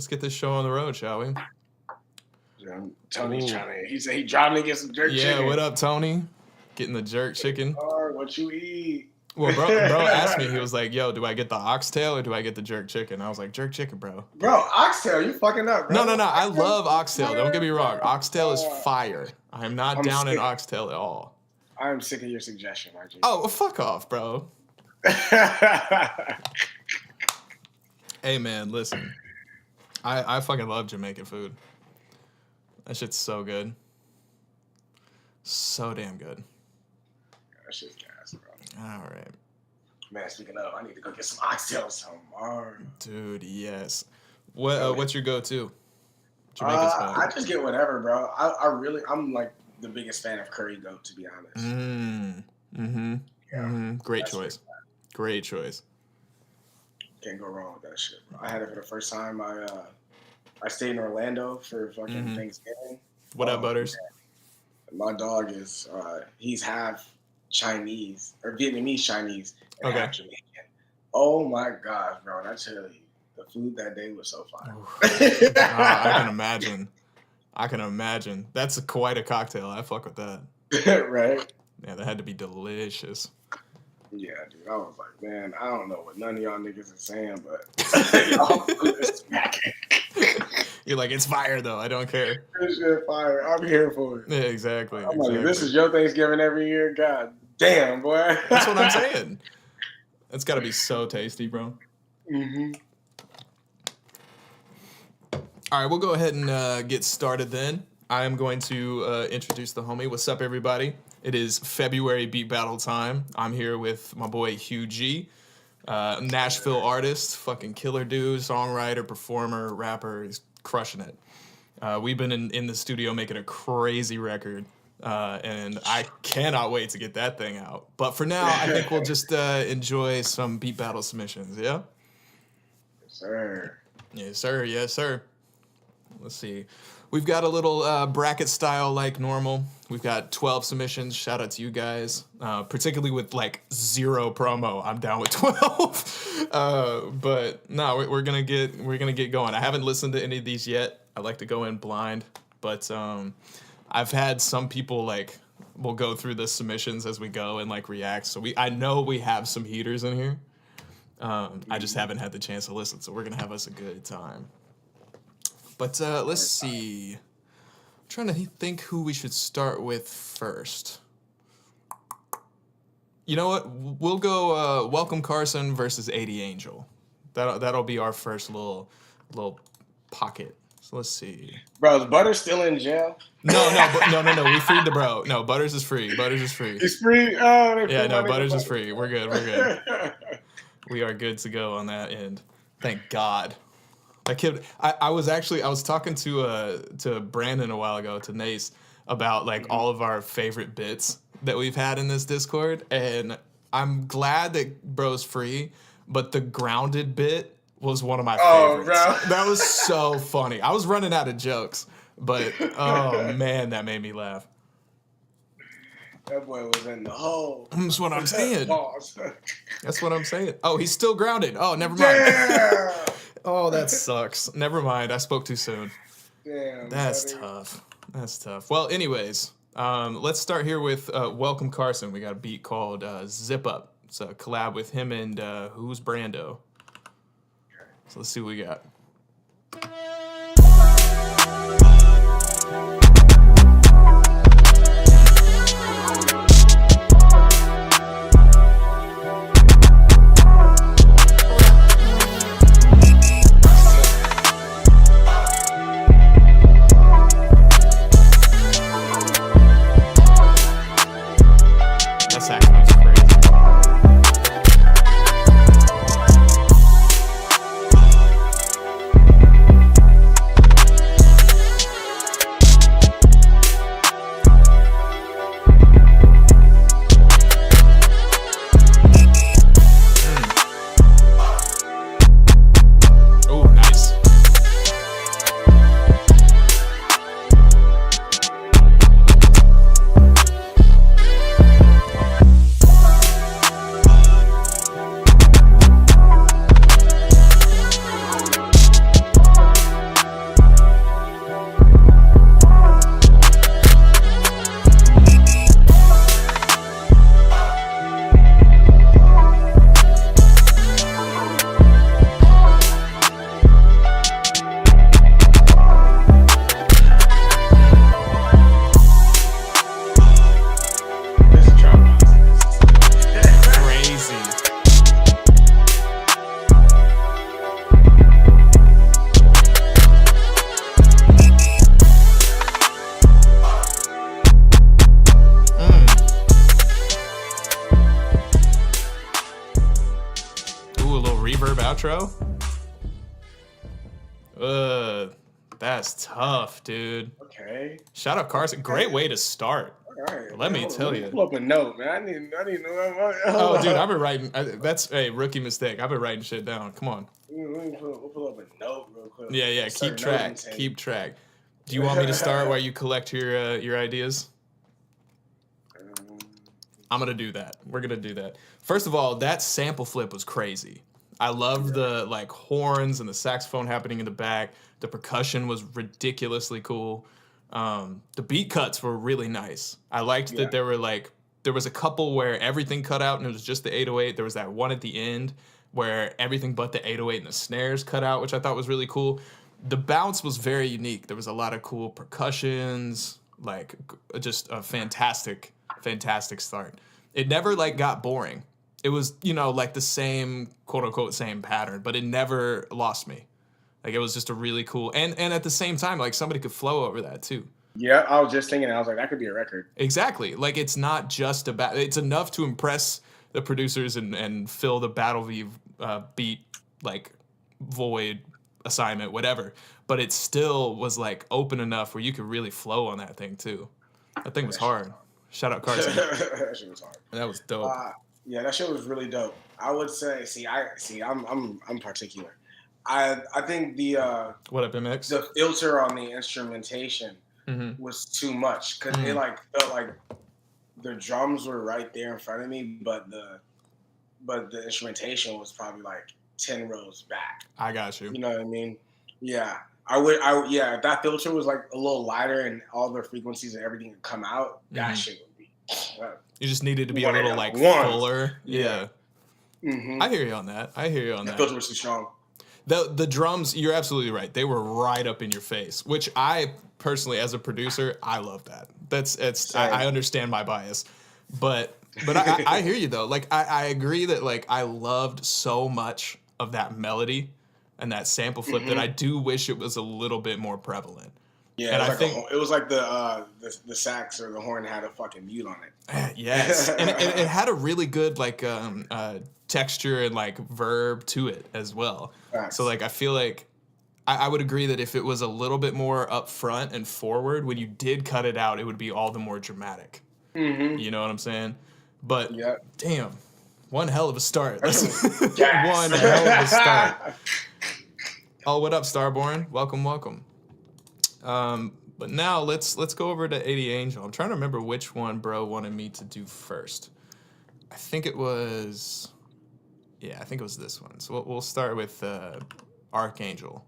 get this show on the road, shall we? Tony's trying to. He said he driving to get some jerk chicken. Yeah, what up, Tony? Getting the jerk chicken. What you eat? Well, bro asked me. He was like, "Yo, do I get the oxtail or do I get the jerk chicken?" I was like, "Jerk chicken, bro." Bro, oxtail, you fucking up, bro. No. I love oxtail. Don't get me wrong. Oxtail is fire. I am not down in oxtail at all. I'm sick of your suggestion, RG. Oh, well, fuck off, bro. Hey, man, listen. I fucking love Jamaican food. That shit's so good. So damn good. That shit's gas, bro. All right. Man, speaking of, I need to go get some oxtail tomorrow. Dude, yes. What's your go-to? Jamaican spot? I just get whatever, bro. I'm like the biggest fan of curry goat, to be honest. Great choice. Great choice. Can't go wrong with that shit, bro. I had it for the first time. I stayed in Orlando for fucking Thanksgiving. What up, Butters? Man. My dog is he's half Chinese or Vietnamese Chinese and half Jamaican. Oh my gosh, bro! And I tell you, the food that day was so fire. I can imagine. That's quite a cocktail. I fuck with that. Right? Yeah, that had to be delicious. Yeah, dude. I was like, man, I don't know what none of y'all niggas is saying, but y'all food is smacking. You're like, it's fire though. I don't care. This shit fire. I'm here for it. Yeah, exactly. I'm like, this is your Thanksgiving every year. God damn, boy. That's what I'm saying. That's got to be so tasty, bro. Mm-hmm. All right, we'll go ahead and get started then. I am going to introduce the homie. What's up, everybody? It is February beat battle time. I'm here with my boy Hugh G, Nashville artist, fucking killer dude, songwriter, performer, rapper. He's crushing it. We've been in the studio making a crazy record, and I cannot wait to get that thing out. But for now, I think we'll just enjoy some beat battle submissions, yeah? Yes, sir. Yes, sir. Yes, sir. Let's see. We've got a little bracket style like normal. We've got 12 submissions. Shout out to you guys. Particularly with like 0 promo. I'm down with 12. But no, we're gonna get going. I haven't listened to any of these yet. I like to go in blind. But I've had some people like we'll go through the submissions as we go and like react. So I know we have some heaters in here. I just haven't had the chance to listen. So we're gonna have us a good time. But let's see. I'm trying to think who we should start with first. You know what? We'll go Welcome Carson versus 80 Angel. That'll be our first little pocket. So let's see. Bro, is Butters still in jail? No. We freed the bro. No, Butters is free. He's free? Oh, yeah, no, Butters is free. We're good. We are good to go on that end. Thank God. That kid, I was talking to Brandon a while ago, to Nace, about like all of our favorite bits that we've had in this Discord, and I'm glad that bro's free, but the grounded bit was one of my favorites. Bro. That was so funny. I was running out of jokes, but oh man, that made me laugh. That boy was in the hole. That's what I'm saying. That's what I'm saying. Oh, he's still grounded. Oh, never mind. Yeah. Oh, that sucks. Never mind. I spoke too soon. Damn. That's buddy. tough. That's tough. Well, anyways, let's start here with Welcome Carson. We got a beat called Zip Up. It's a collab with him and who's Brando. So let's see what we got. outro? That's tough, dude. Okay. Shout out Carson. Great way to start. All right. Let me tell you. Pull up a note, man. I need to know. Oh, dude, I've been writing. That's a rookie mistake. I've been writing shit down. Come on. We'll pull up a note real quick. Yeah. Keep track. Keep track. Do you want me to start while you collect your ideas? I'm gonna do that. We're gonna do that. First of all, that sample flip was crazy. I loved the like horns and the saxophone happening in the back. The percussion was ridiculously cool. The beat cuts were really nice. I liked that there was a couple where everything cut out and it was just the 808. There was that one at the end where everything but the 808 and the snares cut out, which I thought was really cool. The bounce was very unique. There was a lot of cool percussions, like just a fantastic start. It never like got boring. It was, like the same quote unquote same pattern, but it never lost me. Like it was just a really cool and at the same time, like somebody could flow over that too. Yeah, I was just thinking, I was like, that could be a record. Exactly. Like it's not just about, it's enough to impress the producers and fill the Battle V beat like void assignment, whatever. But it still was like open enough where you could really flow on that thing too. That thing was hard. Shout out Carson. That shit was hard. That was dope. Yeah, that shit was really dope. I would say, I'm particular. I think the what up, MX? The filter on the instrumentation was too much because it like felt like the drums were right there in front of me, but the instrumentation was probably like 10 rows back. I got you. You know what I mean? Yeah. If that filter was like a little lighter and all the frequencies and everything would come out, that shit would be. You just needed to be a little like fuller. Yeah. Mm-hmm. I hear you on that. The filter was too strong. The drums, you're absolutely right. They were right up in your face, which I personally, as a producer, I love that. I understand my bias, but I hear you though. Like I agree that like I loved so much of that melody and that sample flip that I do wish it was a little bit more prevalent. Yeah, and I think it was like the sax or the horn had a fucking mute on it. Yes, and it had a really good like texture and like verb to it as well. Right. So like I feel like I would agree that if it was a little bit more up front and forward, when you did cut it out, it would be all the more dramatic. You know what I'm saying? But damn, one hell of a start. One hell of a start. Oh, what up, Starborn? Welcome. But now let's go over to 80 Angel. I'm trying to remember which one bro wanted me to do first. I think it was this one. So we'll start with Archangel.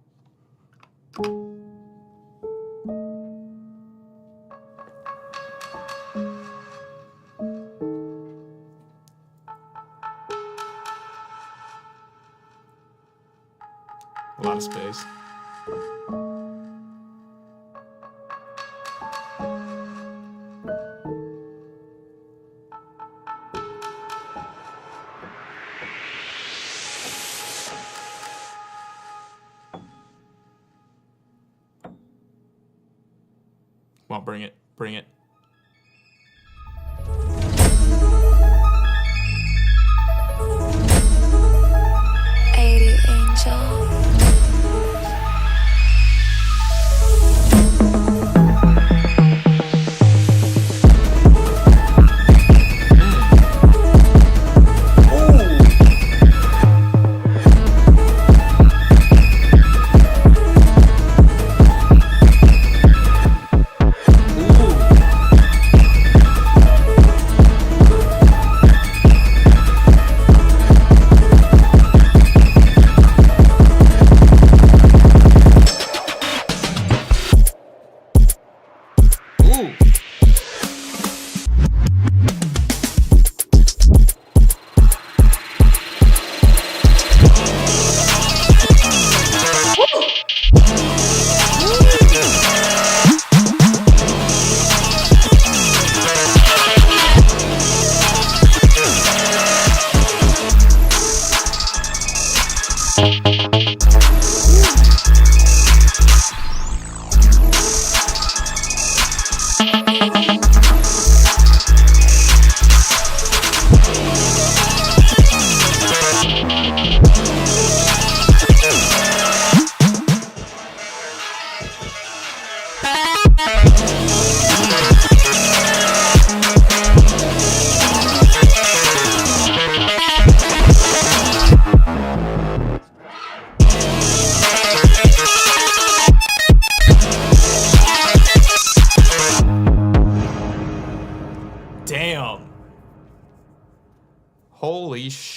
A lot of space. Come on, bring it.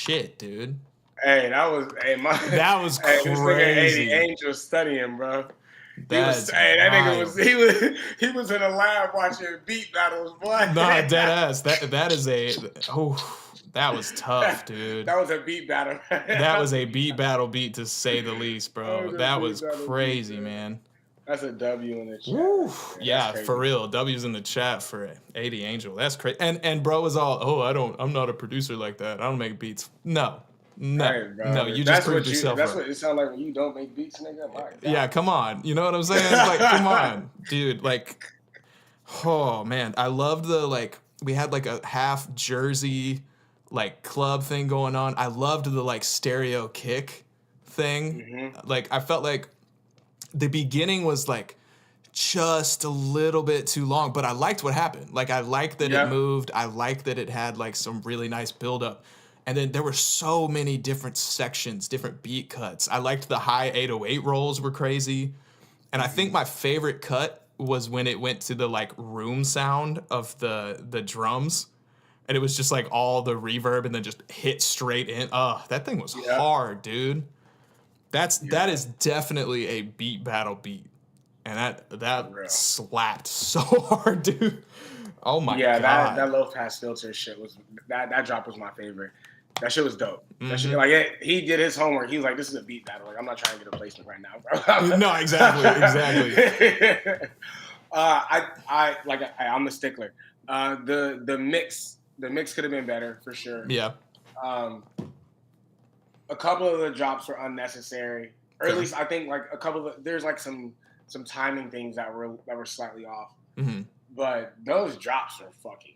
shit, dude. Hey, that was That was hey, this nigga crazy. 80 Angel studying, bro. That's That nigga wild. he was in a lab watching beat battles, boy. Nah, dead ass. That is a that was tough, dude. That was a beat battle. That was a beat battle beat to say the least, bro. That was crazy, man. That's a W in the chat. Woo. Yeah, Yeah, for real. W's in the chat for 80 Angel. That's crazy. And bro was all, I'm not a producer like that. I don't make beats. No. Hey, No, you just proved yourself That's right. what it sounds like when you don't make beats, nigga. My God. Yeah, come on. You know what I'm saying? Like, come on, dude. Like, oh man, I loved the like. We had like a half Jersey like club thing going on. I loved the like stereo kick thing. Like, I felt like the beginning was like just a little bit too long, but I liked what happened. Like, I liked that it moved. I liked that it had like some really nice buildup. And then there were so many different sections, different beat cuts. I liked the high 808 rolls were crazy. And I think my favorite cut was when it went to the like room sound of the drums. And it was just like all the reverb and then just hit straight in. That thing was hard, dude. That is definitely a beat battle beat. And that slapped so hard, dude. Oh my god. Yeah, that low pass filter shit was that drop was my favorite. That shit was dope. That shit, like he did his homework. He was like, "This is a beat battle. Like I'm not trying to get a placement right now, bro." No, exactly. I'm a stickler. The mix could have been better for sure. Yeah. A couple of the drops were unnecessary, or at least I think like a couple of there's like some timing things that were slightly off. Mm-hmm. But those drops were fucking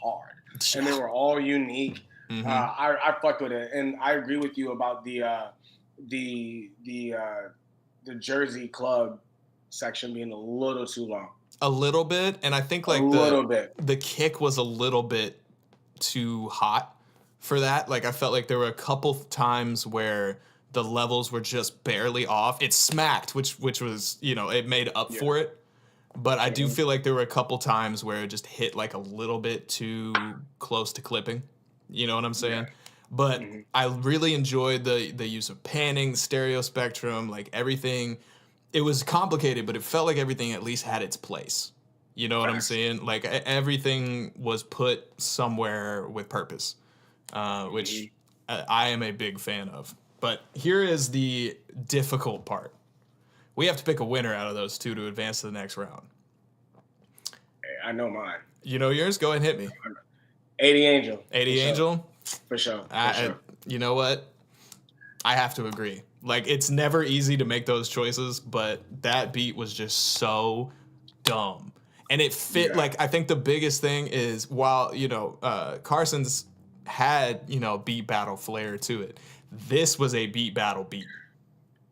hard, and they were all unique. Mm-hmm. I fucked with it, and I agree with you about the Jersey club section being a little too long. A little bit, and I think like the kick was a little bit too hot for that. Like I felt like there were a couple times where the levels were just barely off. It smacked, which was, it made up for it. But I do feel like there were a couple times where it just hit like a little bit too close to clipping. You know what I'm saying? Yeah. But I really enjoyed the use of panning, the stereo spectrum, like everything. It was complicated, but it felt like everything at least had its place. You know what I'm saying? Like everything was put somewhere with purpose, which I am a big fan of. But here is the difficult part. We have to pick a winner out of those two to advance to the next round. Hey, I know mine. You know yours? Go ahead and hit me. 80 Angel. 80 Angel? For sure. You know what? I have to agree. Like, it's never easy to make those choices, but that beat was just so dumb. And it fit, like, I think the biggest thing is while, Carson's had, beat battle flair to it, this was a beat battle beat.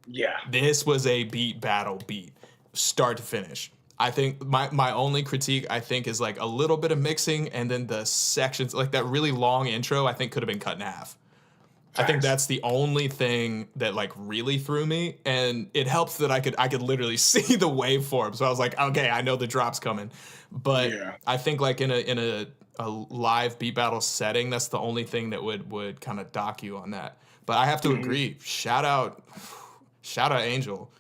Yeah. This was a beat battle beat, start to finish. I think my only critique, I think, is like a little bit of mixing, and then the sections, like that really long intro, I think could have been cut in half. I think that's the only thing that like really threw me, and it helps that I could literally see the waveform. So I was like, okay, I know the drop's coming. But I think like in a live beat battle setting, that's the only thing that would kind of dock you on that. But I have to agree. Shout out Angel.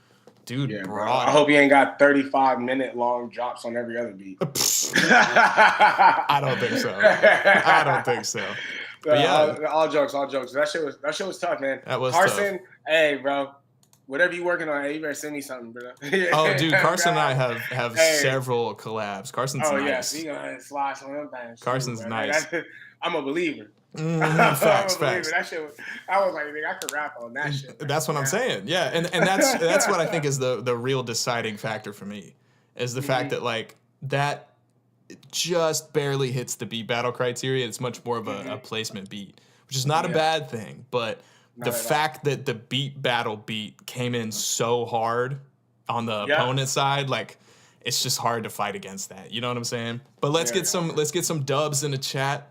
Dude, bro. I hope he ain't got 35-minute long drops on every other beat. I don't think so. But yeah, all jokes. That shit was tough, man. That was Carson, tough. Hey, bro. Whatever you working on, hey, you better send me something, bro. Oh, dude, Carson and I have several collabs. Carson's nice. Yeah, so you gonna slide some of them things. Carson's nice. I'm a believer. Facts. That shit I was like, nigga, I could rap on that shit. That's what I'm saying. Yeah, and that's what I think is the real deciding factor for me, is the fact that like that just barely hits the beat battle criteria. It's much more of a placement beat, which is not a bad thing, but the fact that the beat battle beat came in so hard on the opponent side, like it's just hard to fight against that. You know what I'm saying? But let's get some dubs in the chat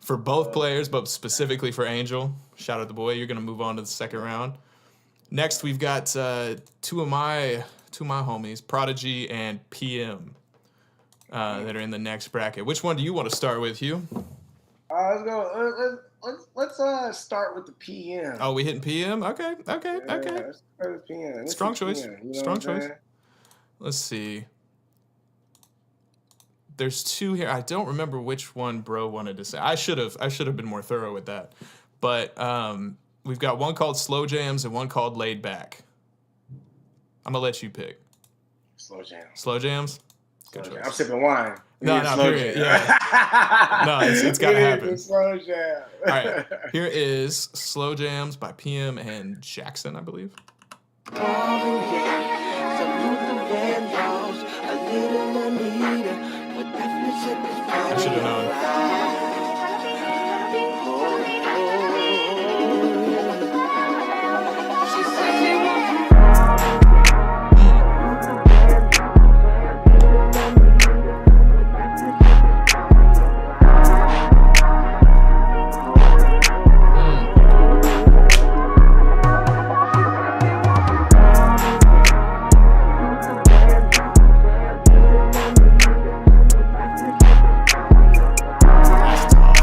for both players, but specifically for Angel. Shout out the boy. You're gonna move on to the second round. Next, we've got two of my homies, Prodigy and PM, that are in the next bracket. Which one do you want to start with, Hugh? Let's go. let's start with the PM. Oh, we hitting PM? Okay. Yeah, let's start with PM. Strong choice. PM, you know Strong what I'm choice. saying? Let's see. There's two here. I don't remember which one bro wanted to say. I should have been more thorough with that. But we've got one called Slow Jams and one called Laid Back. I'm gonna let you pick. Slow jams. Slow Jams? Slow Good jam. choice. I'm sipping wine. No, period. Yeah. No, it's gotta happen. Slow jam. All right. Here is Slow Jams by PM and Jackson, I believe. I should have known. That's tough.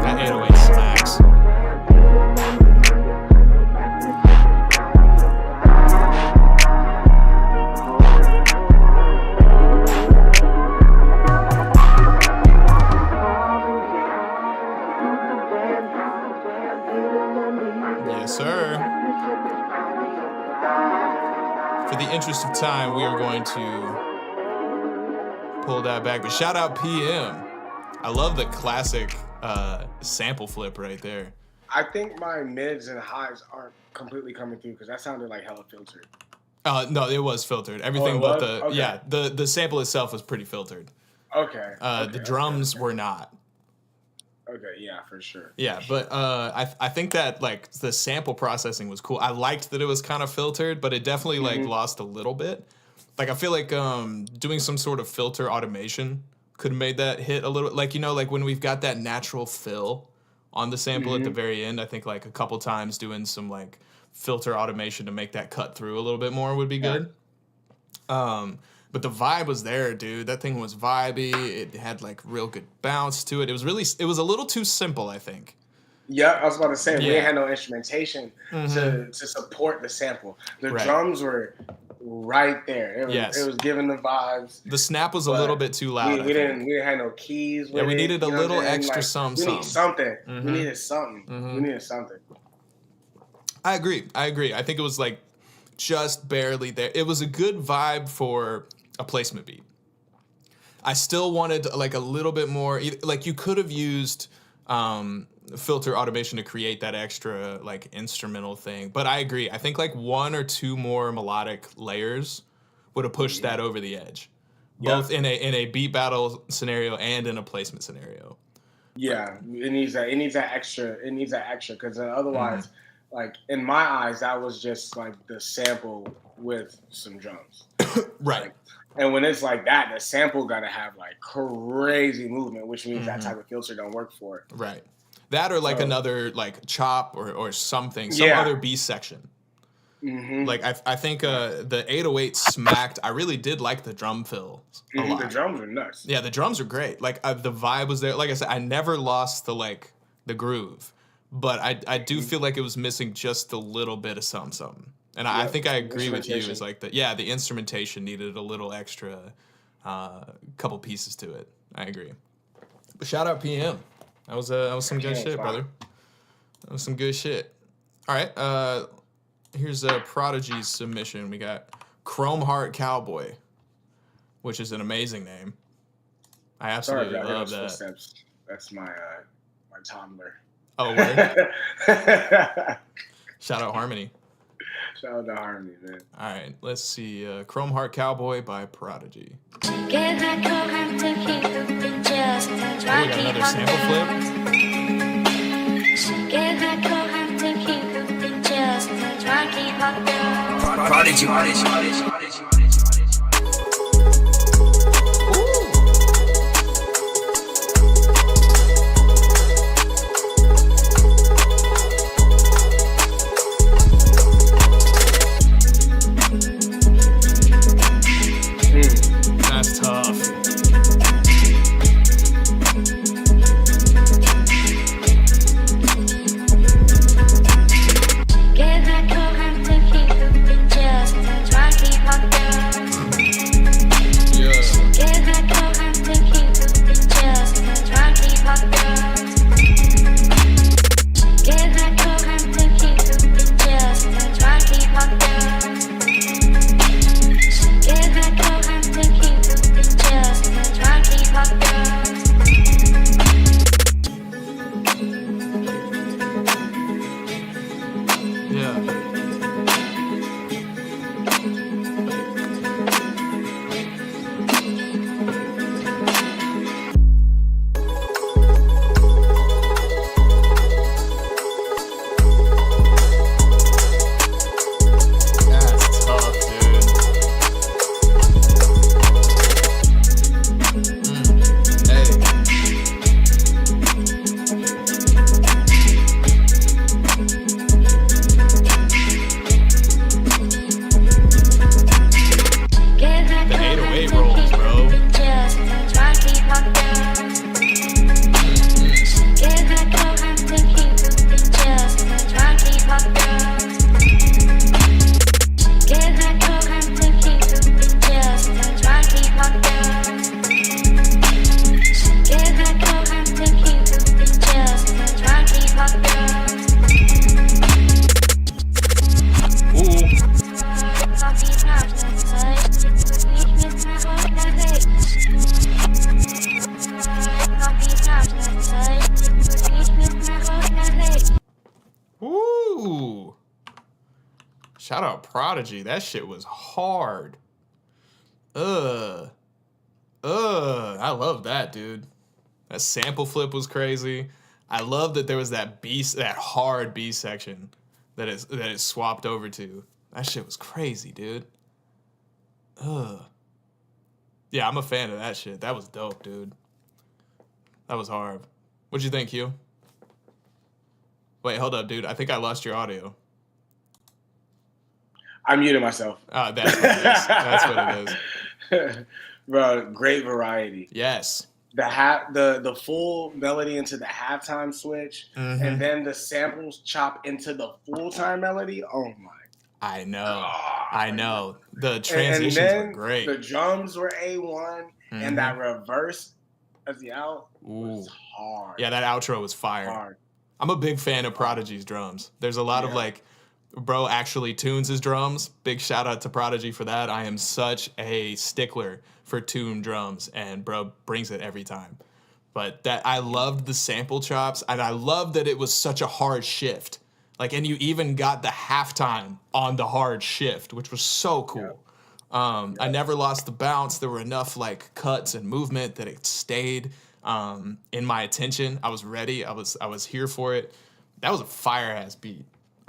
That 808 smacks. Yes, sir. For the interest of time, we are going to pull that back. But shout out PM. I love the classic sample flip right there. I think my mids and highs aren't completely coming through because that sounded like hella filtered. No, it was filtered. Everything it but was? the Okay. yeah, the sample itself was pretty filtered. Okay. The drums were not. Okay, yeah, for sure. Yeah, but I think that like the sample processing was cool. I liked that it was kind of filtered, but it definitely like lost a little bit. Like I feel like doing some sort of filter automation could have made that hit a little. Like like when we've got that natural fill on the sample at the very end. I think like a couple times doing some like filter automation to make that cut through a little bit more would be good. But the vibe was there, dude. That thing was vibey. It had like real good bounce to it. It was a little too simple, I think. Yeah, I was about to say we Yeah. ain't had no instrumentation to support the sample. The Right. drums were right there. It was, Yes. it was giving the vibes. The snap was a But little bit too loud. I We think. didn't have no keys. With we it, needed a you know little what I'm saying? extra Like, some. We need something. Mhm. We needed something. Mhm. We needed something. I agree. I think it was like just barely there. It was a good vibe for a placement beat. I still wanted like a little bit more. Like you could have used filter automation to create that extra like instrumental thing. But I agree. I think like one or two more melodic layers would have pushed that over the edge, both in a beat battle scenario and in a placement scenario. Yeah, it needs that. It needs that extra. It needs that extra because otherwise, like in my eyes, that was just like the sample with some drums. Right. And when it's like that, the sample gotta have like crazy movement, which means that type of filter don't work for it. Right. That or like So- another like chop or something, some Yeah. other B section. Mm-hmm. Like I think the 808 smacked. I really did like the drum fill a lot. The drums are nuts. Yeah, the drums are great. Like the vibe was there. Like I said, I never lost the groove, but I do feel like it was missing just a little bit of something. And I think I agree with you. It's like the instrumentation needed a little extra, couple pieces to it. I agree. But shout out PM. That was some good shit, brother. That was some good shit. All right. Here's a Prodigy submission. We got Chrome Heart Cowboy, which is an amazing name. I absolutely love that. Footsteps. That's my my toddler. Oh, word? Shout out Harmony. Shout out to Harmony, man. All right, let's see. Chrome Heart Cowboy by Prodigy. Oh, we got another sample flip. Prodigy. That's tough. Shout out Prodigy. That shit was hard. I love that, dude. That sample flip was crazy. I love that there was that hard B section that it swapped over to. That shit was crazy, dude. Yeah, I'm a fan of that shit. That was dope, dude. That was hard. What'd you think, Hugh? Wait, hold up, dude. I think I lost your audio. I muted myself. That's what it is. That's what it is. Bro, great variety. Yes. The full melody into the halftime switch, and then the samples chop into the full-time melody. Oh my! I know. I know. The transitions were great. The drums were A1, and that reverse of the out was hard. Yeah, that outro was fire. Hard. I'm a big fan of Prodigy's drums. There's a lot of bro actually tunes his drums. Big shout out to Prodigy for that. I am such a stickler for tuned drums, and bro brings it every time. But I loved the sample chops, and I loved that it was such a hard shift. Like, and you even got the halftime on the hard shift, which was so cool. Yeah. I never lost the bounce. There were enough like cuts and movement that it stayed in my attention. I was ready. I was here for it. That was a fire ass beat.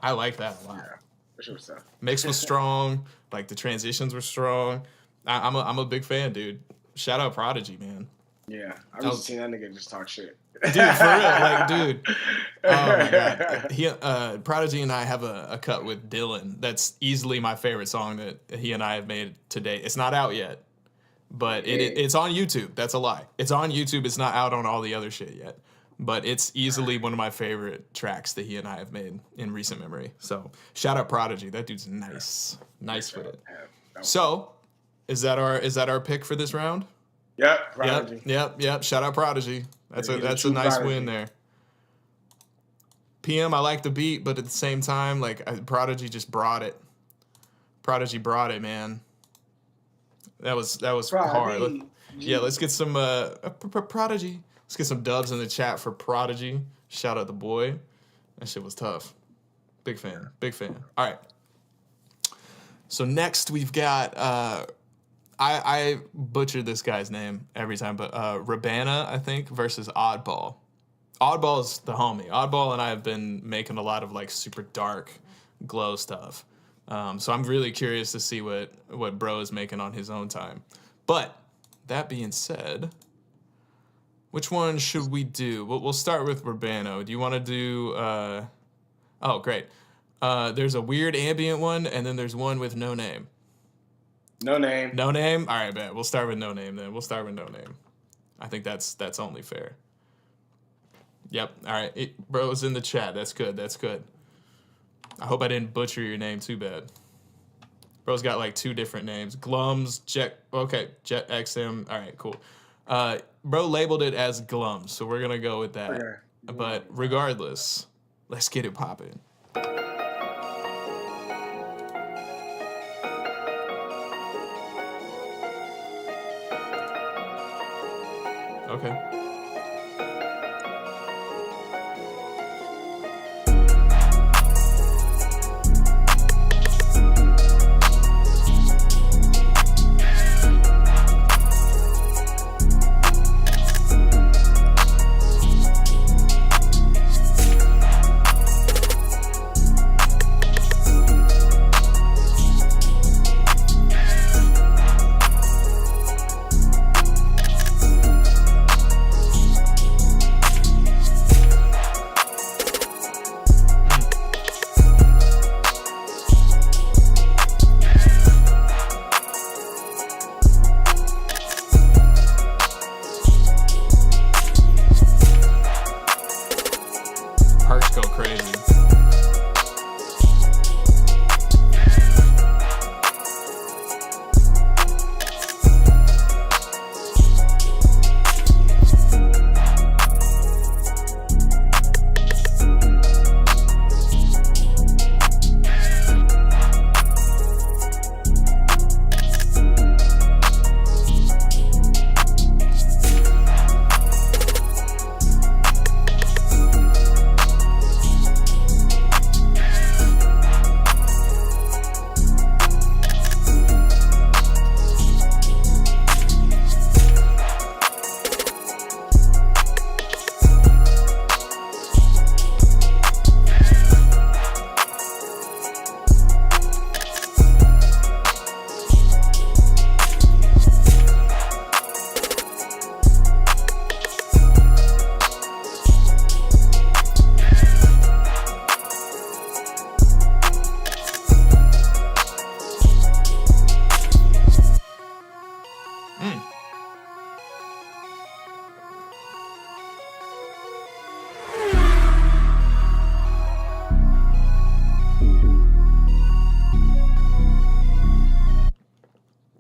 I like that a lot. Yeah, for sure stuff. Mix was strong. Like the transitions were strong. I'm a big fan, dude. Shout out Prodigy, man. Yeah, I've just seen that nigga just talk shit. Dude, for real, like, dude. Oh my god, Prodigy and I have a cut with Dylan. That's easily my favorite song that he and I have made to date. It's not out yet, but it's on YouTube. That's a lie. It's on YouTube. It's not out on all the other shit yet. But it's easily one of my favorite tracks that he and I have made in recent memory. So shout out Prodigy. That dude's nice. Nice with it. So is that our pick for this round? Yep, Prodigy. Yep. Shout out Prodigy. That's a nice Prodigy win there. PM, I like the beat, but at the same time, like Prodigy just brought it. Prodigy brought it, man. That was hard. Prodigy. Yeah, let's get some Prodigy. Let's get some dubs in the chat for Prodigy. Shout out the boy. That shit was tough. Big fan. Big fan. All right. So next we've got I butchered this guy's name every time, but Rabana, I think, versus Oddball. Oddball is the homie. Oddball and I have been making a lot of like super dark glow stuff. So I'm really curious to see what bro is making on his own time. But that being said, which one should we do? We'll start with Rabano. Do you want to do... oh, great. There's a weird ambient one, and then there's one with no name. No name. No name? All right, bet. We'll start with no name then. We'll start with no name. I think that's only fair. Yep. All right. Bro's in the chat. That's good. That's good. I hope I didn't butcher your name too bad. Bro's got like 2 different names. Glums, Jet. Okay, Jet XM. All right, cool. Bro labeled it as Glums, so we're gonna go with that. Okay. But regardless, let's get it popping. Okay.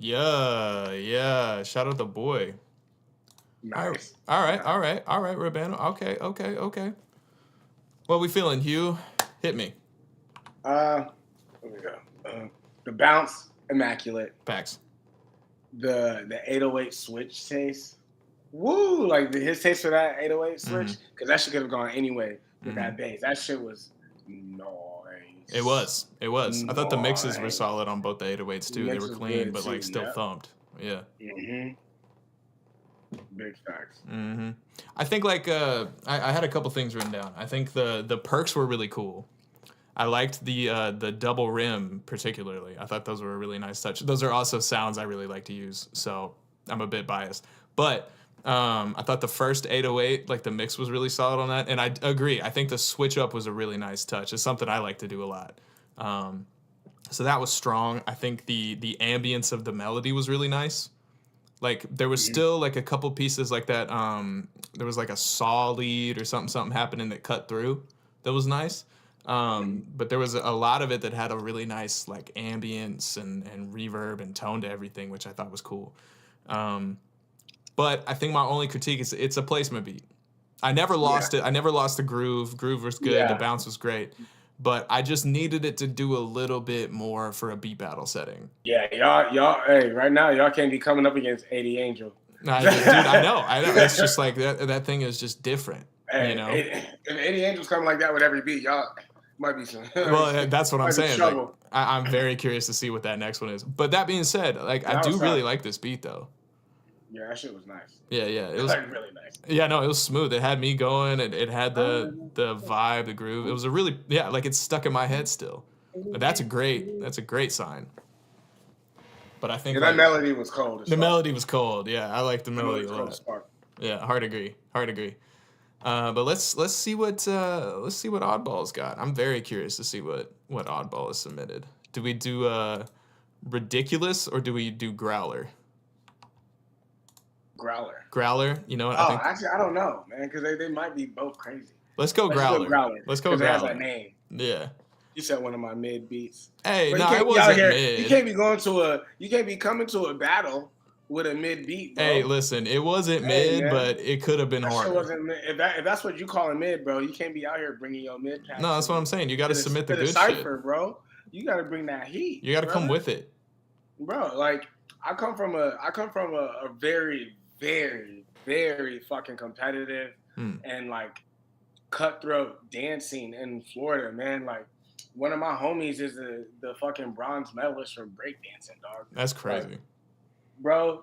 Yeah. Shout out the boy. Nice. All right, Rabano. Okay. What we feeling, Hugh? Hit me. Here we go. The bounce, immaculate. Facts. The 808 switch taste. Woo! Like his taste for that 808 switch, because that shit could have gone anyway with that bass. That shit was nice. It was. I thought the mixes were solid on both the 808s too. They were clean, but like still thumped. Yeah. Big facts. I think like I had a couple things written down. I think the perks were really cool. I liked the double rim particularly. I thought those were a really nice touch. Those are also sounds I really like to use, so I'm a bit biased. But I thought the first 808, like the mix was really solid on that, and I agree. I think the switch up was a really nice touch. It's something I like to do a lot. So that was strong. I think the ambience of the melody was really nice. Like there was still like a couple pieces like that. There was like a saw lead or something happening that cut through. That was nice. But there was a lot of it that had a really nice like ambience and reverb and tone to everything, which I thought was cool. But I think my only critique is it's a placement beat. I never lost it. I never lost the groove. Groove was good. The bounce was great. but I just needed it to do a little bit more for a beat battle setting. Yeah, y'all. Hey, right now y'all can't be coming up against 80 Angel. Dude, I know. It's just like that thing is just different. Hey, you know, if 80 Angels coming like that with every beat, y'all might be some. Well, that's what I'm saying. Like, Trouble. I'm very curious to see what that next one is. But that being said, like I do really like this beat though. Yeah, that shit was nice. Yeah, it was like really nice. Yeah, no, it was smooth. It had me going. It had the vibe, the groove. It was a really like it's stuck in my head still. But that's a great sign. But I think that melody was cold. The melody was cold. Yeah, I like the melody a lot. Spark. Yeah, hard agree. But let's see what Oddball's got. I'm very curious to see what Oddball has submitted. Do we do Ridiculous or do we do Growler? Growler. You know what? Actually, I don't know, man, because they might be both crazy. Let's go Growler. Let's go Growler. It has that name. Yeah. You said one of my mid beats. Hey, no, it wasn't mid. You can't be coming to a battle with a mid beat, bro. Hey, listen, it wasn't mid, but it could have been harder. Wasn't mid. If that's what you call a mid, bro, you can't be out here bringing your mid pack. No, that's what I'm saying. You got to submit the good cipher, shit, bro. You got to bring that heat. You got to come with it, bro. Like I come from a very, very, very fucking competitive and like cutthroat dance scene in Florida, man. Like one of my homies is the fucking bronze medalist from breakdancing, dog. That's crazy, like, bro.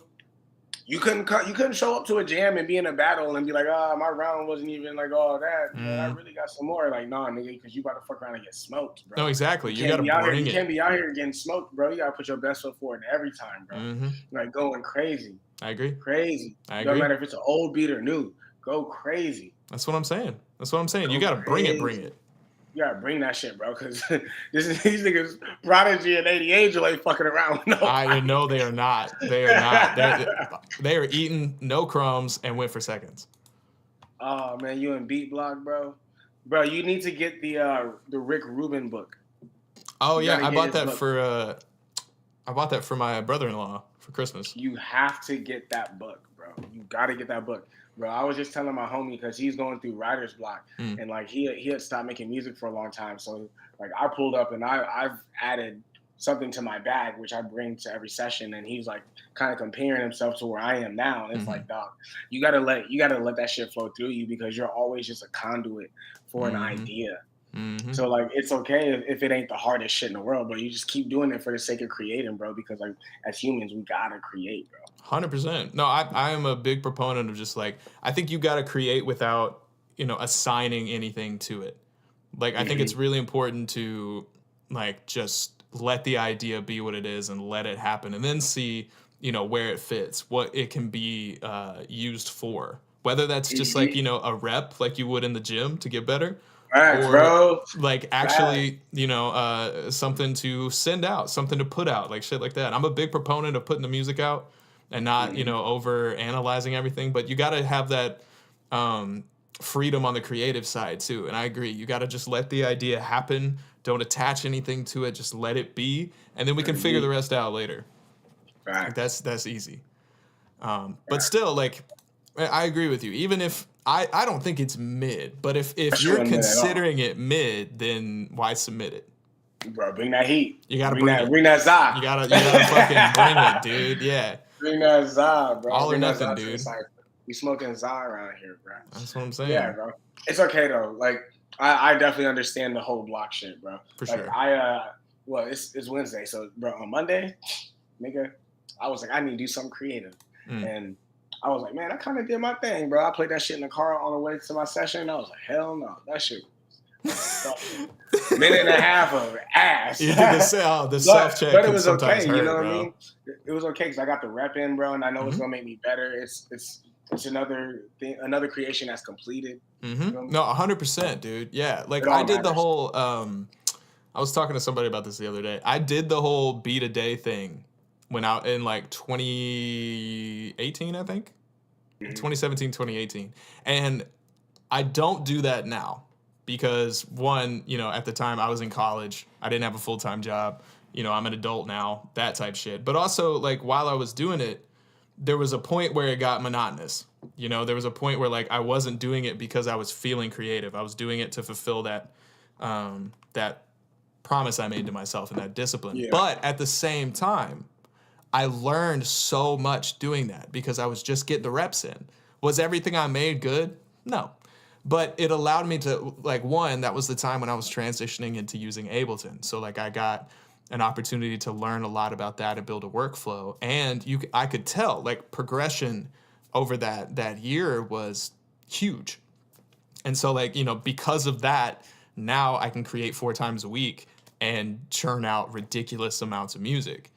You couldn't show up to a jam and be in a battle and be like, my round wasn't even like all that. Man, I really got some more. Like, nah, nigga, because you about to fuck around and get smoked, bro. No, exactly. You got to bring it. You can't be out here getting smoked, bro. You got to put your best foot forward every time, bro. Like going crazy. I agree. Crazy. I agree. Don't matter if it's an old beat or new. Go crazy. That's what I'm saying. You got to bring it. You gotta bring that shit, bro, because these niggas, Prodigy and 80 Angel ain't fucking around. No, I know they are not. They are not. They are eating no crumbs and went for seconds. Oh man, you in Beat Block, bro. Bro, you need to get the Rick Rubin book. Oh yeah, I bought that for my brother-in-law for Christmas. You have to get that book, bro. You gotta get that book. Bro, I was just telling my homie because he's going through writer's block and like he had stopped making music for a long time. So like I pulled up and I've added something to my bag, which I bring to every session. And he's like kind of comparing himself to where I am now. And it's like, dog, you gotta let that shit flow through you because you're always just a conduit for an idea. So like it's okay if it ain't the hardest shit in the world, but you just keep doing it for the sake of creating, bro, because like as humans we gotta create, bro. 100%. No, I am a big proponent of just like I think you gotta create without assigning anything to it. Like I think it's really important to like just let the idea be what it is and let it happen and then see where it fits, what it can be used for, whether that's just like a rep like you would in the gym to get better. Right, or bro. Like actually, something to send out, something to put out, like shit like that. I'm a big proponent of putting the music out and not, over analyzing everything. But you got to have that freedom on the creative side too. And I agree. You got to just let the idea happen. Don't attach anything to it. Just let it be, and then we can figure the rest out later. Right. Like that's easy. But still, like I agree with you. Even if I don't think it's mid, but if you're considering it mid, then why submit it? Bro, bring that heat. You gotta bring that za. You gotta fucking bring it, dude. Yeah. Bring that za, bro. All or nothing, dude. We smoking za around here, bro. That's what I'm saying. Yeah, bro. It's okay though. Like I definitely understand the whole block shit, bro. For like, sure. It's Wednesday, so bro, on Monday, nigga, I was like, I need to do something creative, and I was like, man, I kind of did my thing, bro. I played that shit in the car on the way to my session. I was like, hell no, that shit was minute and a half of ass. Yeah, the self-check. But it was okay, hurt, you know what bro. I mean? It was okay because I got the rep in, bro, and I know it's gonna make me better. It's another thing, another creation that's completed. You know? No, 100%, dude. Yeah, like I did the whole. I was talking to somebody about this the other day. I did the whole beat a day thing. Went out in like 2018, I think. 2017, 2018. And I don't do that now because one, at the time I was in college. I didn't have a full-time job. I'm an adult now, that type shit. But also like while I was doing it, there was a point where it got monotonous. There was a point where like I wasn't doing it because I was feeling creative. I was doing it to fulfill that that promise I made to myself and that discipline. Yeah. But at the same time, I learned so much doing that because I was just getting the reps in. Was everything I made good? No. But it allowed me to, like, one, that was the time when I was transitioning into using Ableton. So, like, I got an opportunity to learn a lot about that and build a workflow. And I could tell, like, progression over that year was huge. And so, like, you know, because of that, now I can create 4 times a week and churn out ridiculous amounts of music.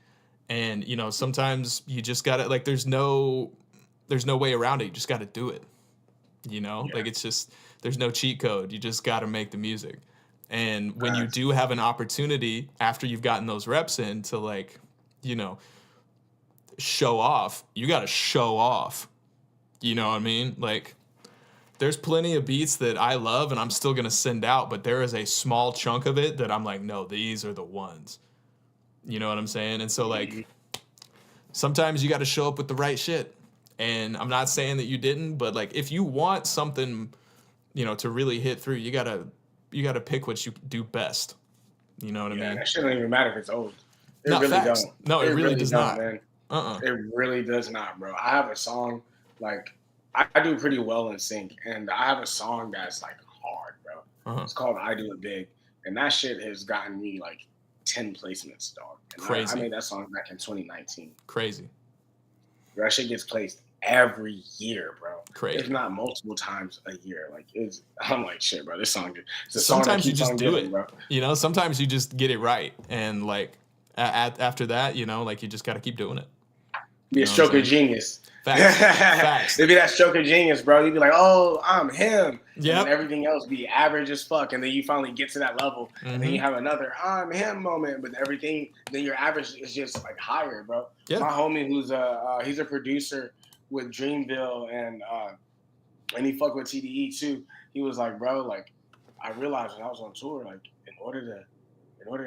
And, you know, sometimes you just gotta, like, there's no way around it. You just gotta do it. You know, like, it's just, there's no cheat code. You just gotta make the music. And when you do have an opportunity after you've gotten those reps in to, like, you know, show off, you gotta show off. You know what I mean? Like, there's plenty of beats that I love and I'm still gonna send out, but there is a small chunk of it that I'm like, no, these are the ones. You know what I'm saying? And so, like, sometimes you got to show up with the right shit. And I'm not saying that you didn't, but, like, if you want something, you know, to really hit through, you gotta pick what you do best. You know what I mean? That shit don't even matter if it's old. It Not really facts. don't. No, it really does not. Man. It really does not, bro. I have a song, like, I do pretty well in sync, and I have a song that's, like, hard, bro. It's called I Do It Big, and that shit has gotten me, like, 10 placements, dog. And Crazy. I made that song back in 2019. Crazy. That shit gets placed every year, bro. Crazy. If not multiple times a year. Like, I'm like, shit, bro. This song, sometimes you just do it, bro. You know, sometimes you just get it right, and, like, after that, you know, like, you just got to keep doing it. Be a stroke of genius. Facts. Facts. It'd be that stroke of genius, bro. You'd be like, oh, I'm him. Yeah. And everything else be average as fuck. And then you finally get to that level. And then you have another I'm him moment. But everything, then your average is just, like, higher, bro. Yeah. My homie who's he's a producer with Dreamville and he fuck with TDE too. He was like, bro, like, I realized when I was on tour, like, in order to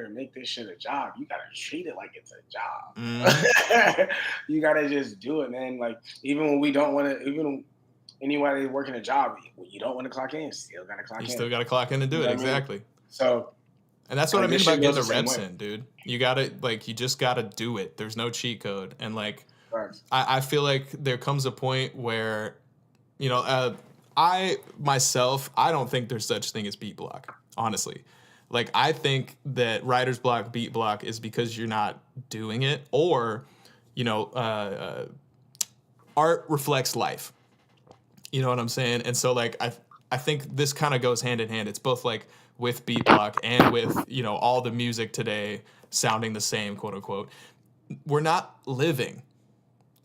make this shit a job, you gotta treat it like it's a job. You gotta just do it, man. Like, even when we don't want to, even anybody working a job, you don't want to clock in, still gotta clock in. You still gotta clock in and do it, exactly. So, and that's what I mean about getting the reps in, dude. You gotta, like, you just gotta do it. There's no cheat code, and, like, I feel like there comes a point where, you know, I myself, I don't think there's such thing as beat block, honestly. Like, I think that writer's block, beat block is because you're not doing it, or, you know, art reflects life. You know what I'm saying? And so, like, I think this kind of goes hand in hand. It's both, like, with beat block and with, you know, all the music today sounding the same, quote unquote. We're not living.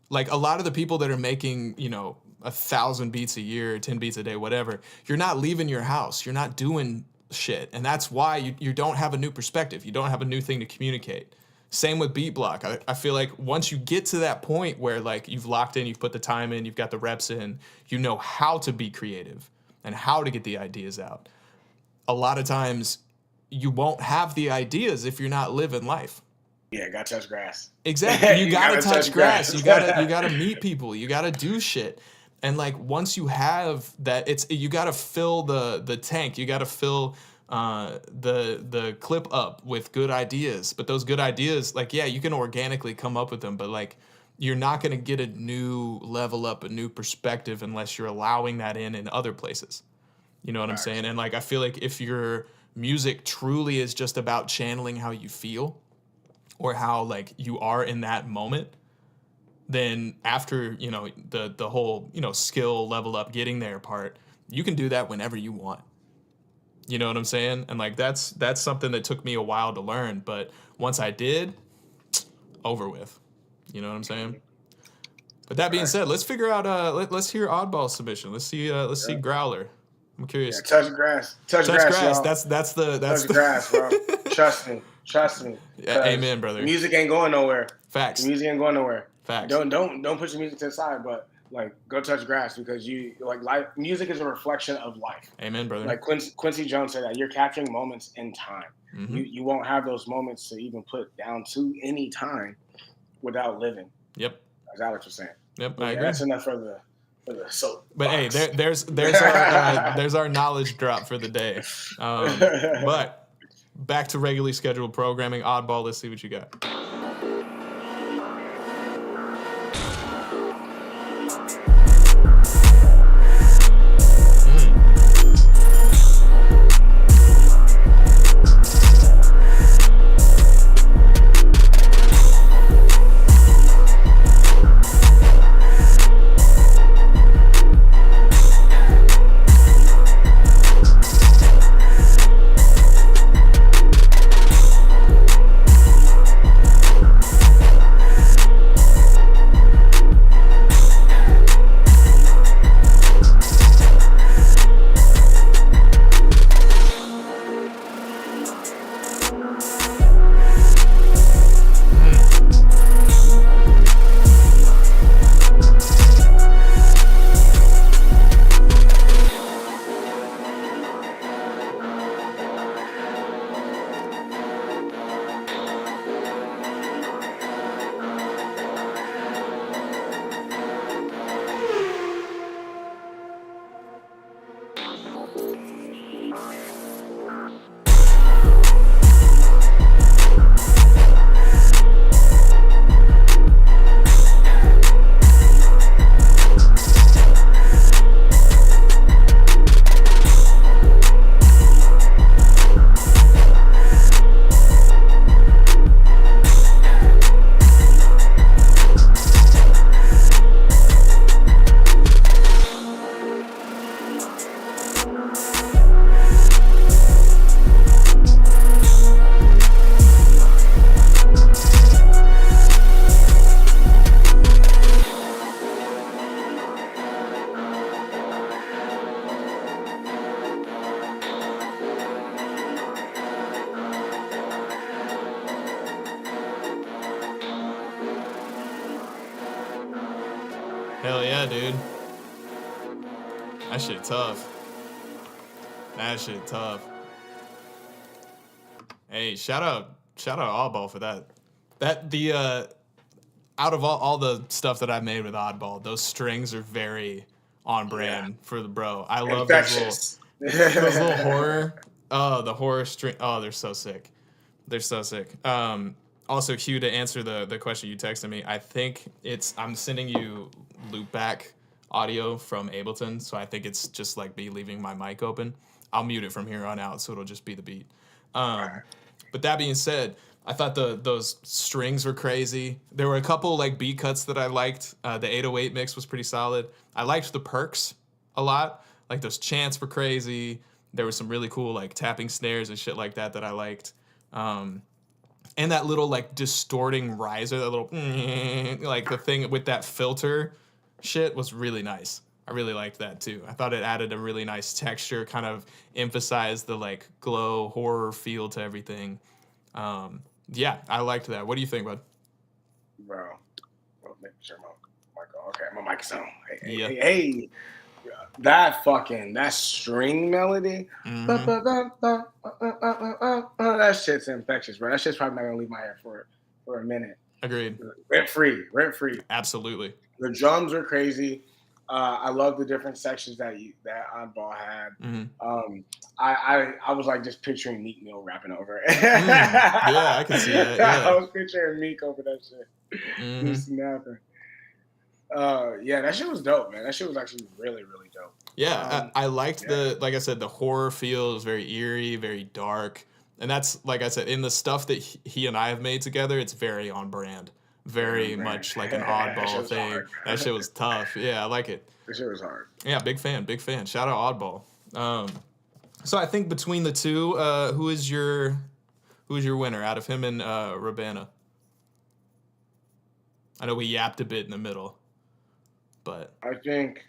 Like, a lot of the people that are making, you know, 1,000 beats a year, 10 beats a day, whatever, you're not leaving your house. You're not doing shit. And that's why you don't have a new perspective. You don't have a new thing to communicate. Same with beat block. I feel like once you get to that point where, like, you've locked in, you've put the time in, you've got the reps in, you know how to be creative and how to get the ideas out. A lot of times you won't have the ideas if you're not living life. Yeah, gotta touch grass. Exactly. You gotta touch grass. You gotta meet people. You gotta do shit. And, like, once you have that, you gotta fill the tank. You gotta fill the clip up with good ideas. But those good ideas, like, yeah, you can organically come up with them, but, like, you're not gonna get a new level up, a new perspective unless you're allowing that in other places. You know what I'm saying? And, like, I feel like if your music truly is just about channeling how you feel or how, like, you are in that moment, then after, you know, the whole, you know, skill level up, getting there part, you can do that whenever you want. You know what I'm saying? And, like, that's something that took me a while to learn, but once I did, over with. You know what I'm saying? But that being said, let's figure out let's hear Oddball submission. Let's see Growler. I'm curious. Yeah, touch grass. Touch grass. Y'all. That's touch grass, bro. Trust me. Yeah, amen, brother. Music ain't going nowhere. Facts. The music ain't going nowhere. Facts. Don't push your music to the side, but, like, go touch grass, because you, like, life, music is a reflection of life. Amen, brother. Like Quincy Jones said that you're capturing moments in time. Mm-hmm. You won't have those moments to even put down to any time without living. Yep. As Alex was saying. Yep, but I agree. That's enough for So, but hey, there's our knowledge drop for the day. But back to regularly scheduled programming. Oddball. Let's see what you got. Hell yeah, dude. That shit tough. That shit tough. Hey, shout out Oddball for that. Out of all the stuff that I've made with Oddball, those strings are very on brand for the bro. I love those little horror. Oh, the horror string. Oh, they're so sick. They're so sick. Also, Hugh, to answer the question you texted me, I think I'm sending you loopback audio from Ableton, so I think it's just like me leaving my mic open. I'll mute it from here on out, so it'll just be the beat. But that being said, I thought those strings were crazy. There were a couple like beat cuts that I liked. The 808 mix was pretty solid. I liked the perks a lot. Like those chants were crazy. There was some really cool like tapping snares and shit like that I liked. And that little like distorting riser, that little like the thing with that filter shit was really nice. I really liked that too. I thought it added a really nice texture, kind of emphasized the like glow horror feel to everything. Yeah, I liked that. What do you think, bud? Bro, make sure my mic on. Okay, my mic's on. Hey. That string melody, that shit's infectious, bro. That shit's probably not gonna leave my head for a minute. Agreed. Rent free. Absolutely. The drums are crazy. I love the different sections that Oddball had. Mm-hmm. I was like just picturing Meek Mill rapping over it. Yeah, I can see that. Yeah. I was picturing Meek over that shit. Mm-hmm. Snapping. Yeah, that shit was dope, man. That shit was actually really, really dope. Yeah, I liked like I said, the horror feel is very eerie, very dark. And that's, like I said, in the stuff that he and I have made together, it's very on brand. Very much like an Oddball thing. That shit was tough. Yeah, I like it. That shit was hard. Yeah, big fan. Shout out Oddball. So I think between the two, who is your winner out of him and Rabana? I know we yapped a bit in the middle, but I think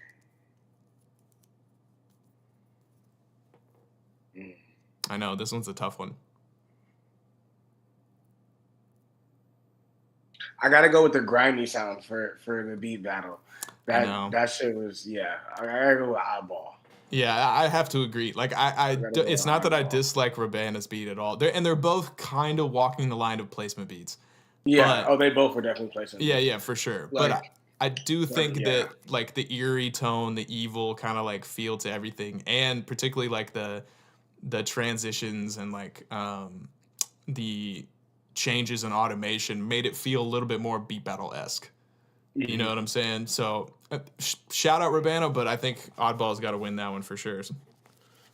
I know this one's a tough one. I gotta go with the grimy sound for the beat battle. That shit was I gotta go with Oddball. Yeah, I have to agree. Like it's not that I dislike Rabana's beat at all. They're both kind of walking the line of placement beats. Yeah. They both were definitely placement. Yeah, for sure. Like, but I do think Yeah. that like the eerie tone, the evil kind of like feel to everything, and particularly like the transitions and like the changes in automation made it feel a little bit more beat battle esque. You know what I'm saying? So shout out Rabano, but I think Oddball's got to win that one for sure.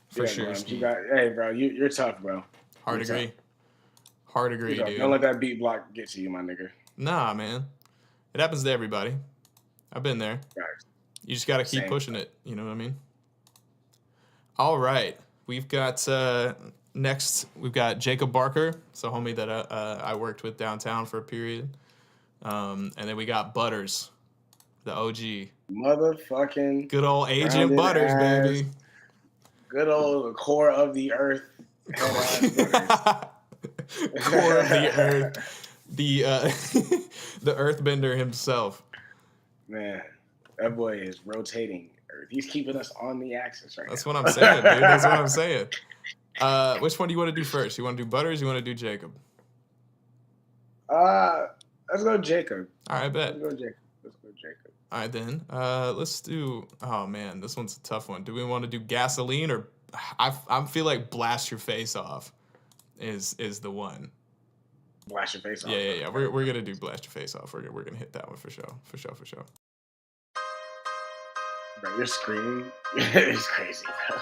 For sure, bro. Steve. Hey, bro, you're tough, bro. Hard agree. Hard agree, dude. Don't let that beat block get to you, my nigga. Nah, man. It happens to everybody. I've been there. Right. You just got to keep pushing it. You know what I mean? All right. We've got next, we've got Jacob Barker. It's a homie that I worked with downtown for a period. And then we got Butters, the OG. Motherfucking. Good old Agent Butters, baby. Good old core of the earth. Core of the earth. The the earthbender himself. Man, that boy is rotating earth. He's keeping us on the axis right That's now. what I'm saying, dude. That's what I'm saying. Which one do you want to do first? You want to do Butters? You want to do Jacob? Let's go Jacob. All right, bet. Let's go Jacob. All right, then. Let's do. Oh man, this one's a tough one. Do we want to do Gasoline or? I feel like Blast Your Face Off is the one. Blast Your Face Off. Yeah. We're gonna do Blast Your Face Off. We're gonna hit that one for sure. Bro, you're screaming. It's crazy, bro.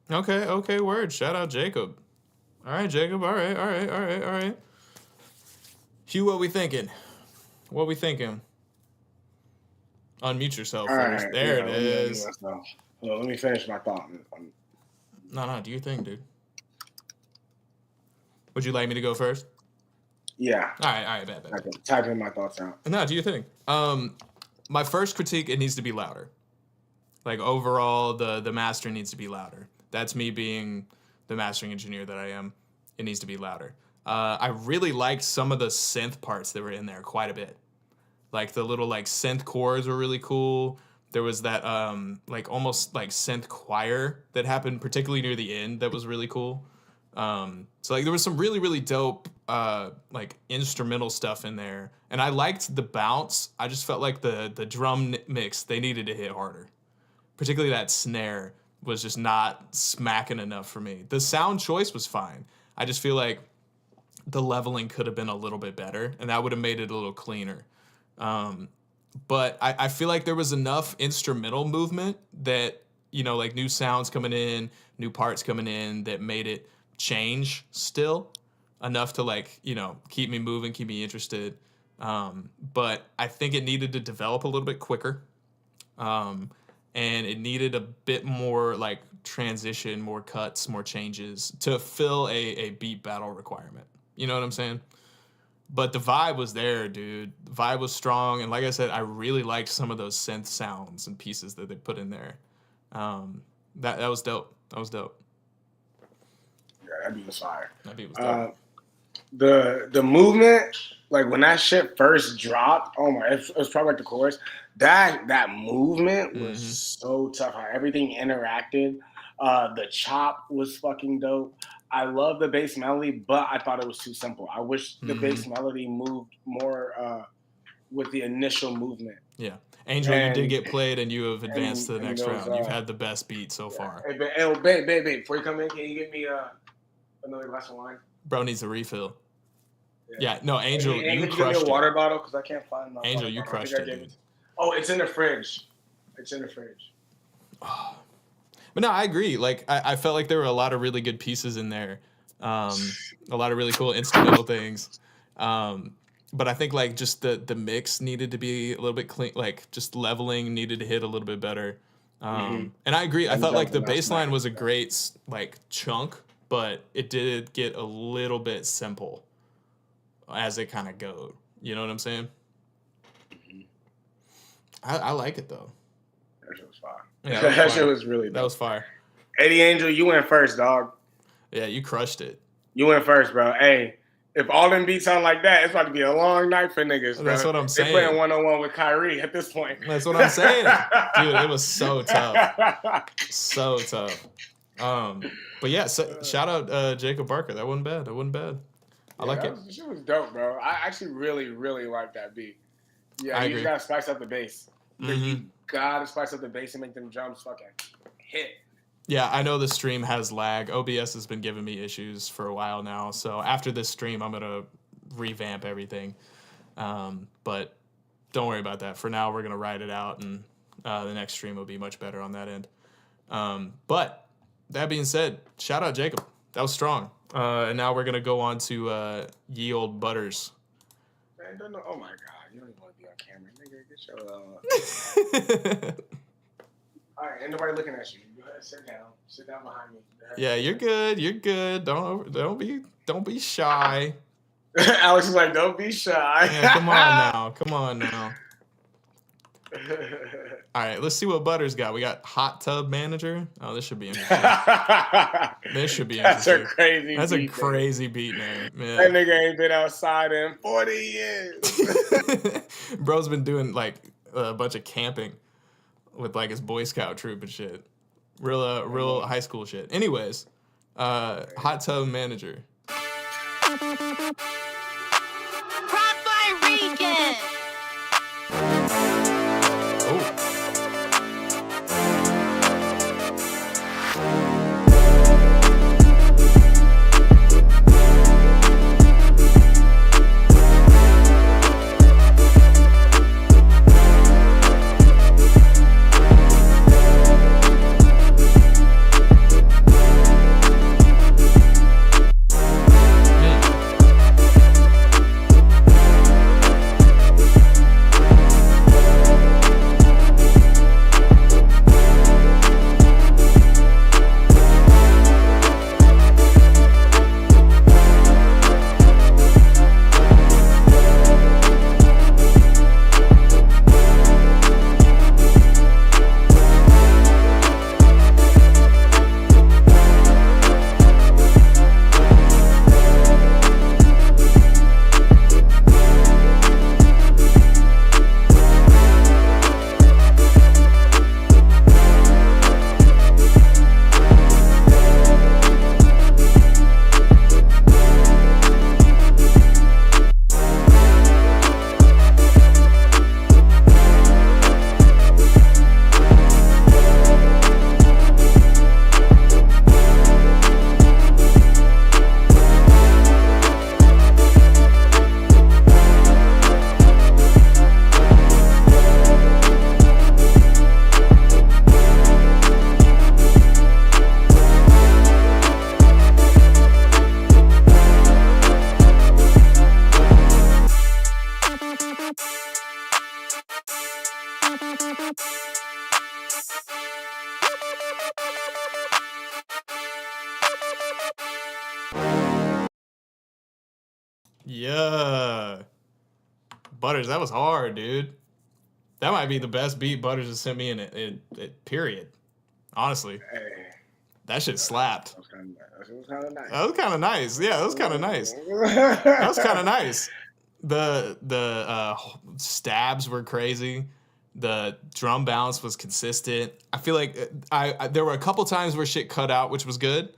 Okay, word. Shout out Jacob. All right, Jacob. All right. Hugh, what we thinking? Unmute yourself first. Right, there it is. Let me finish my thought. No, do your thing, dude. Would you like me to go first? Yeah. All right, bad. Typing my thoughts out. No, do you think? My first critique, it needs to be louder. Like overall, the master needs to be louder. That's me being the mastering engineer that I am. It needs to be louder. I really liked some of the synth parts that were in there quite a bit. Like the little like synth chords were really cool. There was that like almost like synth choir that happened particularly near the end that was really cool. So like there was some really, really dope like instrumental stuff in there. And I liked the bounce. I just felt like the drum mix, they needed to hit harder. Particularly that snare was just not smacking enough for me. The sound choice was fine. I just feel like the leveling could have been a little bit better, and that would have made it a little cleaner. But I feel like there was enough instrumental movement that, you know, like new sounds coming in, new parts coming in that made it change still enough to like, you know, keep me moving, keep me interested. But I think it needed to develop a little bit quicker. And it needed a bit more like transition, more cuts, more changes to fill a beat battle requirement. You know what I'm saying? But the vibe was there, dude. The vibe was strong. And like I said, I really liked some of those synth sounds and pieces that they put in there. That was dope. That was dope. Yeah, that beat was fire. That beat was dope. The movement, like when that shit first dropped, oh my, it was probably like the chorus. That movement was so tough. How everything interacted. The chop was fucking dope. I love the bass melody, but I thought it was too simple. I wish the bass melody moved more with the initial movement. Yeah. Angel, you did get played and you have advanced to the next round. You've had the best beat so far. Hey, babe, before you come in, can you give me another glass of wine? Bro needs a refill. Yeah, no, Angel, hey, you crushed it. Give me a water bottle? Because I can't find my Angel, you crushed it, dude. Oh, it's in the fridge. But no, I agree. Like, I felt like there were a lot of really good pieces in there. A lot of really cool instrumental things. But I think, like, just the mix needed to be a little bit clean. Like, just leveling needed to hit a little bit better. And I agree. I thought, like, the bass line was a great, like, chunk. But it did get a little bit simple as it kind of goes. You know what I'm saying? I like it, though. That shit was fire. Yeah, that shit was really dope. That was fire. Eddie Angel, you went first, dog. Yeah, you crushed it. You went first, bro. Hey, if all them beats sound like that, it's about to be a long night for niggas, bro. That's what I'm saying. They're playing one-on-one with Kyrie at this point. That's what I'm saying. Dude, it was so tough. So tough. But yeah, so, shout out Jacob Barker. That wasn't bad. I like it. Shit was dope, bro. I actually really, really like that beat. Yeah, you just gotta spice up the bass. You gotta spice up the bass and make them drums fucking hit. Yeah, I know the stream has lag. OBS has been giving me issues for a while now. So after this stream, I'm gonna revamp everything. But don't worry about that. For now, we're gonna ride it out, and the next stream will be much better on that end. But that being said, shout out Jacob. That was strong. And now we're gonna go on to Ye Old Butters. Man, don't know. Oh my god, you don't even want to be on camera, nigga. Get your All right, ain't nobody looking at you. Go ahead, sit down. Sit down behind me. Yeah, you're good. Don't be shy. Alex is like, don't be shy. Yeah, come on now. All right, let's see what Butters got. We got Hot Tub Manager. Oh, this should be interesting. That's a crazy. That's a crazy beat name. Yeah. That nigga ain't been outside in 40 years. Bro's been doing like a bunch of camping with like his Boy Scout troop and shit. Real high school shit. Anyways, Hot Tub Manager. Butters. That was hard, dude. That might be the best beat Butters has sent me in it. Period. Honestly, Hey, that shit slapped. that was kind of nice. That was kind of nice. Yeah, that was kind of nice. That was kind of nice. The stabs were crazy. The drum bounce was consistent. I feel like I there were a couple times where shit cut out, which was good.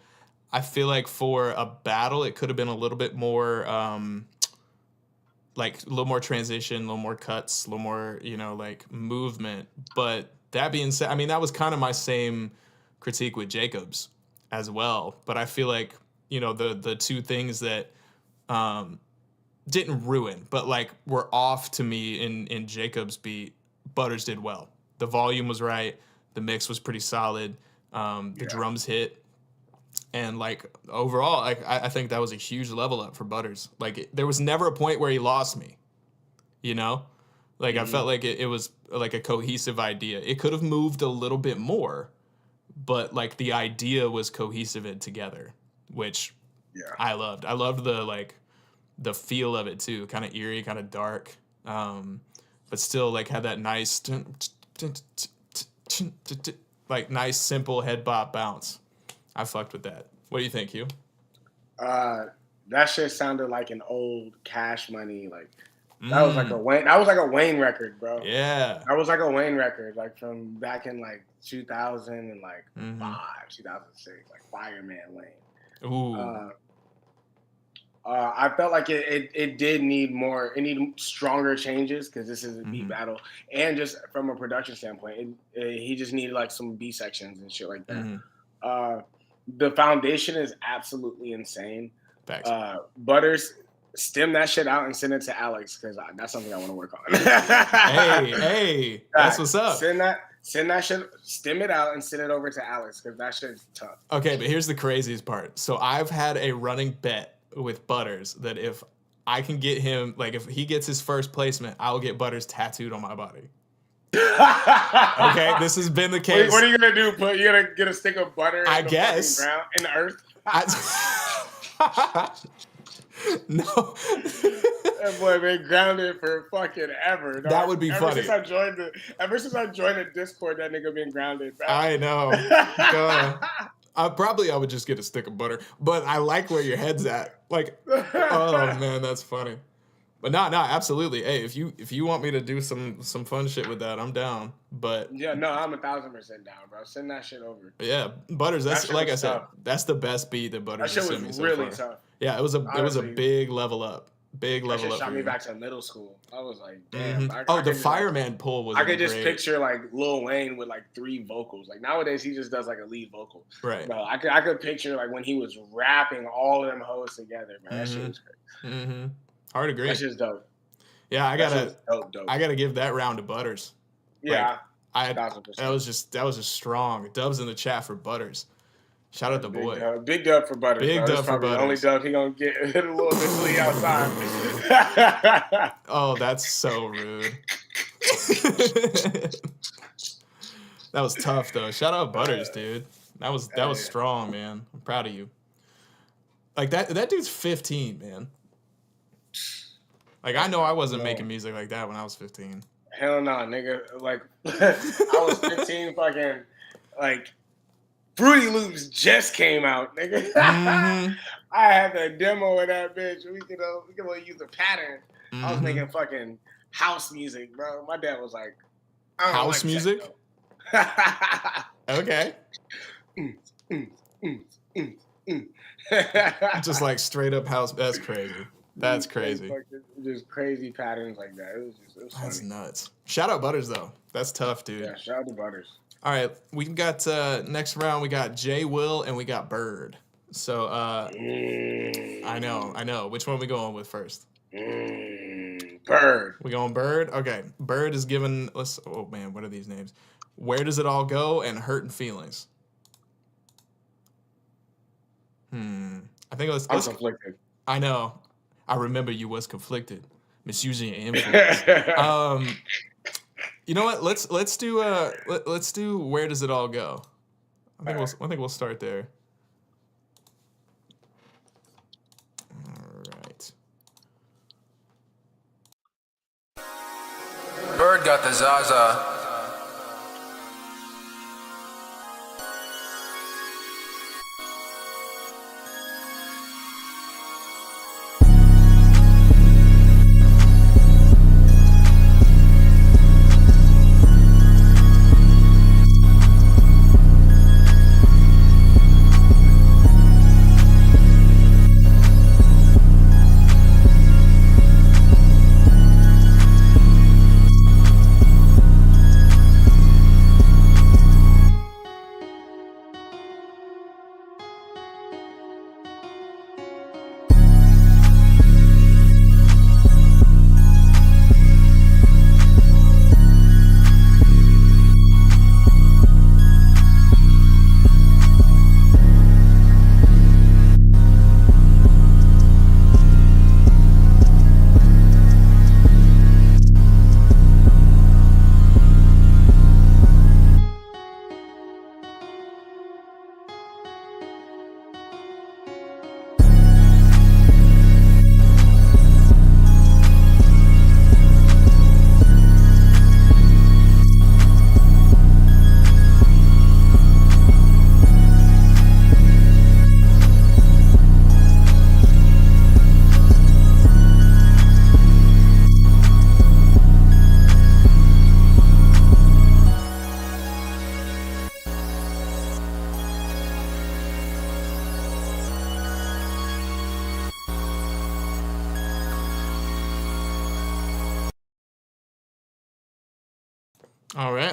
I feel like for a battle, it could have been a little bit more, like a little more transition, a little more cuts, a little more, like movement. But that being said, I mean, that was kind of my same critique with Jacobs as well. But I feel like, the two things that didn't ruin, but like were off to me in Jacobs' beat, Butters did well. The volume was right. The mix was pretty solid. The drums hit. And like overall, like I think that was a huge level up for Butters. Like there was never a point where he lost me, Like I felt like it was like a cohesive idea. It could have moved a little bit more, but like the idea was cohesive and together, which I loved. I loved the feel of it too, kind of eerie, kind of dark, but still like had that nice like nice simple head bop bounce. I fucked with that. What do you think, Hugh? That shit sounded like an old Cash Money, like that was like a Wayne. That was like a Wayne record, bro. Yeah, that was like a Wayne record, like from back in like 2000 and like 2006, like Fireman Lane. Ooh. I felt like it did need more. It needed stronger changes because this is a beat battle, and just from a production standpoint, he just needed like some B sections and shit like that. The foundation is absolutely insane. Butters, stem that shit out and send it to Alex because that's something I want to work on. hey, that's what's up. Send that shit, stem it out and send it over to Alex because that shit's tough. Okay, but here's the craziest part. So I've had a running bet with Butters that if I can get him, like if he gets his first placement, I'll get Butters tattooed on my body. Okay, this has been the case. What are you gonna do? You're gonna get a stick of butter in guess the ground, in the earth? No. That boy been grounded for fucking ever. Dog. That would be funny. Ever since I joined the Discord, that nigga been grounded. Bro. I know. I would just get a stick of butter, but I like where your head's at. Like, oh man, that's funny. But no, absolutely. Hey, if you want me to do some fun shit with that, I'm down. But yeah, no, I'm 1,000% down, bro. Send that shit over. Yeah, Butters. That's like I said. That's the best beat that Butters has sent me so far. That shit was really tough. Yeah, it was a big level up. Big level up. Shot me back to middle school. I was like, damn. The Fireman pull was. I could just picture like Lil Wayne with like 3 vocals. Like nowadays, he just does like a lead vocal. Right. Bro, I could picture like when he was rapping all of them hoes together. Man, that shit was crazy. Hard agree. That's just dope. Yeah, I gotta give that round to Butters. Yeah, like, that was just strong. Dubs in the chat for Butters. Shout out the boy. Big dub for Butters. Big dub for Butters. The only dub he gonna get hit a little bit outside. Oh, that's so rude. That was tough though. Shout out Butters, dude. That was strong, man. I'm proud of you. Like that dude's 15, man. Like I know I wasn't making music like that when I was 15. Hell no, nigga. Like I was 15, fucking like Fruity Loops just came out, nigga. I had the demo of that bitch. We could use a pattern. I was making fucking house music, bro. My dad was like, house music? Okay. Just like straight up house. That's crazy. That's crazy. Just crazy patterns like that. It was That's funny. nuts. Shout out Butters though. That's tough, dude. Yeah, shout out to Butters. All right, we got next round. We got J Will and we got Bird. So I know. Which one are we going with first? Bird. We going Bird? Okay. Bird is given. Oh man, what are these names? Where Does It All Go and Hurtin' Feelings. I think let's. I'm conflicted. I know. I remember you was conflicted, misusing your influence. You know what? Let's do Where Does It All Go? I think we'll start there. All right. got the Zaza.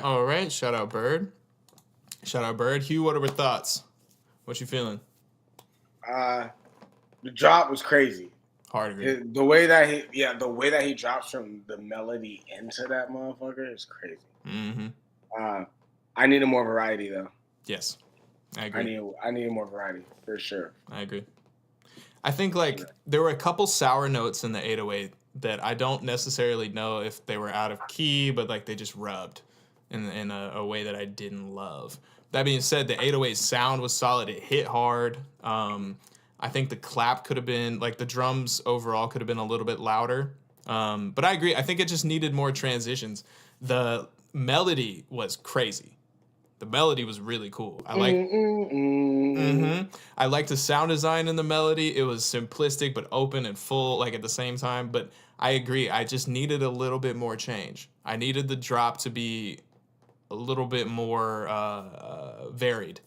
All right. Shout out Bird. Hugh, what are our thoughts? What you feeling? The drop was crazy. Hard agree. The way that he drops from the melody into that motherfucker is crazy. Mm-hmm. I needed more variety though. Yes, I agree. I needed more variety for sure. I agree. I think there were a couple sour notes in the 808 that I don't necessarily know if they were out of key, but like they just rubbed in a way that I didn't love. That being said, the 808 sound was solid. It hit hard. I think the clap could have been, like the drums overall could have been a little bit louder. But I agree. I think it just needed more transitions. The melody was crazy. The melody was really cool. I like the sound design in the melody. It was simplistic but open and full, like at the same time. But I agree. I just needed a little bit more change. I needed the drop to be a little bit more varied.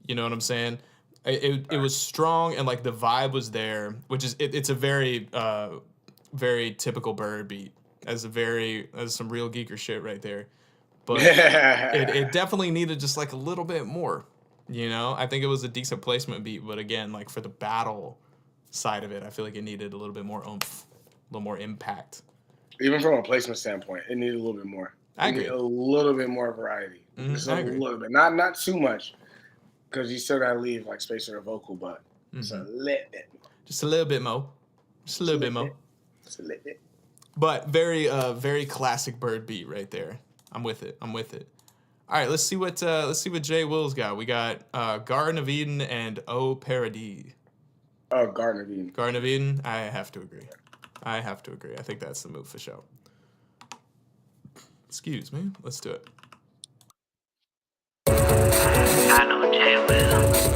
You know what I'm saying? It was strong and like the vibe was there, which is it's a very very typical Bird beat. As some real geeker shit right there. But it definitely needed just like a little bit more, you know? I think it was a decent placement beat, but again, like for the battle side of it, I feel like it needed a little bit more oomph, a little more impact. Even from a placement standpoint, it needed a little bit more. I agree. A little bit more variety. Just a little bit. Not too much, because you still gotta leave like space for the vocal, but just a little bit. Just a little bit more. Just a little bit more. Just a little bit. But very classic Bird beat right there. I'm with it. All right, let's see what Jay Will's got. We got Garden of Eden and O Paradis. Oh, Garden of Eden. Garden of Eden. I have to agree. I think that's the move for sure. Excuse me. Let's do it. I know Jay Will.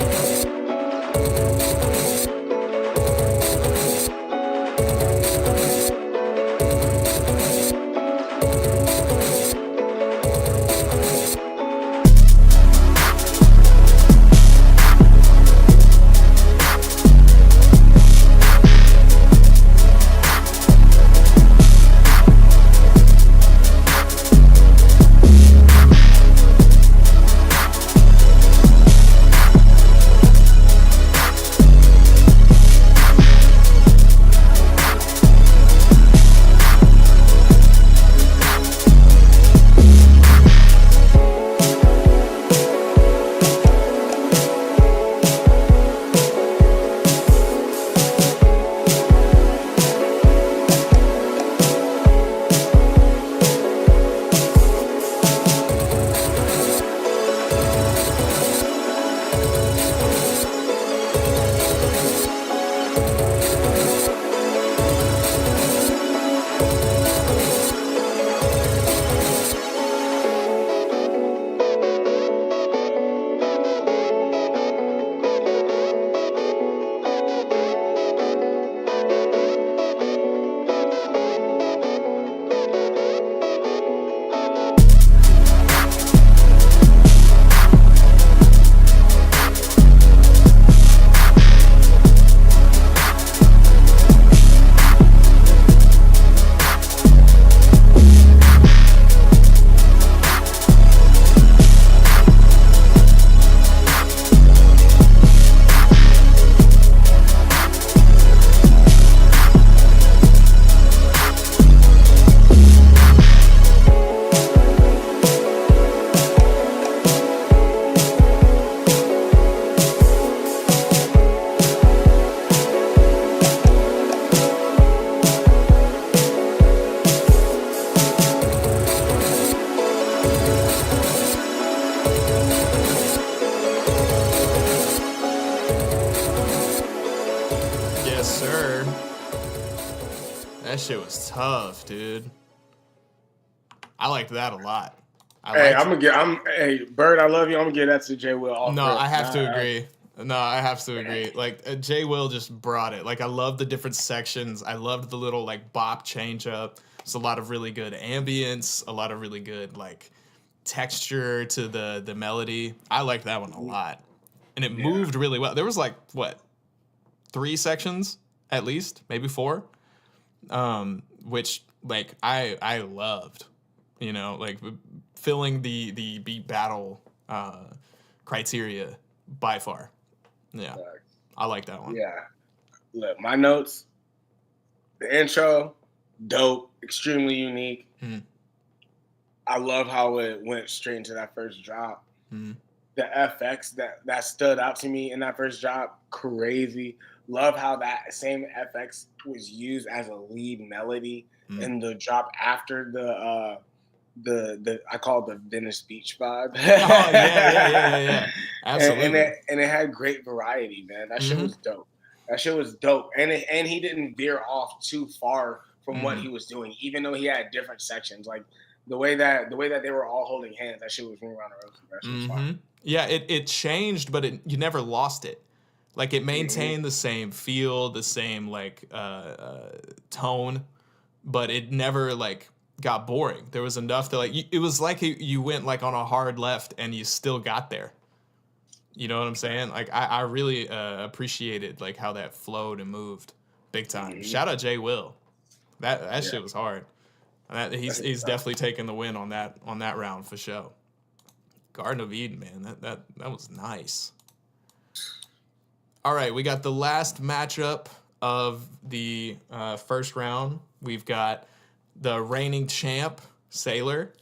Yes, sir. That shit was tough, dude. I liked that a lot. Hey, Bird, I love you. I'm gonna give that to Jay Will. Off No, rip. I have to agree. No, I have to agree. Like Jay Will just brought it. Like I love the different sections. I loved the little like bop change up. It's a lot of really good ambience, a lot of really good like texture to the melody. I liked that one a lot. And it moved really well. There was like what? 3 sections at least, maybe 4. Which like I loved. You know, like filling the beat battle criteria by far. Yeah, I like that one. Yeah. Look, my notes. The intro, dope, extremely unique. I love how it went straight into that first drop. The FX that stood out to me in that first drop, crazy. Love how that same FX was used as a lead melody in the drop after the I call it the Venice Beach vibe. Yeah. Absolutely. And it had great variety, man. That shit was dope. That shit was dope. And he didn't veer off too far from what he was doing, even though he had different sections. Like the way that they were all holding hands, that shit was Ring Around the Rosie. That shit was fine. Yeah, it changed, but you never lost it. Like it maintained the same feel, the same like tone, but it never like got boring. There was enough to like it was like you went like on a hard left and you still got there. You know what I'm saying? Like I really appreciated like how that flowed and moved big time. Shout out Jay Will. That shit was hard. He's definitely taking the win on that round for sure. Garden of Eden, man. That was nice. All right, we got the last matchup of the first round. We've got the reigning champ, Sailor,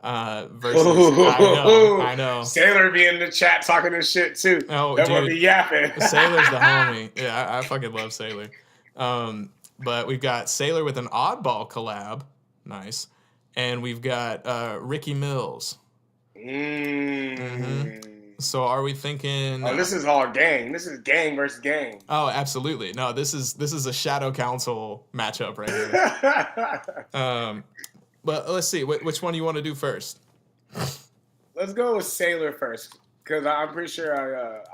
versus I know. Sailor be in the chat talking this shit too. Oh, that dude, would be yapping. Sailor's the homie. Yeah, I fucking love Sailor. But we've got Sailor with an oddball collab, nice, and we've got Ricky Mills. So are we thinking? Oh, this is all gang. This is gang versus gang. Oh, absolutely. No, this is a Shadow Council matchup right here. But let's see. Which one do you want to do first? Let's go with Sailor first, because I'm pretty sure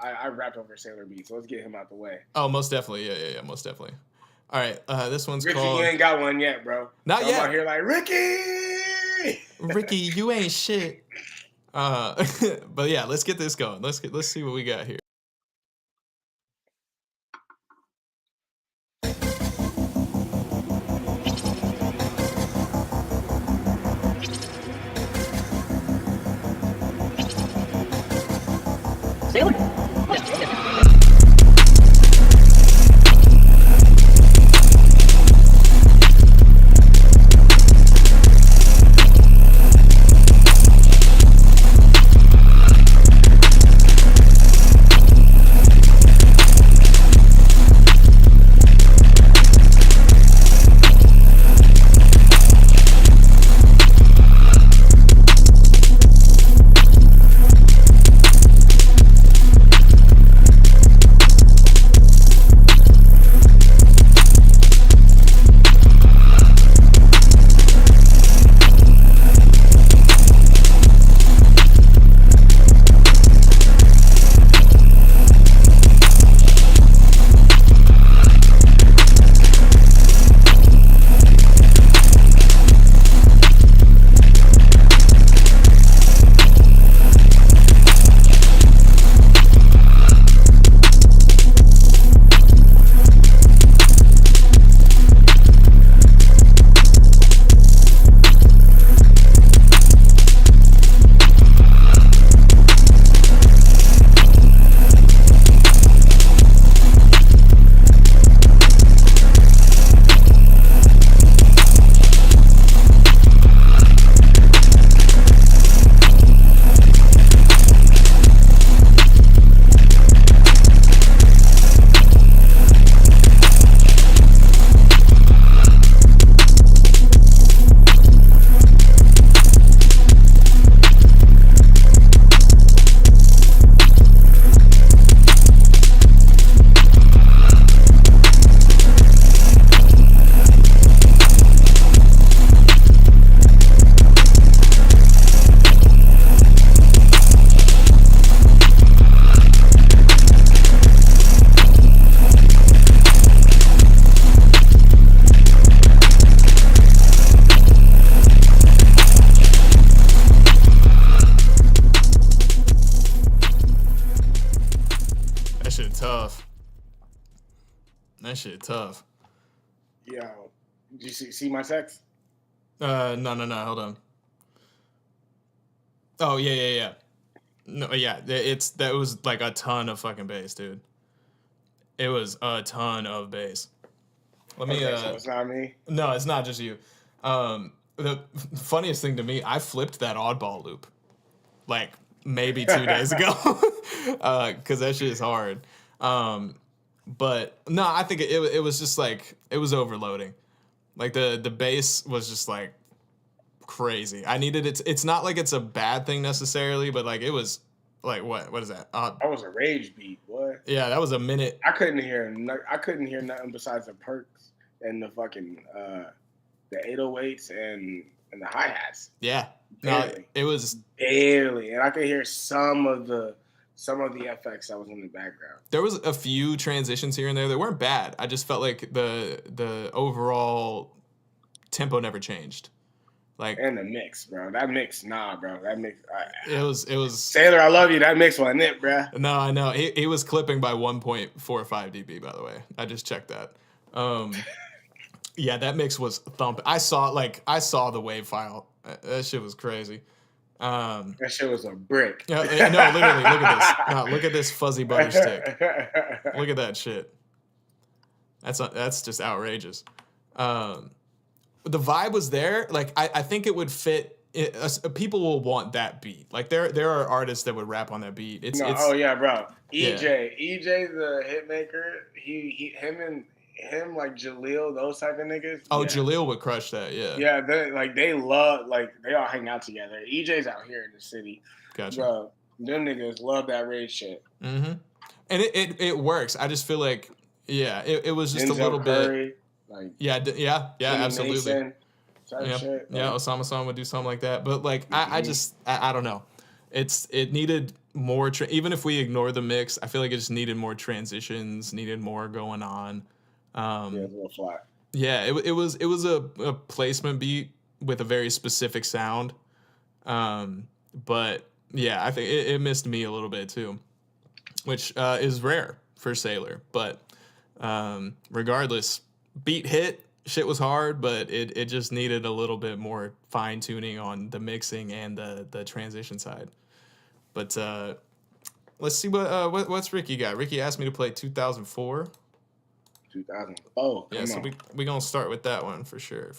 I rapped over Sailor B. So let's get him out the way. Oh, most definitely. Yeah, most definitely. All right. This one's Ricky, called. you ain't got one yet, bro. Not yet. I'm out here like Ricky. Ricky, you ain't shit. But yeah, let's get this going. Let's see what we got here. Sailor. tough. That shit tough. Yo, did you see my text? No, hold on. Oh, yeah. No, yeah, that was like a ton of fucking bass, dude. It was a ton of bass. Let me, so it's not me? No, it's not just you. The funniest thing to me, I flipped that oddball loop like maybe 2 days ago because that shit is hard. But no, I think it was just like, it was overloading. Like the bass was just like crazy. I needed it. It's not like it's a bad thing necessarily, but like it was like, what is that? That was a rage beat, boy. Yeah, that was a minute. I couldn't hear nothing besides the perks and the fucking the 808s and the hi-hats. Yeah. Barely. No, it was barely, and I could hear some of the FX that was in the background. There was a few transitions here and there that weren't bad. I just felt like the overall tempo never changed. Like, and the mix, bro. That mix, bro. That mix. It was. Sailor, I love you. That mix wasn't it, bro. No, I know. He was clipping by 1.45 dB. By the way, I just checked that. Yeah, that mix was thumping. I saw the wave file. That shit was crazy. That shit was a brick. Yeah, no, literally, look at this. No, look at this fuzzy butter stick. Look at that shit. That's just outrageous. The vibe was there. Like, I think it would fit. People will want that beat. Like, there are artists that would rap on that beat. Oh yeah, bro. EJ the hitmaker. Him like Jaleel, those type of niggas. Oh, yeah. Jaleel would crush that. Yeah. Yeah, they love, like, they all hang out together. EJ's out here in the city. Gotcha. Bro, them niggas love that rage shit. Mm-hmm. And it works. I just feel like, yeah, it was just Denzel a little Curry, bit. Like, yeah, absolutely. Mason type Yeah, shit, yeah. Osama-san would do something like that. But like, I don't know. It needed more. Even if we ignore the mix, I feel like it just needed more transitions, needed more going on. Yeah, it's a little flat. Yeah, it was a placement beat with a very specific sound. But yeah, I think it missed me a little bit too, which is rare for Sailor. But regardless, beat hit, shit was hard, but it just needed a little bit more fine tuning on the mixing and the transition side. But let's see what's Ricky got. Ricky asked me to play 2004. 2004. Yeah, so we gonna start with that one for sure.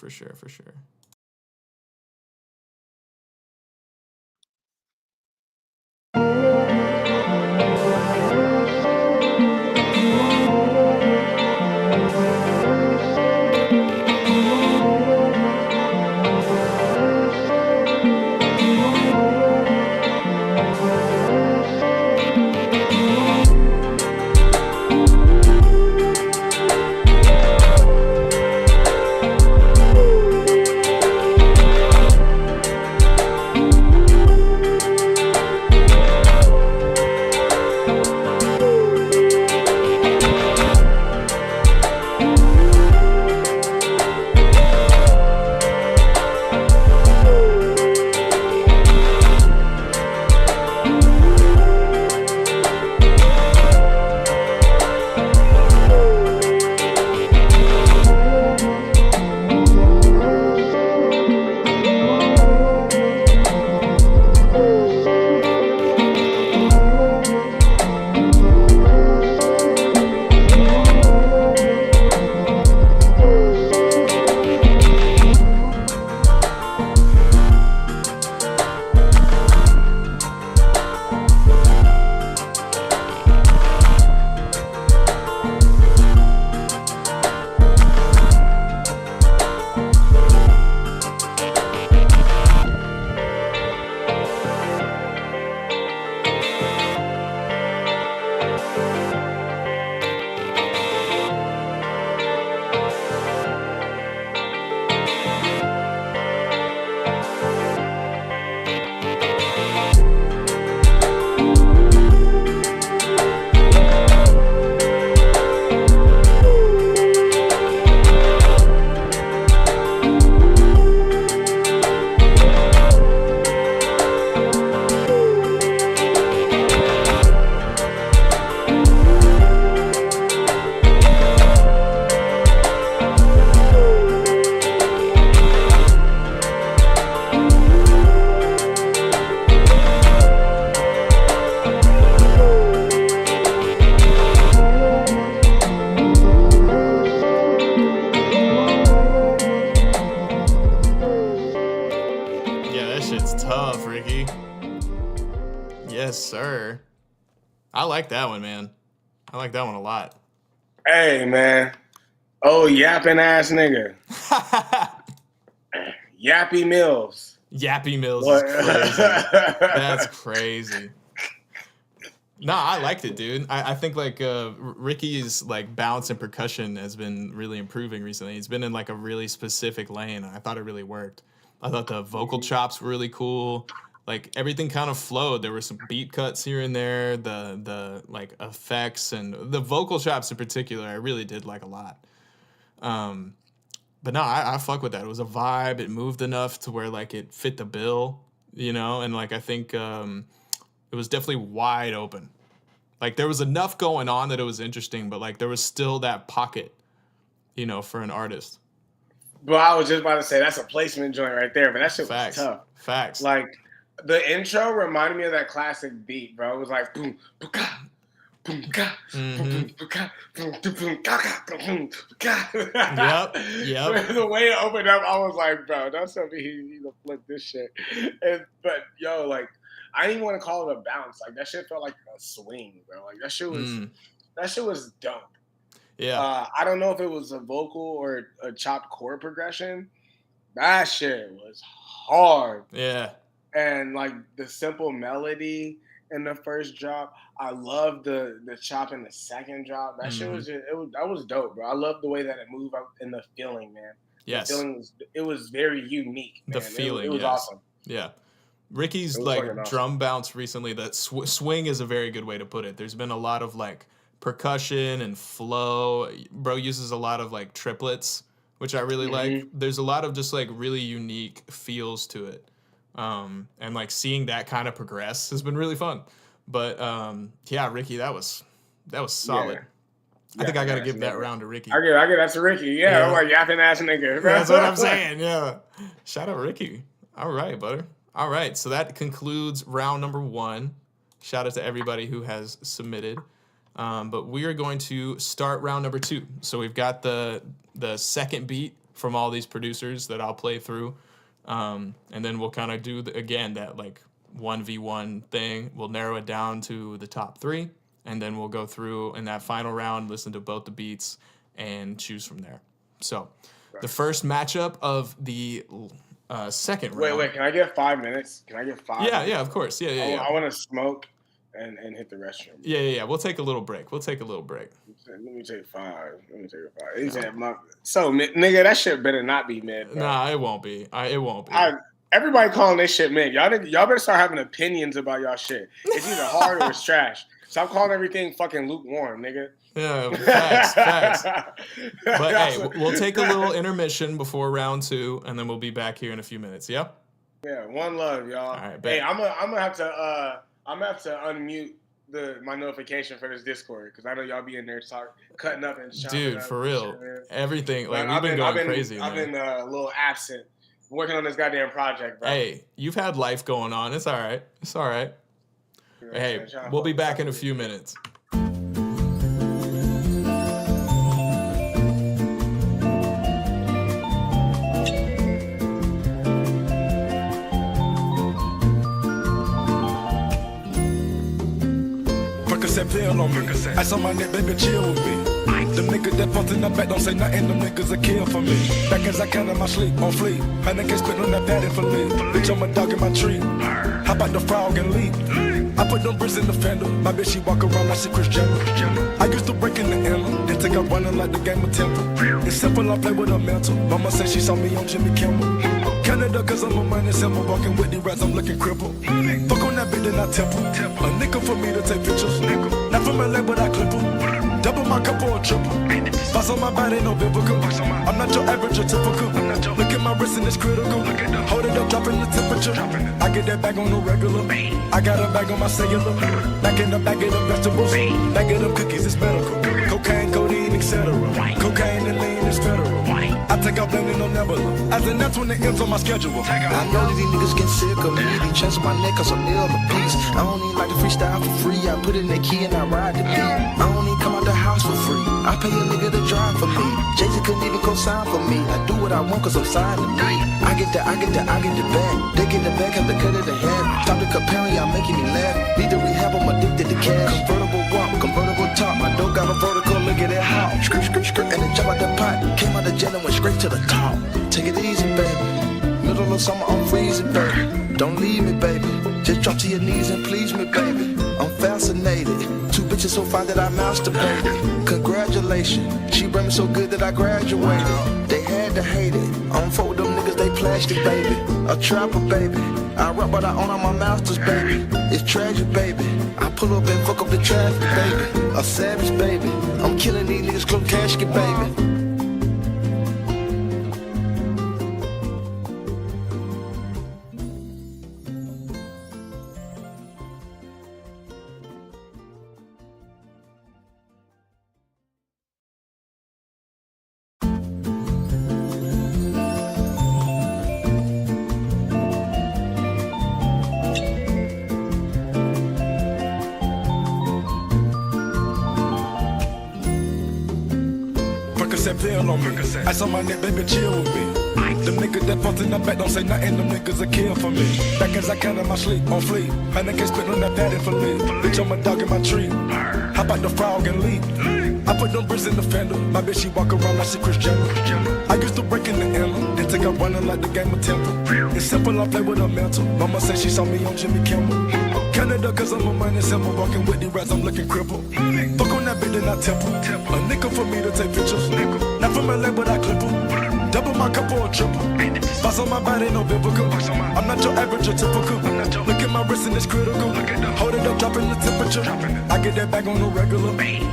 sir. I like that one, man. I like that one a lot. Hey, man. Oh, yapping ass nigga. Yappy Mills. Yappy Mills is crazy. That's crazy. Nah, I liked it, dude. I think like Ricky's like bounce and percussion has been really improving recently. He's been in like a really specific lane. I thought it really worked. I thought the vocal chops were really cool. Like everything kind of flowed. There were some beat cuts here and there. The like effects and the vocal chops in particular, I really did like a lot. But no, I fuck with that. It was a vibe. It moved enough to where like it fit the bill, you know. And like I think it was definitely wide open. Like there was enough going on that it was interesting, but like there was still that pocket, you know, for an artist. But I was just about to say that's a placement joint right there, but that shit was tough. Facts. Like the intro reminded me of that classic beat, bro. It was like boom, boom, boom, boom, boom, Yep. The way it opened up, I was like, bro, that's something he need to flip this shit. But yo, like, I didn't even want to call it a bounce. Like that shit felt like a swing, bro. Like that shit was dope. Yeah. I don't know if it was a vocal or a chopped chord progression. That shit was hard. Yeah. And like the simple melody in the first drop, I love the chop in the second drop. That shit was that was dope, bro. I love the way that it moved out in the feeling, man. Yes. The feeling was very unique. Man. The feeling, it was awesome. Yeah. Ricky's like drum bounce recently, that swing is a very good way to put it. There's been a lot of like percussion and flow. Bro uses a lot of like triplets, which I really like. There's a lot of just like really unique feels to it. And like seeing that kind of progress has been really fun. But yeah, Ricky, that was solid. I think I gotta give that round to Ricky. I give that to Ricky. Yeah. I'm like yapping ass nigga. That's what I'm saying. Yeah. Shout out Ricky. All right, butter. All right, so that concludes round number 1. Shout out to everybody who has submitted. But we are going to start round number 2. So we've got the second beat from all these producers that I'll play through. And then we'll kind of do, again, that like 1v1 thing. We'll narrow it down to the top 3. And then we'll go through in that final round, listen to both the beats, and choose from there. So the first matchup of the... second round. Wait, can I get 5 minutes? Can I get 5 minutes? Yeah, of course. Yeah. I want to smoke and hit the restroom. Yeah. We'll take a little break. Let me take 5. He said, so, nigga, that shit better not be mid, bro. Nah, it won't be. It won't be. Everybody calling this shit mid. Y'all better start having opinions about y'all shit. It's either hard or it's trash. Stop calling everything fucking lukewarm, nigga. Yeah, facts. But hey, we'll take a little intermission before round 2, and then we'll be back here in a few minutes. Yeah. Yeah. One love, y'all. All right, hey, I'm gonna have to unmute my notification for this Discord because I know y'all be in there cutting up and dude, up for real. Shit, everything like we've been going crazy. I've been a little absent working on this goddamn project, bro. Hey, you've had life going on. It's all right. Hey, we'll be back in a few minutes. Pill on me. I saw my neck, baby, chill with me. Them niggas that pumped in the back don't say nothing, them niggas a kill for me. Back as I count in my sleep, on fleek. My niggas quit on that daddy for leave. Bitch, I'm a dog in my tree. How about the frog and leap? I put them bricks in the fender. My bitch, she walk around like she Chris Jenner. I used to break in the emblem, then take up running like the game of Temple. It's simple, I play with a mental. Mama said she saw me on Jimmy Kimmel. Canada, cause I'm a money symbol. Walking with the rats, I'm looking crippled. Fuck on that bitch, then I temple. A nickel for me to take pictures. Not from LA, but I clip em. Double my cup or a triple. Boss on my body, no biblical. I'm not your average or typical. Look at my wrist and it's critical. Hold it up, dropping the temperature. I get that bag on the regular. I got a bag on my cellular. Back in the bag of the vegetables. Bag of them cookies, it's medical. Cocaine, codeine, etc. Cocaine and lean is federal. I take out blending no nebula. As in that's when the ends on my schedule. I know that these niggas get sick of me. They chest my neck cause I'm ill a piece. I don't even like to freestyle for free. I put in the key and I ride the beat. I don't even come out the house for free. I pay a nigga to drive for me. Jay-Z couldn't even co-sign for me. I do what I want cause I'm signed to me. I get the bag. They get the bag, have to cut it in half. Stop the comparing, y'all making me laugh. Need to rehab, I'm addicted to cash. Convertible walk, convertible top. My dough got a vertical, look at that how. Skirt, and then jump out the pot. Came out the jet and went straight to the top. Take it easy, baby. Middle of summer, I'm freezing, baby. Don't leave me, baby. Just drop to your knees and please me, baby. I'm fascinated. Two bitches so fine that I masturbated. Congratulations, she brought me so good that I graduated. They had to hate it. I don't fuck with them niggas, they plastic, baby. A trapper, baby. I rap, but I own all my masters, baby. It's tragic, baby. I pull up and fuck up the traffic, baby. A savage, baby. I'm killing these niggas, club casket, baby. Percocet pill on me. Ice on my neck, baby, chill with me. Them niggas that fucked in the back don't say nothing, them niggas a kill for me. Back as I count in my sleep, on fleek. And I can't spit on that patty for leave. Bitch, I'm a dog in my tree. How about the frog and leap? I put them bricks in the fender. My bitch, she walk around like she Chris Jenner. I used to break in the emblem, then take up running like the game of Temple. It's simple, I play with her mental. Mama said she saw me on Jimmy Kimmel. Canada, cause I'm a money symbol. Walking with the rats, I'm looking crippled. Fuck on that bitch in that temple. A nickel for me to take pictures. Not from LA, but I clip her. Double my cup or a triple. Boss on my body, no biblical. I'm not your average or typical. Look at my wrist and it's critical. Hold it up, dropping the temperature. I get that bag on the regular.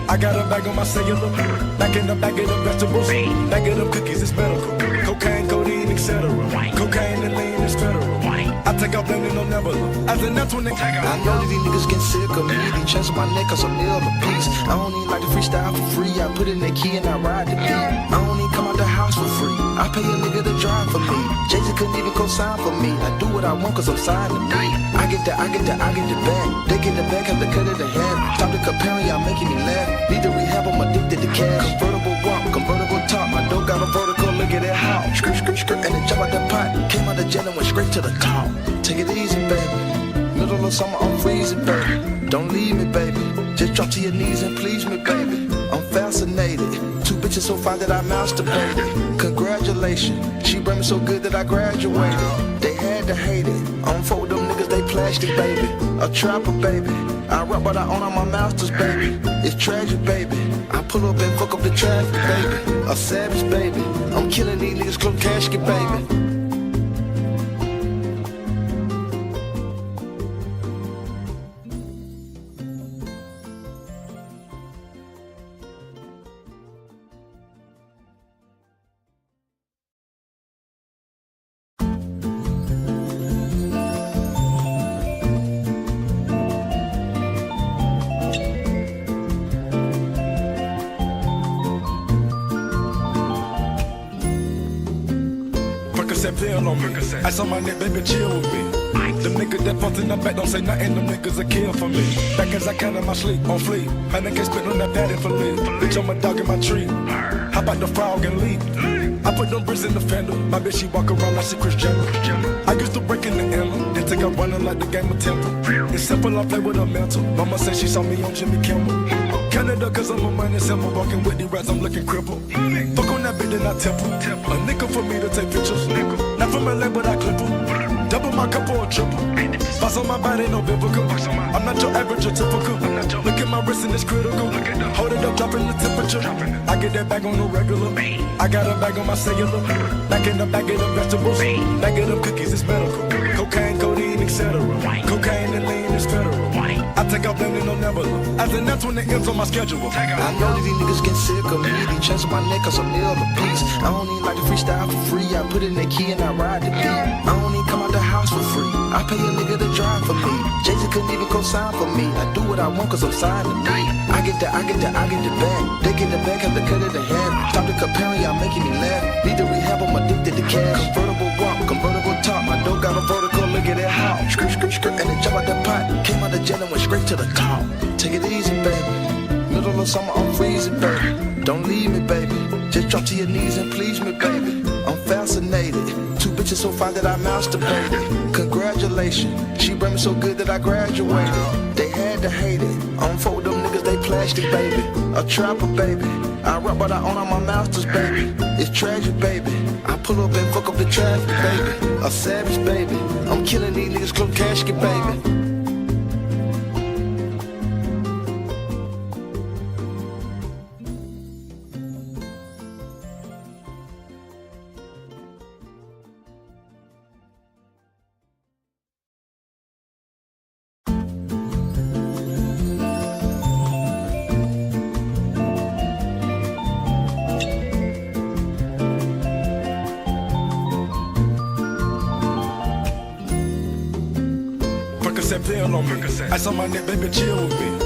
I got a bag on my cellular. Back in the bag of them vegetables. Bag of them cookies, it's medical. Cocaine, codeine, etc. Cocaine and lean is federal. I take out blending no nebula. As in that's when they take out. I know that these niggas get sick of me. These chains on my neck cause I'm ill a piece. I don't even like to freestyle for free. I put in the key and I ride the beat. I don't even come out the house for free. I pay a nigga to drive for me. Jay-Z couldn't even co-sign for me. I do what I want cause I'm signed to me. I get the bag. They get the bag, have to cut it in half. Stop the comparing, y'all making me laugh. Need to rehab, I'm addicted to cash. Convertible walk, convertible top. My dough got a vertical, look at that how. Skirt, and then jump out the pot. Came out the jet and went straight to the top. Take it easy, baby. Middle of summer, I'm freezing, baby. Don't leave me, baby. Just drop to your knees and please me, baby. I'm fascinated. Two bitches so fine that I masturbated. Congratulations, she brought me so good that I graduated. They had to hate it. I don't fuck with them niggas, they plastic, baby. A trapper, baby. I rap, but I own all my masters, baby. It's tragic, baby. I pull up and fuck up the traffic, baby. A savage, baby. I'm killing these niggas, club casket, baby. Percocet pill on me. Ice on my neck, baby, chill with me. Them niggas that fucked in the back don't say nothing, them niggas a kill for me. Back as I count in my sleep, on fleek. And I can't spit on that patty for leave. Bitch, I'm a dog in my tree. How about the frog and leap? I put them bricks in the fender. My bitch, she walk around like she Chris Jenner. I used to break in the emblem, then take up running like the game of Temple. It's simple, I play with her mental. Mama said she saw me on Jimmy Kimmel. Canada, cause I'm a money symbol. Walking with the rats, I'm looking crippled. Fuck on that bitch in that temple. A nickel for me to take pictures. Not from LA, but I clip her. Double my cup or a triple. Boss on my body, no biblical. I'm not your average or typical. Look at my wrist and it's critical. Hold it up, dropping the temperature. I get that bag on the regular. I got a bag on my cellular. Back in the bag of them vegetables. Bag of them cookies, it's medical. Cocaine, codeine, etc. Cocaine and lean is federal. I take out blending no nebula. As in that's when the ends on my schedule. I know that these niggas get sick of me. These chains on my neck cause I'm ill a piece. I don't even like to freestyle for free. I put in the key and I ride the beat. I don't even come out the house for free. I pay a nigga to drive for me. Jay-Z couldn't even co-sign for me. I do what I want cause I'm signed to me. I get the bag. They get the bag, have to cut it in half. Stop the comparing, y'all making me laugh. Need to rehab, I'm addicted to cash. Convertible walk, convertible top. My dough got a vertical, look at that how. Skirt, and then jump out the pot. Came out the jet and went straight to the top. Take it easy, baby. Middle of summer, I'm freezing, baby. Don't leave me, baby. Just drop to your knees and please me, baby. I'm fascinated. Two bitches so fine that I masturbated. Congratulations, she brought me so good that I graduated. They had to hate it. I don't fuck with them niggas, they plastic, baby. A trapper, baby. I rap, but I own all my masters, baby. It's tragic, baby. I pull up and fuck up the traffic, baby. A savage, baby. I'm killing these niggas, club casket, baby. Percocet pill on me. Ice on my neck, baby, chill with me.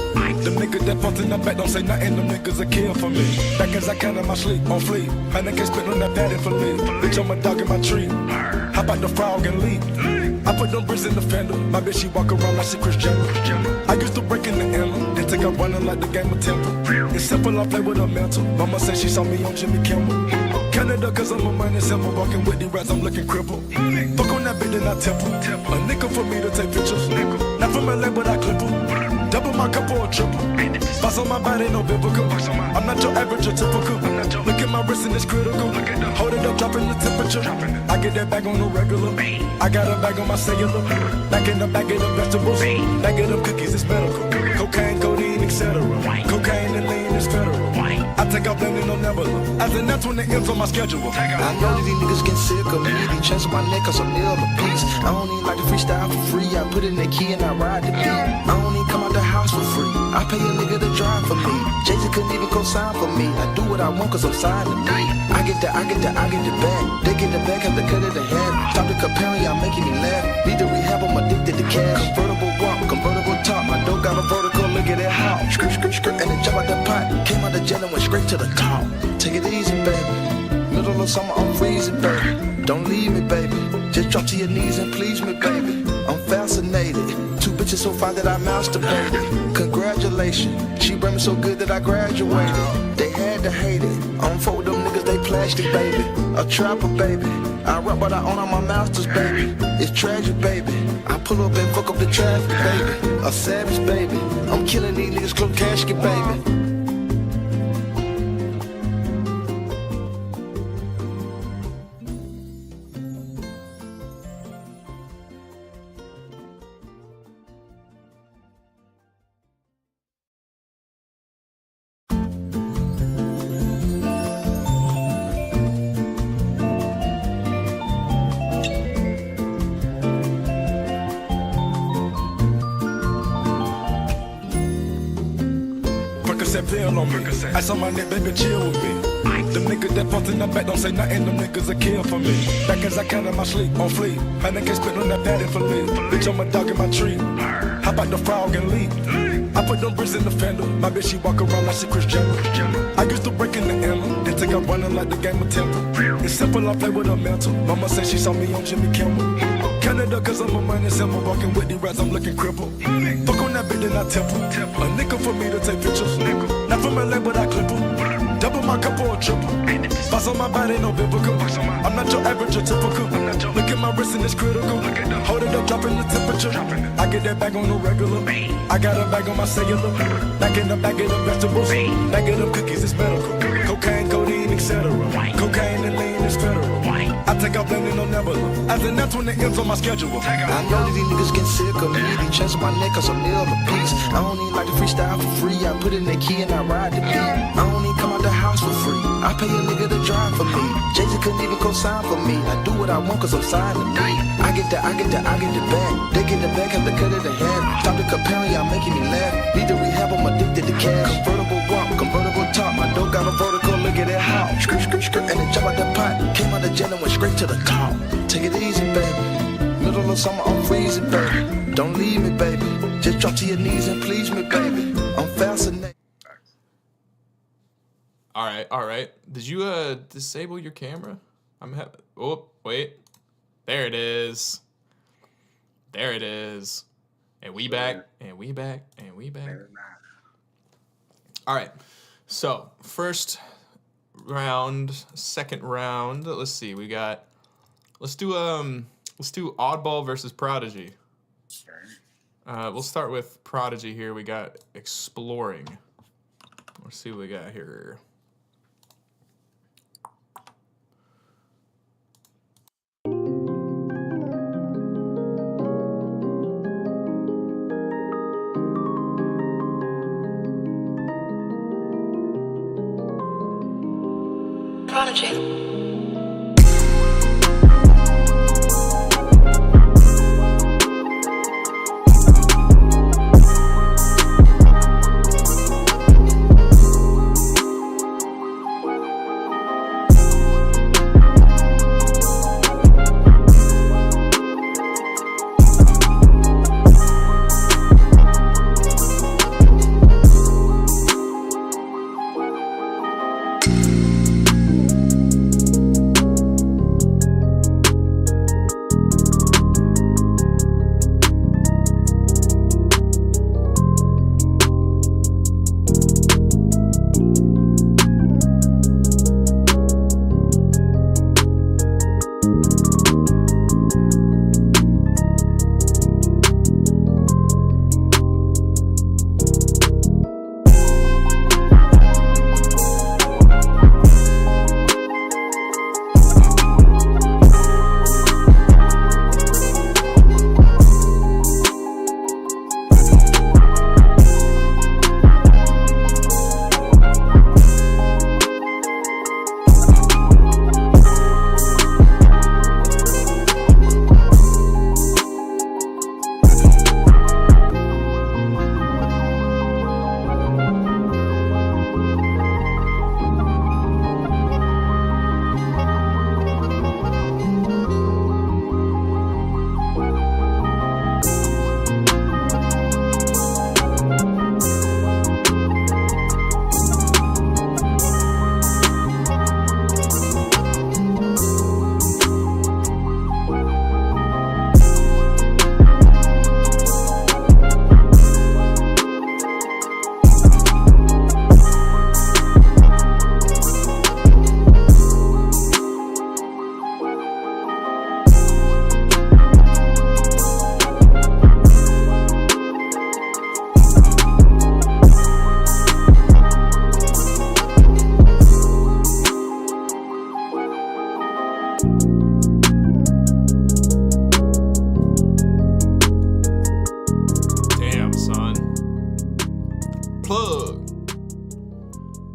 Them niggas that fucked in the back don't say nothing, them niggas a kill for me. Back as I count in my sleep, on fleek. Honey can't spit on that padding for leave. Bitch, I'm a dog in my tree. How about the frog and leap? I put them bricks in the fender. My bitch, she walk around like she Chris Jenner. I used to break in the emblem, then take up running like the game of Temple. It's simple, I play with her mental. Mama said she saw me on Jimmy Kimmel. Canada, cause I'm a money symbol. Walking with the rats, I'm looking crippled. Fuck on that bitch, then I temple. A nickel for me to take pictures. Not from LA, but I clip her. Double my cup or a triple. Spots on my body, no biblical. I'm not your average or typical. Look at my wrist and it's critical. Hold it up, dropping the temperature. I get that bag on the regular. I got a bag on my cellular. Back in the bag of the vegetables. Bag of them cookies, it's medical. Cocaine, codeine, etc. Cocaine and lean is federal. I take out blending on Nebula. As in that's when it ends on my schedule. I know that these niggas get sick of me. They chance on my neck cause I'm ill a piece. I don't even like to freestyle for free. I put in the key and I ride the beat. I don't even come out the house for free. I pay a nigga to drive for me. Jay-Z couldn't even co-sign for me. I do what I want cause I'm signed to me. I get the bag. They get the bag, have to cut it in half. Stop the comparing, y'all making me laugh. Need to rehab, I'm addicted to cash. Convertible walk, convertible top. My dope got a vertical, look at that hop. Skirt, and then jump out the pot. Came out the jet and went straight to the top. Take it easy, baby. Middle of summer, I'm freezing, baby. Don't leave me, baby. Just drop to your knees and please me, baby. I'm fascinated. Two bitches so fine that I masturbated. Congratulations, she brought me so good that I graduated. They had to hate it. I don't fuck with them niggas, they plastic, baby. A trapper, baby. I rap, but I own all my masters, baby. It's tragic, baby. I pull up and fuck up the traffic, baby. A savage, baby. I'm killing these niggas, club casket, baby. Percocet pill on me. Ice on my neck, baby, chill with me. Them niggas that fucked in the back don't say nothing, them niggas a kill for me. Back as I count in my sleep, on fleek. Honey can't spit on that padding for leave. Bitch, I'm a dog in my tree. How about the frog and leap? I put them bricks in the fender. My bitch, she walk around like she Chris Jenner. I used to break in the emblem, then take up running like the game of Temple. It's simple, I play with her mental. Mama said she saw me on Jimmy Kimmel. Canada, cause I'm a money symbol. Walking with the rats, I'm looking crippled. Fuck on that bitch, then I temple. A nickel for me to take pictures. Not from LA, but I clip her. Double my cup or a triple. Spots on my body, no biblical. I'm not your average or typical. Look at my wrist and it's critical. Hold it up, dropping the temperature. I get that bag on the regular. I got a bag on my cellular. Back in the bag of the vegetables. Bag of them cookies, it's medical. Cocaine, codeine, etc. Cocaine and lean is federal. I take out blending on Nebula. As in that's when it ends on my schedule. I know that these niggas get sick of me. They chance on my neck cause I'm ill a piece. I don't even like to freestyle for free. I put in the key and I ride the beat. I don't even come out the house for free. I pay a nigga to drive for me. Jay-Z couldn't even co-sign for me. I do what I want cause I'm signed to me. I get the bag. They get the bag, have to cut it in half. Stop the comparing, y'all making me laugh. Need to rehab, I'm addicted to cash. Convertible walk, convertible top. My dope got a vertical, look at that hop. Skirt, and then jump out the pot. Came out the jet and went straight to the top. Take it easy, baby. Middle of summer, I'm freezing, baby. Don't leave me, baby. Just drop to your knees and please me, baby. I'm fascinated. All right. Did you disable your camera? Oh, wait. There it is. And we back. All right. So first round, second round. Let's see. Let's do Oddball versus Prodigy. We'll start with Prodigy here. We got Exploring. Let's see what we got here. Prodigy.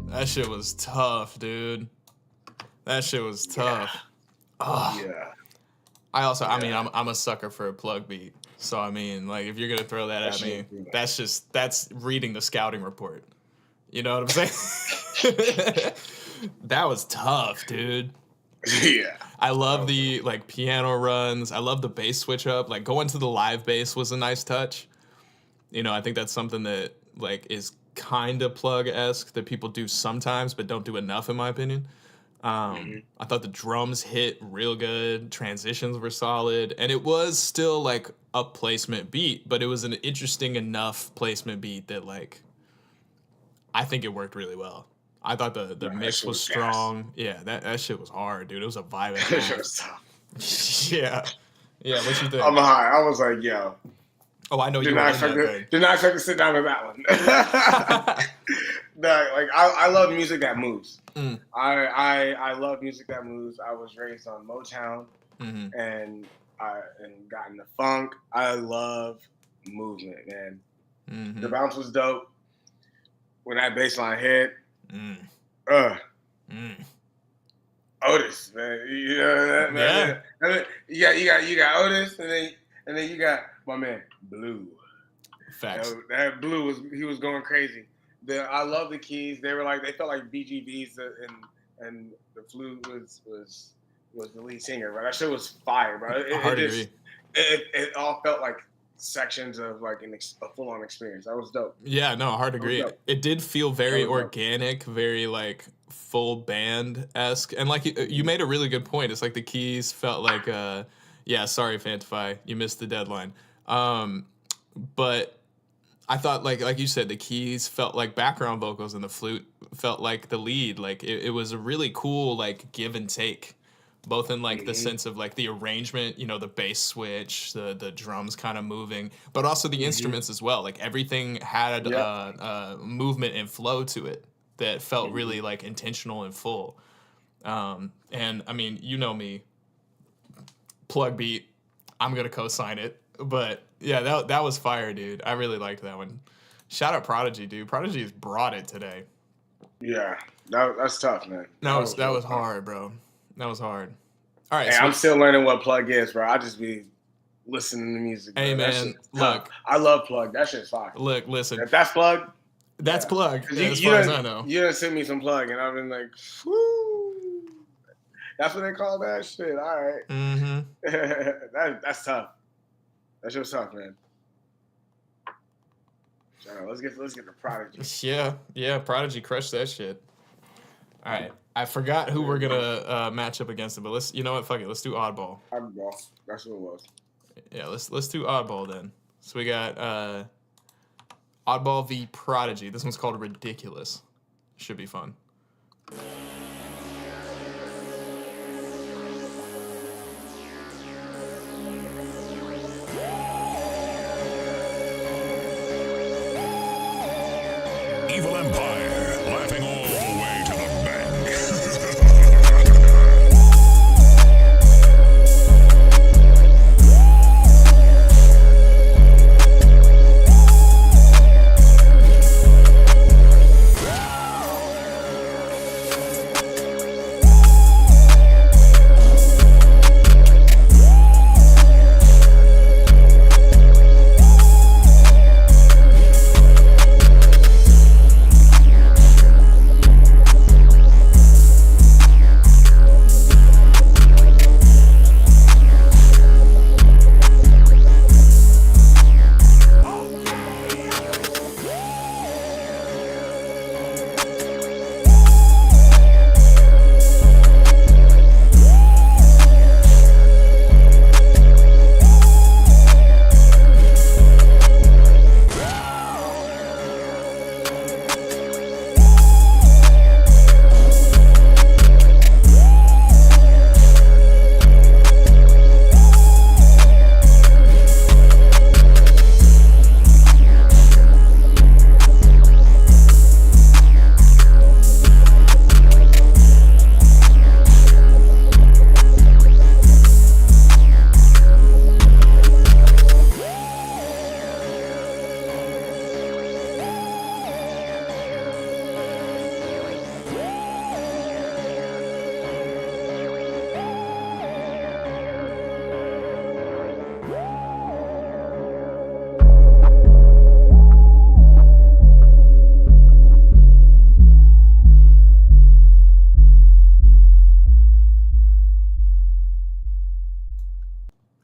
That shit was tough, dude. That shit was tough. Yeah. Yeah. I mean, I'm a sucker for a plug beat. So, I mean, like, if you're going to throw that at me, that's reading the scouting report. You know what I'm saying? That was tough, dude. Yeah. I love the, like, piano runs. I love the bass switch up. Like, going to the live bass was a nice touch. You know, I think that's something that, like, is kind of plug-esque that people do sometimes but don't do enough, in my opinion. I thought the drums hit real good. Transitions were solid. And it was still, like, a placement beat, but it was an interesting enough placement beat that, like, I think it worked really well. I thought the mix was strong. Yeah, that shit was hard, dude. It was a vibe. That shit was tough. Yeah. Yeah, what you think? I'm high. I was like, yo. Oh, I know you Did were not expect to sit down to that one. No, like I love music that moves. I love music that moves. I was raised on Motown and got into funk. I love movement, man. The bounce was dope. When that bass line hit, Otis, man. You know that, man. Yeah. You got Otis, and then you got my man Blue. Facts. That Blue he was going crazy. I love the keys. They felt like BGVs, and the flute was the lead singer, bro. That shit was fire, bro. It all felt like sections of like a full on experience. That was dope. Yeah, no, hard to agree. It did feel very organic, very like full band-esque, and like you made a really good point. It's like the keys felt like sorry Fantify, you missed the deadline. But I thought like you said, the keys felt like background vocals and the flute felt like the lead. Like it was a really cool like give and take, both in like the sense of like the arrangement, the bass switch, the drums kind of moving, but also the instruments as well. Like everything had movement and flow to it that felt really like intentional and full. And I mean, you know me, plug beat, I'm gonna co-sign it. But yeah, that was fire, dude. I really liked that one. Shout out Prodigy, dude. Prodigy has brought it today. Yeah, that's tough, man. That was hard, bro. That was hard. All right. Hey, I'm still learning what plug is, bro. I just be listening to music. Bro. Hey, man, look. I love plug. That shit's fire. Look, listen. If that's plug. That's plug. Yeah, as you far as I know. You done sent me some plug, and I've been like, whoo. That's what they call that shit. All right. Mm-hmm. That's tough. That shit's tough, man. Let's get the Prodigy. Yeah. Prodigy crushed that shit. All right. I forgot who we're gonna match up against it, but let's. You know what? Fuck it. Let's do oddball. Oddball. That's what it was. Yeah. Let's do oddball then. So we got oddball v Prodigy. This one's called Ridiculous. Should be fun. Evil Empire, laughing all the way to the bank.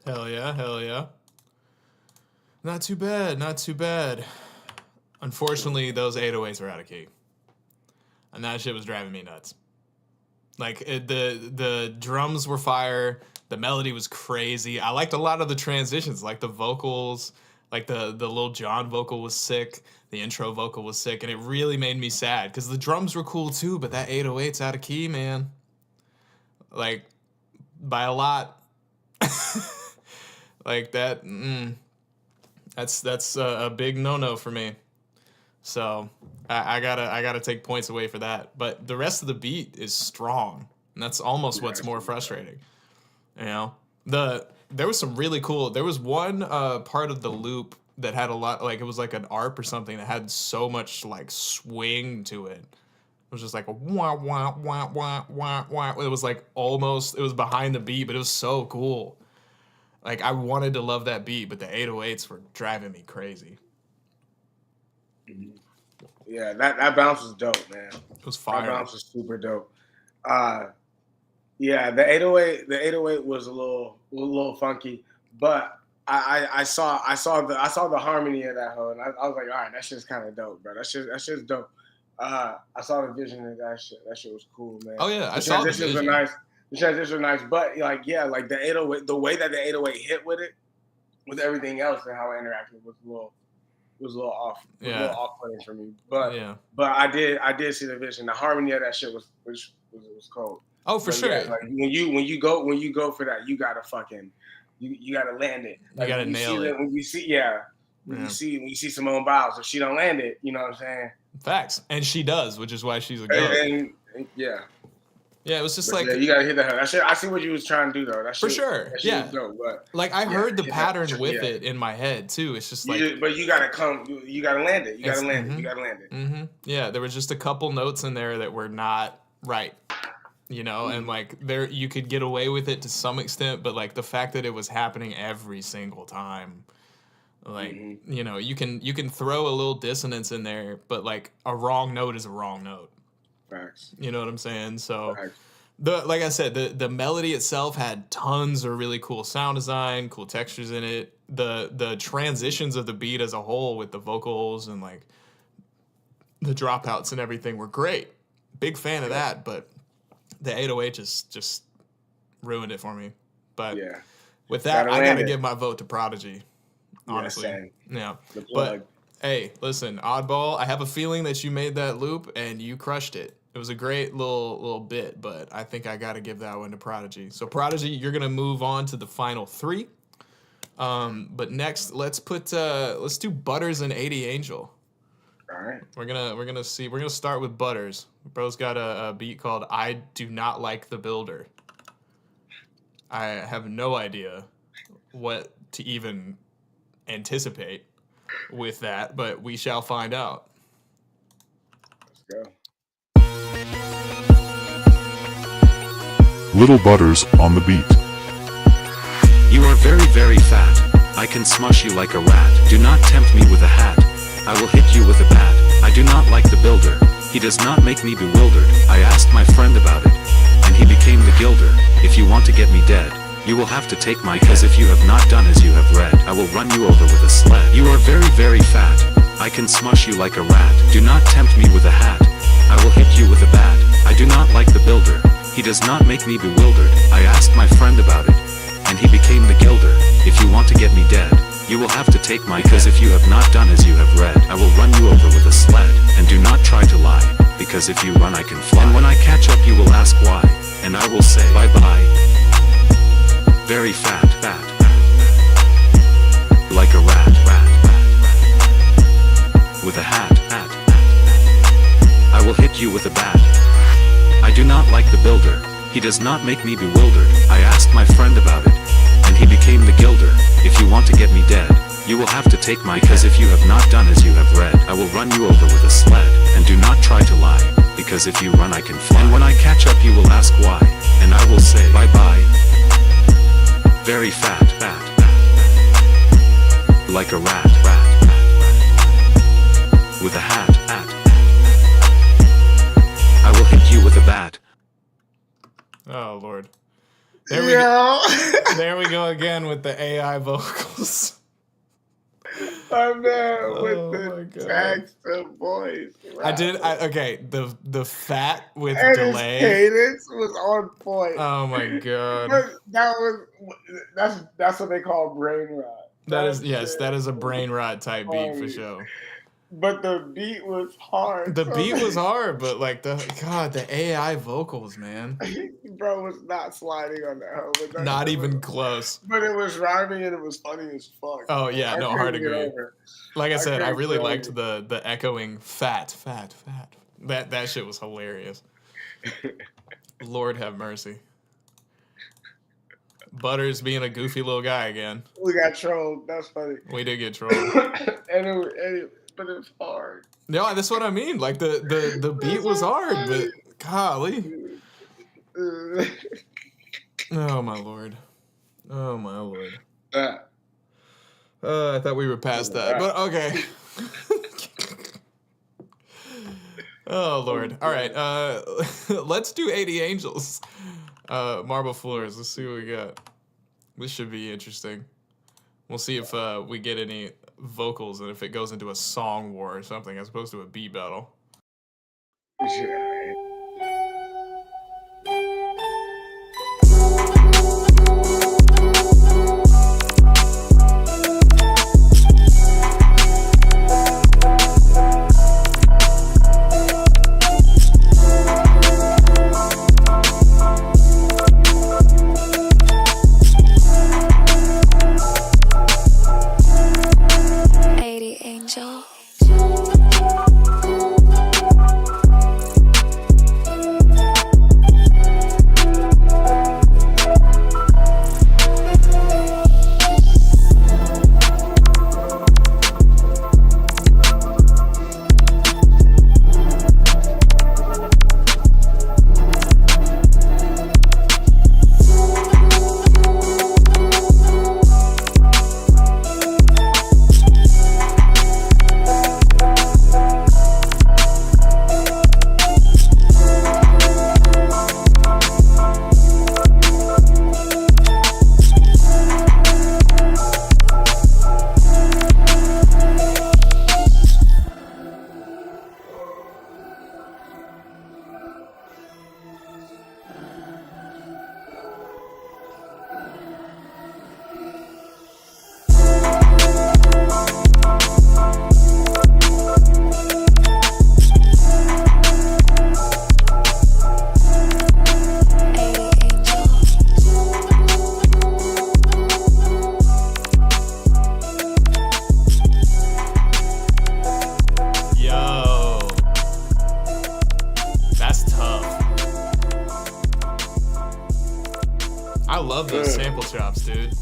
Hell yeah. Not too bad. Unfortunately, those 808s are out of key. And that shit was driving me nuts. Like, the drums were fire, the melody was crazy. I liked a lot of the transitions, like the vocals, like the Lil Jon vocal was sick, the intro vocal was sick, and it really made me sad, because the drums were cool too, but that 808's out of key, man. Like, by a lot. Like that, that's a big no-no for me. So I gotta take points away for that. But the rest of the beat is strong, and that's almost what's more frustrating. You know, there was some really cool. There was one part of the loop that had a lot, like it was like an ARP or something that had so much like swing to it. It was just like a wah wah wah wah wah wah. It was like almost, it was behind the beat, but it was so cool. Like, I wanted to love that beat, but the 808s were driving me crazy. Yeah, that bounce was dope, man. It was fire. That bounce was super dope. Yeah, the 808 was a little funky, but I saw the harmony of that hoe, and I was like, all right, that shit's kind of dope, bro. That shit's dope. I saw the vision of that shit. That shit was cool, man. Oh yeah, I saw the vision. Were nice. The transitions were nice, but like the 808, the way that the 808 hit with it, with everything else and how it interacted was a was a little off. It was Yeah. a little off-putting for me. But Yeah. but I did see the vision. The harmony of that shit was cold. Oh, for But sure. yeah, like when you go for that, you gotta fucking you gotta land it. Like, gotta when nail see it. When you see when Yeah. you see Simone Biles, if she don't land it, you know what I'm saying? Facts. And she does, which is why she's a goat. And yeah. Yeah, it was just But like yeah, you gotta hit that. That shit, I see what you was trying to do though. That For shit, sure, that shit yeah. was dope, but like I yeah, heard the hit that- pattern with yeah. it in my head too. It's just like but you gotta you gotta land it. You gotta land it. You gotta land it. Yeah, there was just a couple notes in there that were not right. You know, and like there you could get away with it to some extent, but like the fact that it was happening every single time, like you know, you can throw a little dissonance in there, but like a wrong note is a wrong note. Facts. You know what I'm saying? So Facts. like I said, the melody itself had tons of really cool sound design, cool textures in it. The transitions of the beat as a whole with the vocals and like the dropouts and everything were great. Big fan of that, but the 808 just ruined it for me. But Yeah. with that, Gotta I land gotta it. give my vote to Prodigy. Honestly. same. Yeah. The But plug. hey, listen, Oddball, I have a feeling that you made that loop and you crushed it. It was a great little bit, but I think I got to give that one to Prodigy. So Prodigy, you're gonna move on to the final three. But next, let's do Butters and 80 Angel. All right. We're gonna start with Butters. Bro's got a beat called "I Do Not Like the Builder." I have no idea what to even anticipate with that, but we shall find out. Let's go. Little Butters on the beat. You are very, very fat. I can smush you like a rat. Do not tempt me with a hat. I will hit you with a bat. I do not like the builder. He does not make me bewildered. I asked my friend about it, and he became the gilder. If you want to get me dead, you will have to take my head. 'Cause if you have not done as you have read, I will run you over with a sled. You are very, very fat. I can smush you like a rat. Do not tempt me with a hat. I will hit you with a bat. I do not like the builder. He does not make me bewildered. I asked my friend about it, and he became the gilder. If you want to get me dead, you will have to take my head. 'Cause if you have not done as you have read, I will run you over with a sled. And do not try to lie, because if you run I can fly. And when I catch up you will ask why, and I will say bye-bye. Very fat, fat, like a rat, with a hat, I will hit you with a bat. I do not like the builder. He does not make me bewildered. I asked my friend about it, and he became the gilder. If you want to get me dead, you will have to take my head. 'Cause if you have not done as you have read, I will run you over with a sled. And do not try to lie, because if you run I can fly. And when I catch up you will ask why, and I will say bye-bye. Very fat, like a rat, with a hat, I will hit you with a bat. Oh Lord. Yeah. There we go again with the AI vocals. I'm there Oh with my the God. text and voice. Okay, the fat with and delay. his cadence was on point. Oh my God. That's what they call brain rot. That is a brain rot type beat for funny. sure. But the beat was hard. The beat was hard, but like the AI vocals, man. Bro was not sliding on that hoe. But Not even close. But it was rhyming and it was funny as fuck. Oh yeah, no, couldn't hard get agree. over it. Like I said, I couldn't really get liked over the echoing fat. That shit was hilarious. Lord have mercy. Butters being a goofy little guy again. We got trolled. That's funny. We did get trolled. But it was hard. No, that's what I mean. Like the beat was hard, but golly. Oh my Lord. Oh my Lord. I thought we were past that, but okay. Oh Lord. All right. Let's do 80 Angels. Marble Floors. Let's see what we got. This should be interesting. We'll see if we get any vocals and if it goes into a song war or something as opposed to a beat battle. Yeah. chops, dude.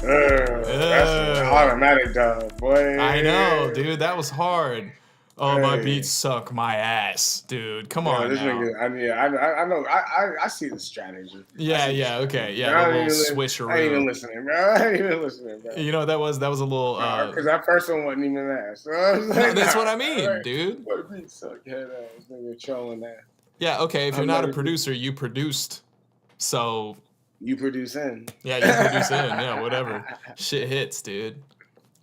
That's an automatic dub, boy. I know, dude. That was hard. Oh, my Hey. beats suck my ass, dude. Come on This now. nigga, I know. I see the strategy. Yeah, okay. Yeah, I a ain't little even- switcheroo. I ain't even listening, bro. I ain't even listening, bro. You know, that was a little Because that first one wasn't even that. So I was no, like, that's nah, what I mean, right. dude. My beats suck, head ass nigga trolling that. Yeah, okay, if you're I'm not a not producer, you produced. So, You producing? yeah, you produce in. Yeah, whatever. Shit hits, dude.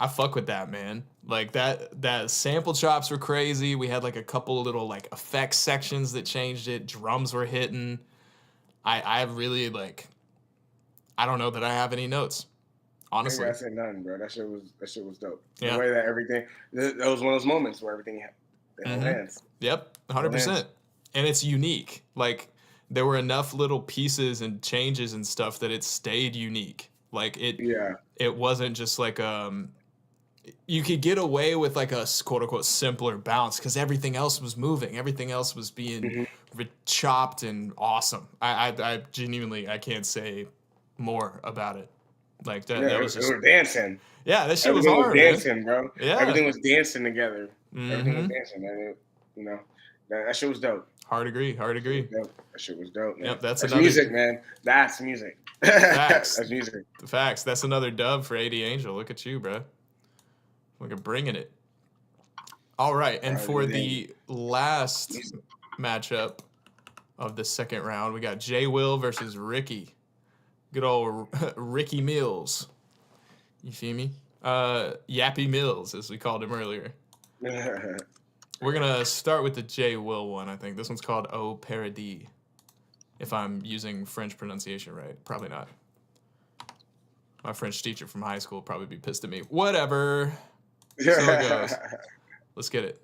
I fuck with that, man. Like that sample chops were crazy. We had like a couple little like effects sections that changed it. Drums were hitting. I really like I don't know that I have any notes. Honestly. I said nothing, bro. That shit was dope. Yeah. The way that everything, that was one of those moments where everything Mhm. lands. Yep, 100%. And it's unique. Like there were enough little pieces and changes and stuff that it stayed unique. Like it wasn't just like you could get away with like a quote unquote simpler bounce because everything else was moving. Everything else was being chopped and awesome. I genuinely I can't say more about it. Like that, that was just it was dancing. yeah, that shit was Everything hard. was Man. dancing, bro. Yeah. Everything was dancing together. Everything was Mhm. dancing, man. You know, that shit was dope. Hard agree. That shit was dope, man. Yep, that's That's another- music, man. That's music. Facts. That's music. Facts. That's another dub for AD Angel. Look at you, bro. Look at bringing it. All right, and for the last matchup of the second round, we got J Will versus Ricky. Good old Ricky Mills. You feel me? Yappy Mills, as we called him earlier. We're gonna start with the J Will one. I think this one's called Au Paradis. If I'm using French pronunciation right, probably not. My French teacher from high school will probably be pissed at me. Whatever. So it goes. Let's get it.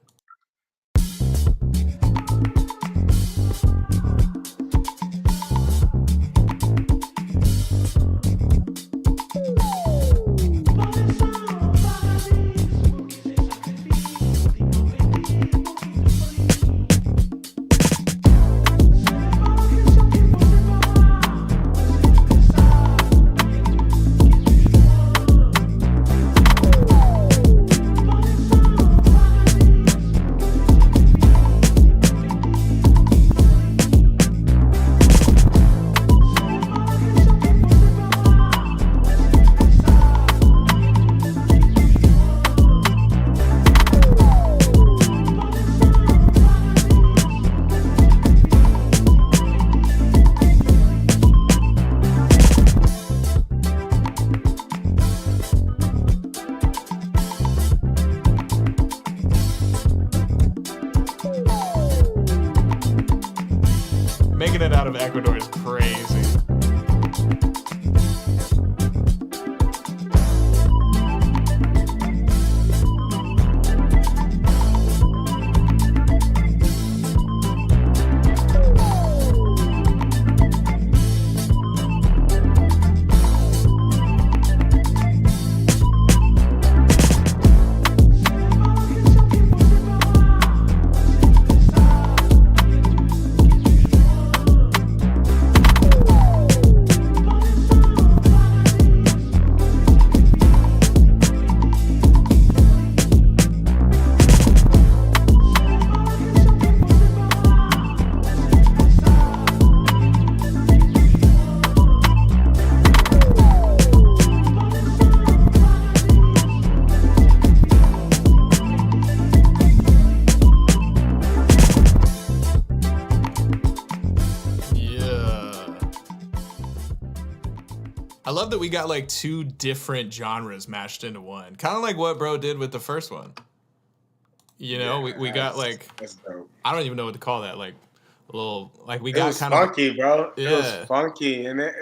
Making it out of Ecuador is crazy. I love that we got like two different genres mashed into one. Kind of like what bro did with the first one. You know, we got like, that's dope. I don't even know what to call that. Like a little, like we It got was kind of funky, bro. It Yeah. was funky, and it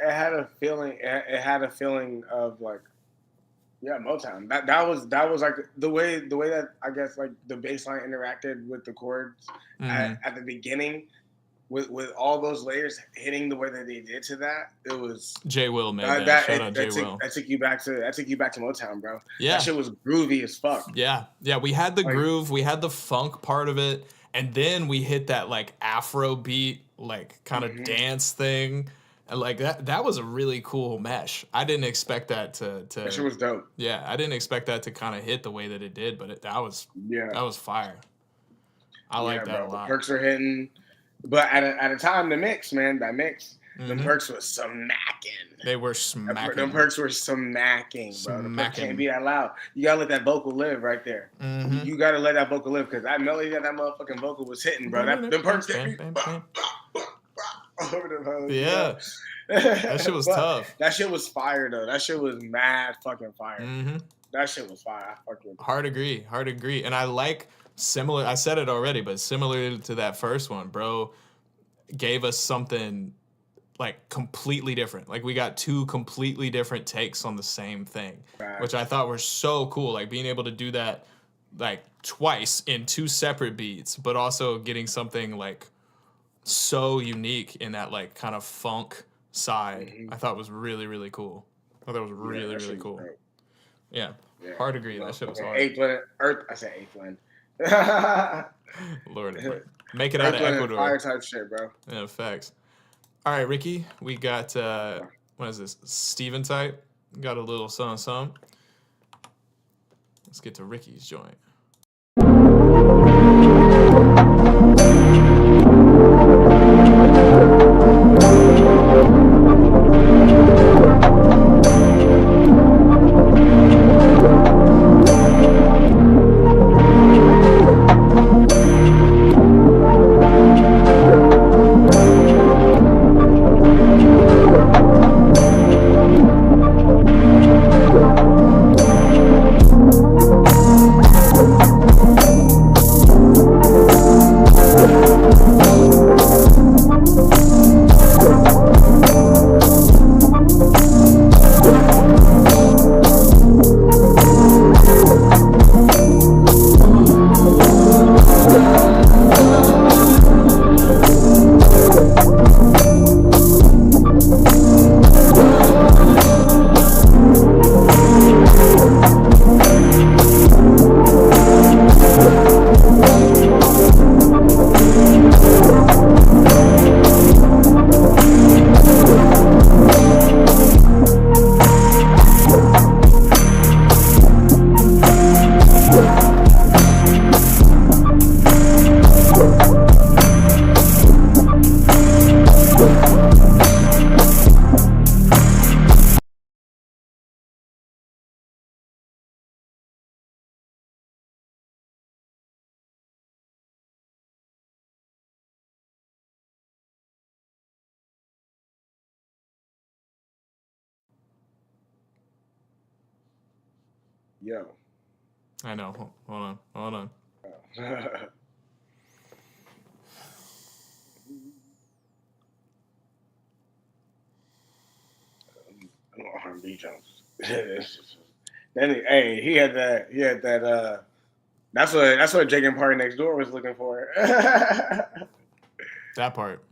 had a feeling. It had a feeling of like, yeah, Motown. That was like the way that I guess like the bass line interacted with the chords at the beginning, with all those layers hitting the way that they did to that. It was J Will, man. Shout out J Will. that took you back to Motown, bro. Yeah. That shit was groovy as fuck. Yeah, we had the Like- groove, we had the funk part of it, and then we hit that like Afro beat, like kind of dance thing. And like that was a really cool mesh. I didn't expect that to That shit was dope. yeah, I didn't expect that to kind of hit the way that it did, but that was fire. I like that a lot. The perks are hitting, but at a time the mix, man, the perks was smacking. They were smacking. Them perks were smacking, bro. The perks can't be that loud. You gotta let that vocal live right there. You gotta let that vocal live because that melody that motherfucking vocal was hitting, bro. Them perks hit me. Yeah. That shit was tough. That shit was fire though. That shit was mad fucking fire. That shit was fire. I fucking hard agree. And I like similar. I said it already, but similar to that first one, bro, gave us something like completely different. Like we got two completely different takes on the same thing, which I thought were so cool. Like being able to do that like twice in two separate beats, but also getting something like so unique in that like kind of funk side. I thought was really, really cool. I thought it was really, really cool. Yeah. Hard agree. That shit was hard. Earth. I said eighth one. Lord, make it out of Ecuador. Fire type shit, bro. Yeah, facts. All right, Ricky, we got what is this? Steven type. Got a little some. Let's get to Ricky's joint. Yo. I know. Hold on. R&B jumps. Then he had that. That's what Jake and Party Next Door was looking for. That part.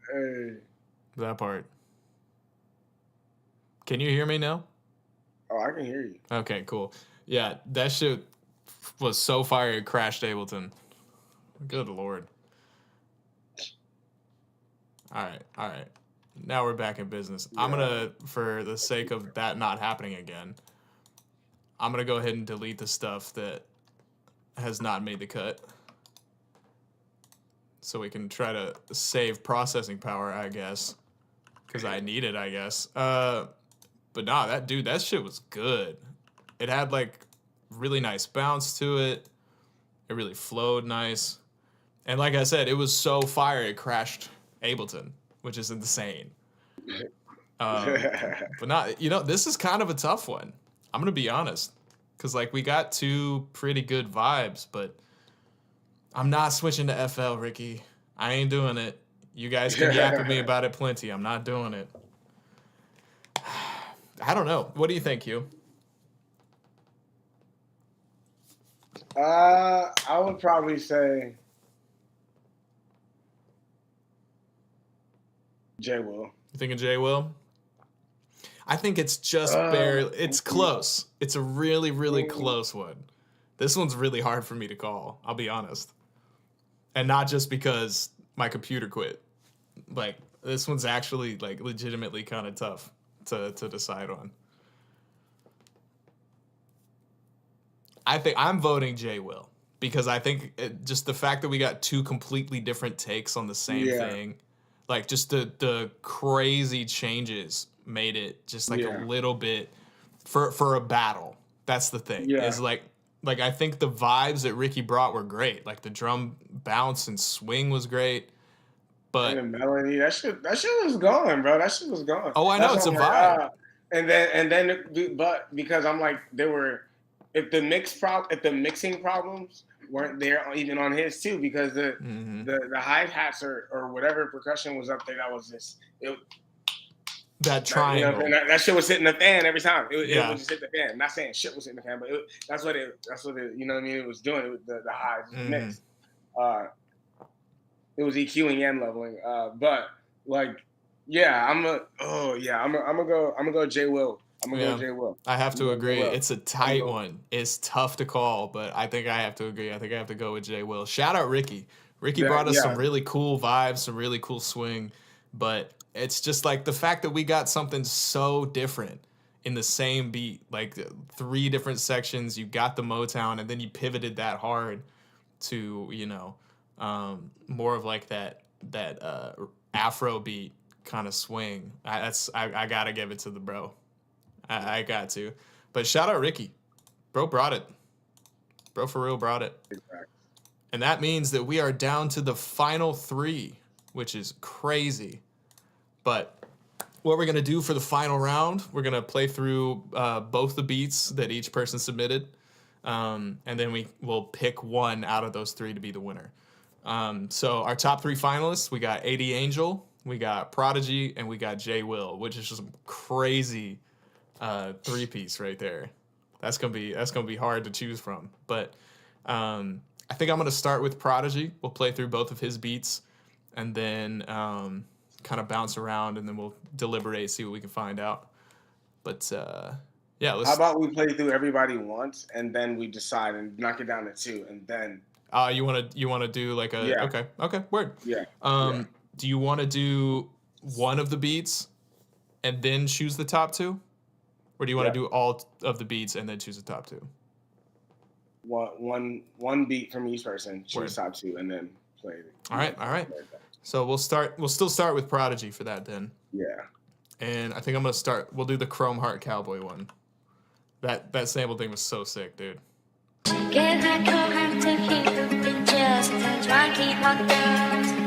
Hey. That part. Can you hear me now? Oh, I can hear you. Okay, cool. Yeah, that shit was so fire it crashed Ableton. Good Lord. All right. Now we're back in business. Yeah. I'm gonna, for the sake of that not happening again, I'm gonna go ahead and delete the stuff that has not made the cut. So we can try to save processing power, I guess. Because I need it, I guess. But nah, that shit was good. It had like really nice bounce to it. It really flowed nice. And like I said, it was so fire it crashed Ableton, which is insane. But not, this is kind of a tough one. I'm gonna be honest. Cause like we got two pretty good vibes, but I'm not switching to FL, Ricky. I ain't doing it. You guys can yap at me about it plenty. I'm not doing it. I don't know. What do you think, Hugh? I would probably say J Will. You thinking J Will? I think it's just barely. It's close. It's a really, really close one. This one's really hard for me to call. I'll be honest. And not just because my computer quit. Like, This one's actually like legitimately kind of tough to decide on. I think I'm voting J Will because I think just the fact that we got two completely different takes on the same thing, like just the crazy changes made it just like a little bit for a battle. That's the thing. Yeah. Is like I think the vibes that Ricky brought were great. Like the drum bounce and swing was great. But and the melody, that shit was going, bro. That shit was going. Oh, I know, it's a vibe. And then, but because I'm like, if the mixing problems weren't there even on his too, because the hi-hats or whatever percussion was up there, that was just that triangle. You know, that shit was hitting the fan every time. It would just hit the fan. Not saying shit was hitting the fan, but that's what it. You know what I mean? It was doing it with the highs mix. It was EQing and leveling. But like, yeah, I'm gonna go J Will. I'm gonna go J Will. I have to agree. It's a tight one. It's tough to call, but I think I have to agree. I think I have to go with J Will. Shout out Ricky. Ricky brought us some really cool vibes, some really cool swing, but it's just like the fact that we got something so different in the same beat, like 3 different sections. You got the Motown, and then you pivoted that hard to, you know, more of like that Afro beat kind of swing. I gotta give it to the bro. I got to. But shout out Ricky. Bro brought it. Bro for real brought it. And that means that we are down to the final 3, which is crazy. But what we're going to do for the final round, we're going to play through both the beats that each person submitted. And then we will pick one out of those 3 to be the winner. So our top 3 finalists, we got AD Angel, we got Prodigy, and we got J Will, which is just crazy 3-piece right there. That's gonna be hard to choose from. But I think I'm gonna start with Prodigy. We'll play through both of his beats, and then kind of bounce around, and then we'll deliberate, see what we can find out. But yeah, let's. How about we play through everybody once, and then we decide and knock it down to 2, and then. You wanna do like a okay word. Yeah. Do you want to do one of the beats, and then choose the top 2? Or do you want to do all of the beats and then choose the top 2? One beat from each person, choose top 2, and then play it. All right. So we'll still start with Prodigy for that then. Yeah. And I think I'm gonna we'll do the Chrome Heart Cowboy one. That sample thing was so sick, dude. Get that cold hand to keep it just a drunky hot girl.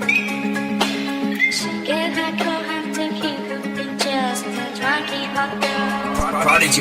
Get that cold hand to keep it just a drunky hot girl. Prodigy.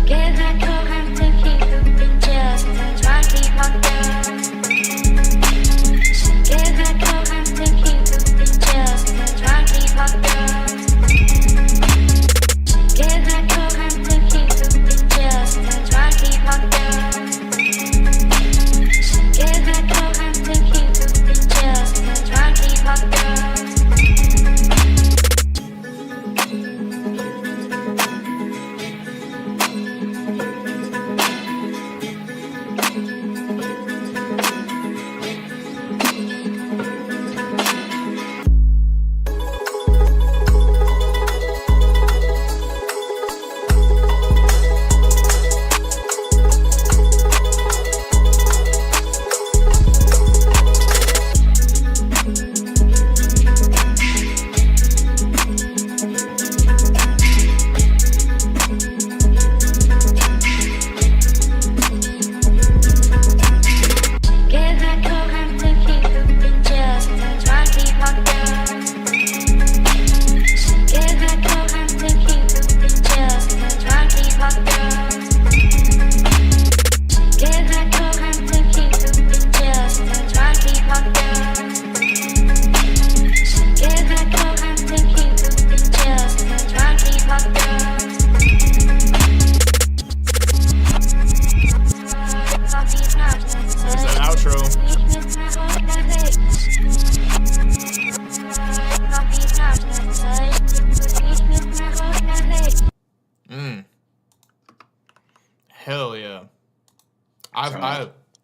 Get that cold hand to keep it just a drunky hot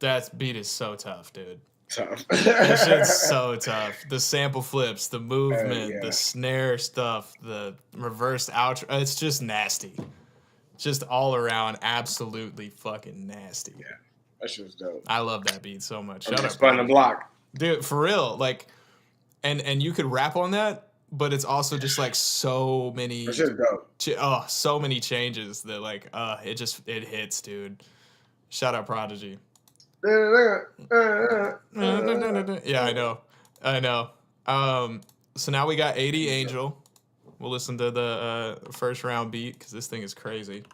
that beat is so tough, dude. Tough. This shit's so tough. The sample flips, the movement, yeah. the snare stuff, the reverse outro. It's just nasty. Just all around, absolutely fucking nasty. Yeah, that shit was dope. I love that beat so much. I'm Shut just up, spun the block. dude. For real, like, and you could rap on that, but it's also just like so many. That shit's dope. So many changes that like, it hits, dude. Shout out Prodigy. Yeah, I know. So now we got 80 Angel. We'll listen to the first round beat because this thing is crazy.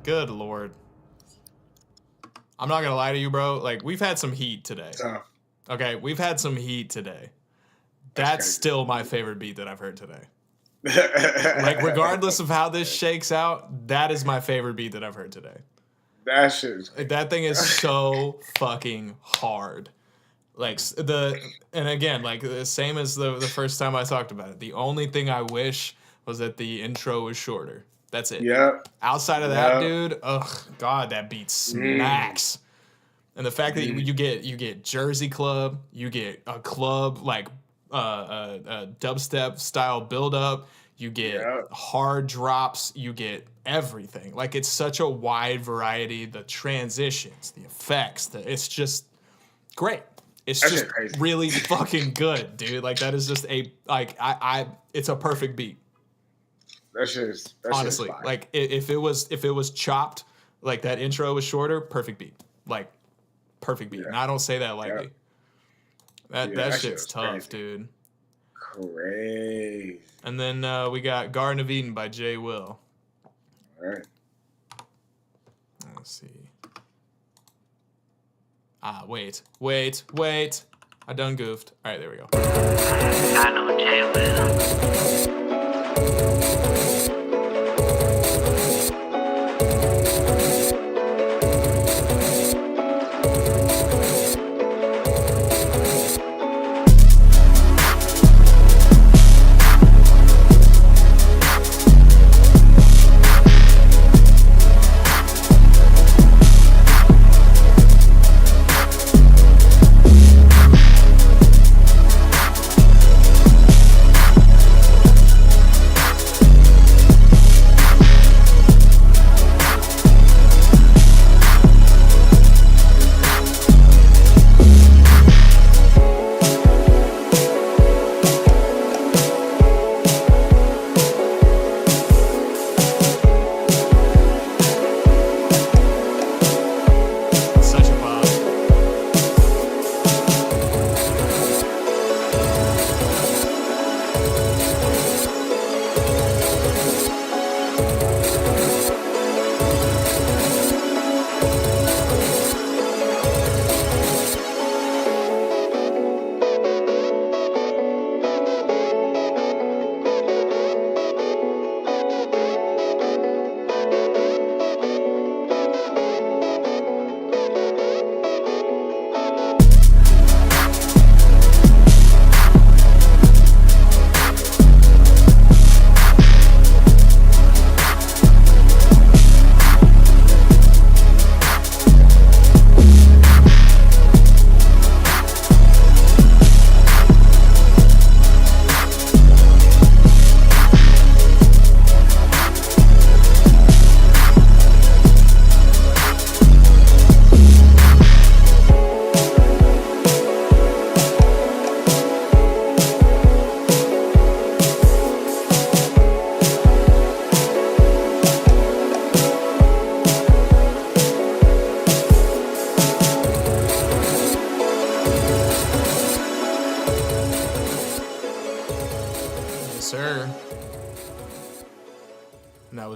Good Lord. I'm not gonna lie to you, bro. Like, we've had some heat today. Okay, we've had some heat today. That's still my favorite beat that I've heard today. Like, regardless of how this shakes out, that is my favorite beat that I've heard today. That shit is Like, that thing is so fucking hard. Like, and again, like, the same as the first time I talked about it. The only thing I wish was that the intro was shorter. That's it. Yeah. Outside of that, dude, God, that beat smacks. And the fact that you get Jersey Club, you get a club like a dubstep style build up, you get hard drops, you get everything. Like, it's such a wide variety. The transitions, the effects, it's just great. It's just really fucking good, dude. Like, that is just it's a perfect beat. Honestly, like, if it was chopped, like, that intro was shorter, perfect beat. Like, perfect beat. And I don't say that lightly. That shit's tough, crazy. Dude. Crazy. And then we got Garden of Eden by Jay Will. All right. Let's see. Wait. I done goofed. All right, there we go. I know Jay Will.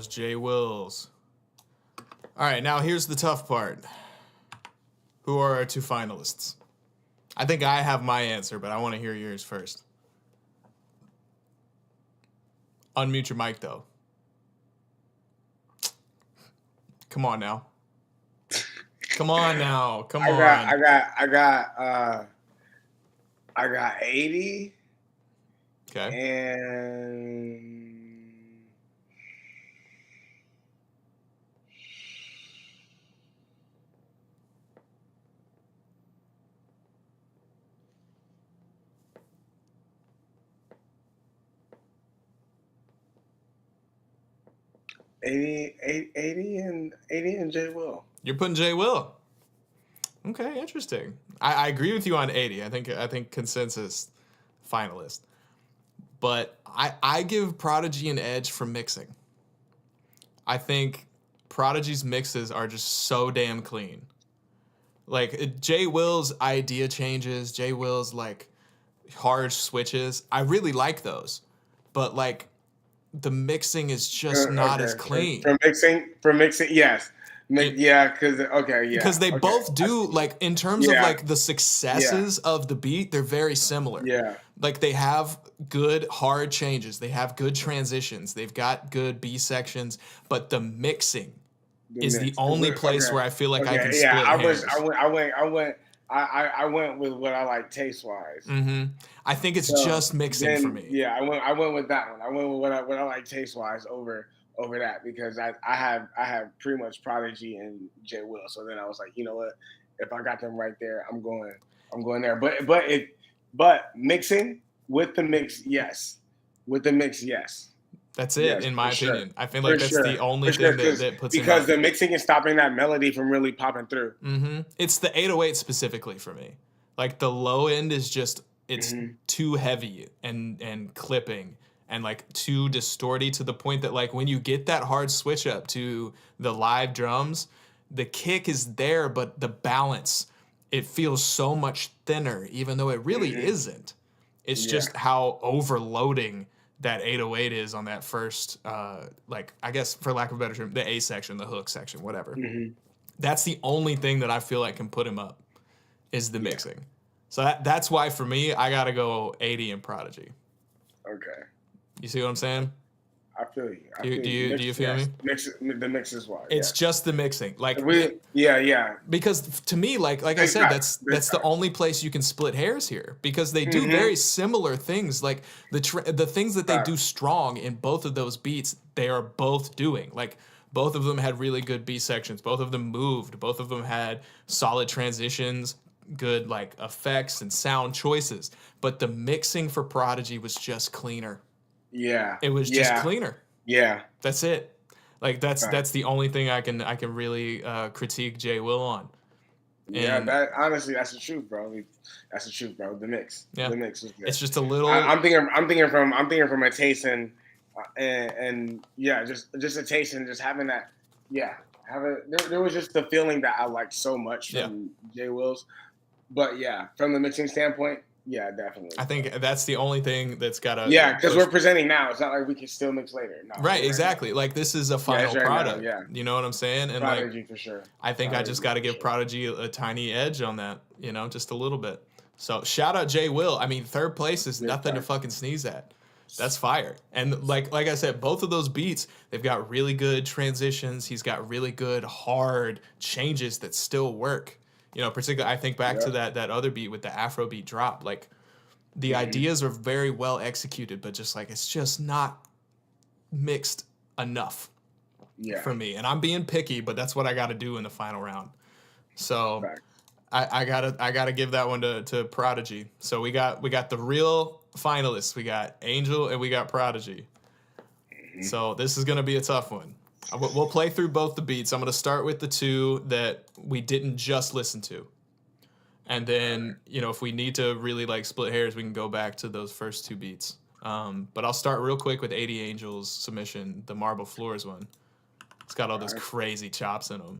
goes Jay Wills. All right, now here's the tough part. Who are our two finalists? I think I have my answer, but I want to hear yours first. Unmute your mic, though. Come on now. Come on now. Come on. I got 80. Okay. And 80 and Jay Will. You're putting Jay Will. Okay, interesting. I agree with you on 80. I think consensus finalist. But I give Prodigy an edge for mixing. I think Prodigy's mixes are just so damn clean. Like Jay Will's idea changes, Jay Will's like hard switches. I really like those. But like the mixing is just not as clean. For mixing, yes. Because they both do, like, in terms of like the successes of the beat, they're very similar. Yeah. Like they have good hard changes, they have good transitions, they've got good B sections, but the mixing is the only place where I feel like I can split hairs. I went with what I like taste wise. Mm-hmm. I think it's just mixing for me. Yeah, I went with that one. I went with what I like taste wise over that because I have pretty much Prodigy and Jay Will. So then I was like, you know what? If I got them right there, I'm going there. But mixing with the mix, yes. With the mix, yes. That's it, in my opinion. Sure. I feel like that's the only thing that puts because the mixing is stopping that melody from really popping through. Mm-hmm. It's the 808 specifically for me. Like the low end is just too heavy and clipping and like too distorty to the point that like when you get that hard switch up to the live drums, the kick is there, but the balance, it feels so much thinner, even though it really isn't. It's just how overloading that 808 is on that first, like, I guess, for lack of a better term, the A section, the hook section, whatever. That's the only thing that I feel like can put him up is the mixing. So that's why, for me, I got to go 80 and Prodigy. Okay. You see what I'm saying? I feel you. Do you feel me? The mix is why. It's just the mixing. Like yeah. Because to me, like I said, that's the only place you can split hairs here because they do very similar things. Like the things that they do strong in both of those beats, they are both doing. Like both of them had really good B sections. Both of them moved. Both of them had solid transitions, good like effects and sound choices. But the mixing for Prodigy was just cleaner. Yeah. It was just cleaner. Yeah. That's it. Like that's the only thing I can really critique Jay Will on. And that honestly, that's the truth, bro. That's the truth, bro. The mix. Yeah. The mix was good. It's just a little. I'm thinking from a taste and just a taste and just having that. Yeah. There was just the feeling that I liked so much from Jay Will's. But yeah, from the mixing standpoint. Yeah, definitely. I think that's the only thing that's got to. Yeah, because we're presenting now. It's not like we can still mix later. No, right, exactly. Like this is a final product. You know what I'm saying? And Prodigy for sure. I think I just got to give Prodigy a tiny edge on that. You know, just a little bit. So shout out Jay Will. I mean, third place is nothing to fucking sneeze at. That's fire. And like I said, both of those beats, they've got really good transitions. He's got really good hard changes that still work. You know, particularly I think back to that other beat with the Afrobeat drop. Like the ideas are very well executed, but just like it's just not mixed enough for me. And I'm being picky, but that's what I got to do in the final round. So I gotta give that one to Prodigy. So we got the real finalists. We got Angel and we got Prodigy. So this is gonna be a tough one. We'll play through both the beats. I'm going to start with the two that we didn't just listen to. And then, you know, if we need to really like split hairs, we can go back to those first two beats. But I'll start real quick with 80 Angels submission, the Marble Floors one. It's got all those crazy chops in them.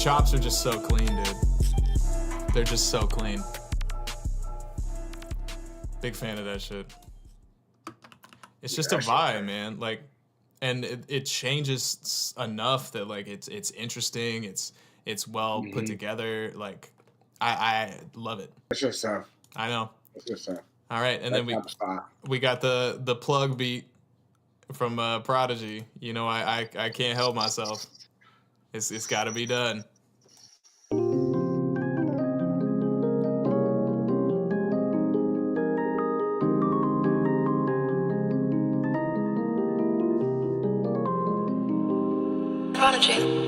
chops are just so clean, dude. They're just so clean. Big fan of that shit. It's just a vibe, man. Like, and it changes enough that like it's interesting. It's well put together. Like, I love it. That's just stuff. I know. That's just stuff. All right, and then we got the plug beat from Prodigy. You know, I can't help myself. It's got to be done. Prodigy.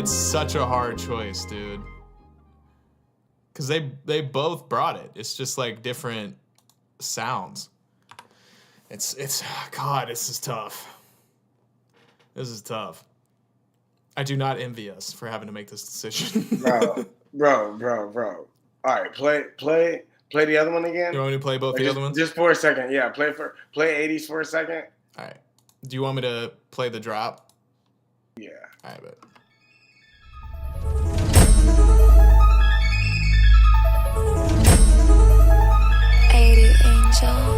Such a hard choice, dude, because they both brought it. It's just like different sounds. It's God, this is tough. This is tough. I do not envy us for having to make this decision. bro. All right, play the other one again. You want me to play both the other ones? Just for a second, yeah. Play 80s for a second. All right. Do you want me to play the drop? Yeah. All right, but. Angel.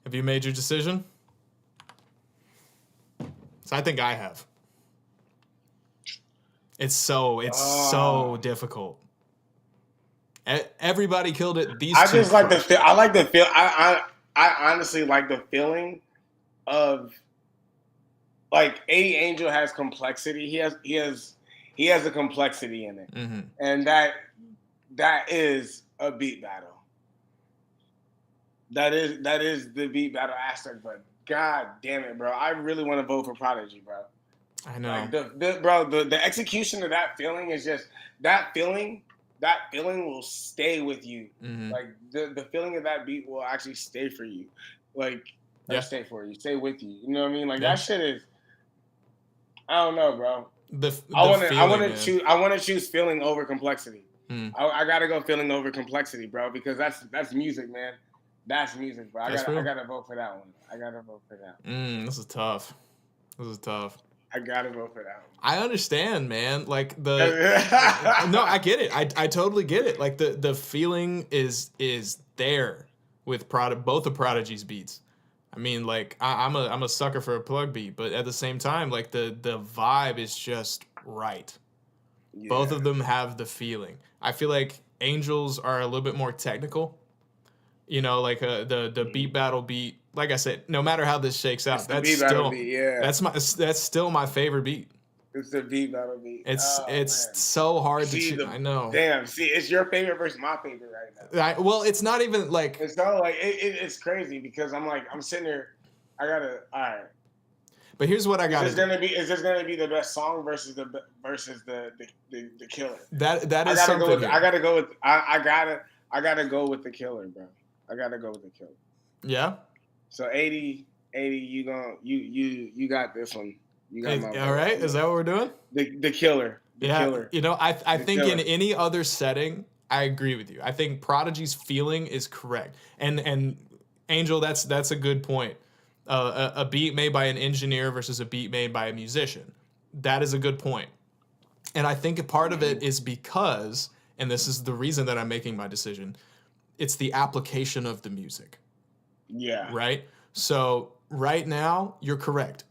Have you made your decision? So I think I have. It's so difficult. Everybody killed it. I just like the feel. I like the feel. I honestly like the feeling of like 80 Angel has complexity. He has a complexity in it, and that is a beat battle. That is the beat battle aspect. But god damn it, bro! I really want to vote for Prodigy, bro. I know, like the execution of that feeling is just that feeling. That feeling will stay with you. Like the feeling of that beat will actually stay for you. Like stay for you, stay with you. You know what I mean? Like that shit is. I don't know, bro. I want to choose feeling over complexity. I gotta go feeling over complexity, bro, because that's music, man. That's music, bro. I gotta vote for that one. This is tough. I gotta vote for that one. I understand, man. Like no, I get it. I totally get it. Like the feeling is there with both of Prodigy's beats. I mean, like I'm a sucker for a plug beat, but at the same time, like the vibe is just right. Yeah. Both of them have the feeling. I feel like Angels are a little bit more technical. You know, like the beat battle beat. Like I said, no matter how this shakes out, that's still my favorite beat. It's the beat battle beat. It's so hard to choose. I know. Damn, see, it's your favorite versus my favorite right now. Well, it's not even like it's not like it's crazy because I'm sitting there. I gotta all right. But here's what I got. Is this gonna be the best song versus the killer? That is something. I gotta go with the killer, bro. I gotta go with the killer. Yeah. So 80, you got this one. You got my all right. Is that what we're doing? The killer. Killer. You know, I think in any other setting, I agree with you. I think Prodigy's feeling is correct. And Angel, that's a good point. A beat made by an engineer versus a beat made by a musician. That is a good point. And I think a part of it is because, and this is the reason that I'm making my decision, it's the application of the music. Yeah. Right? So right now, you're correct.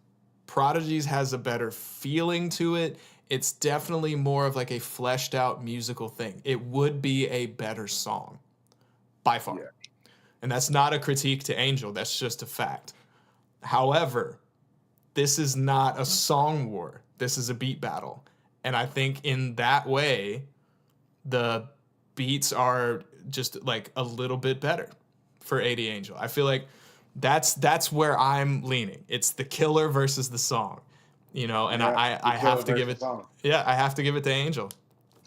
Prodigy's has a better feeling to it. It's definitely more of like a fleshed out musical thing. It would be a better song by far. Yeah. And that's not a critique to Angel. That's just a fact. However, this is not a song war. This is a beat battle. And I think in that way, the beats are just like a little bit better for 80 Angel. I feel like that's where I'm leaning. It's the killer versus the song, you know, and I have to give it. Yeah, I have to give it to Angel.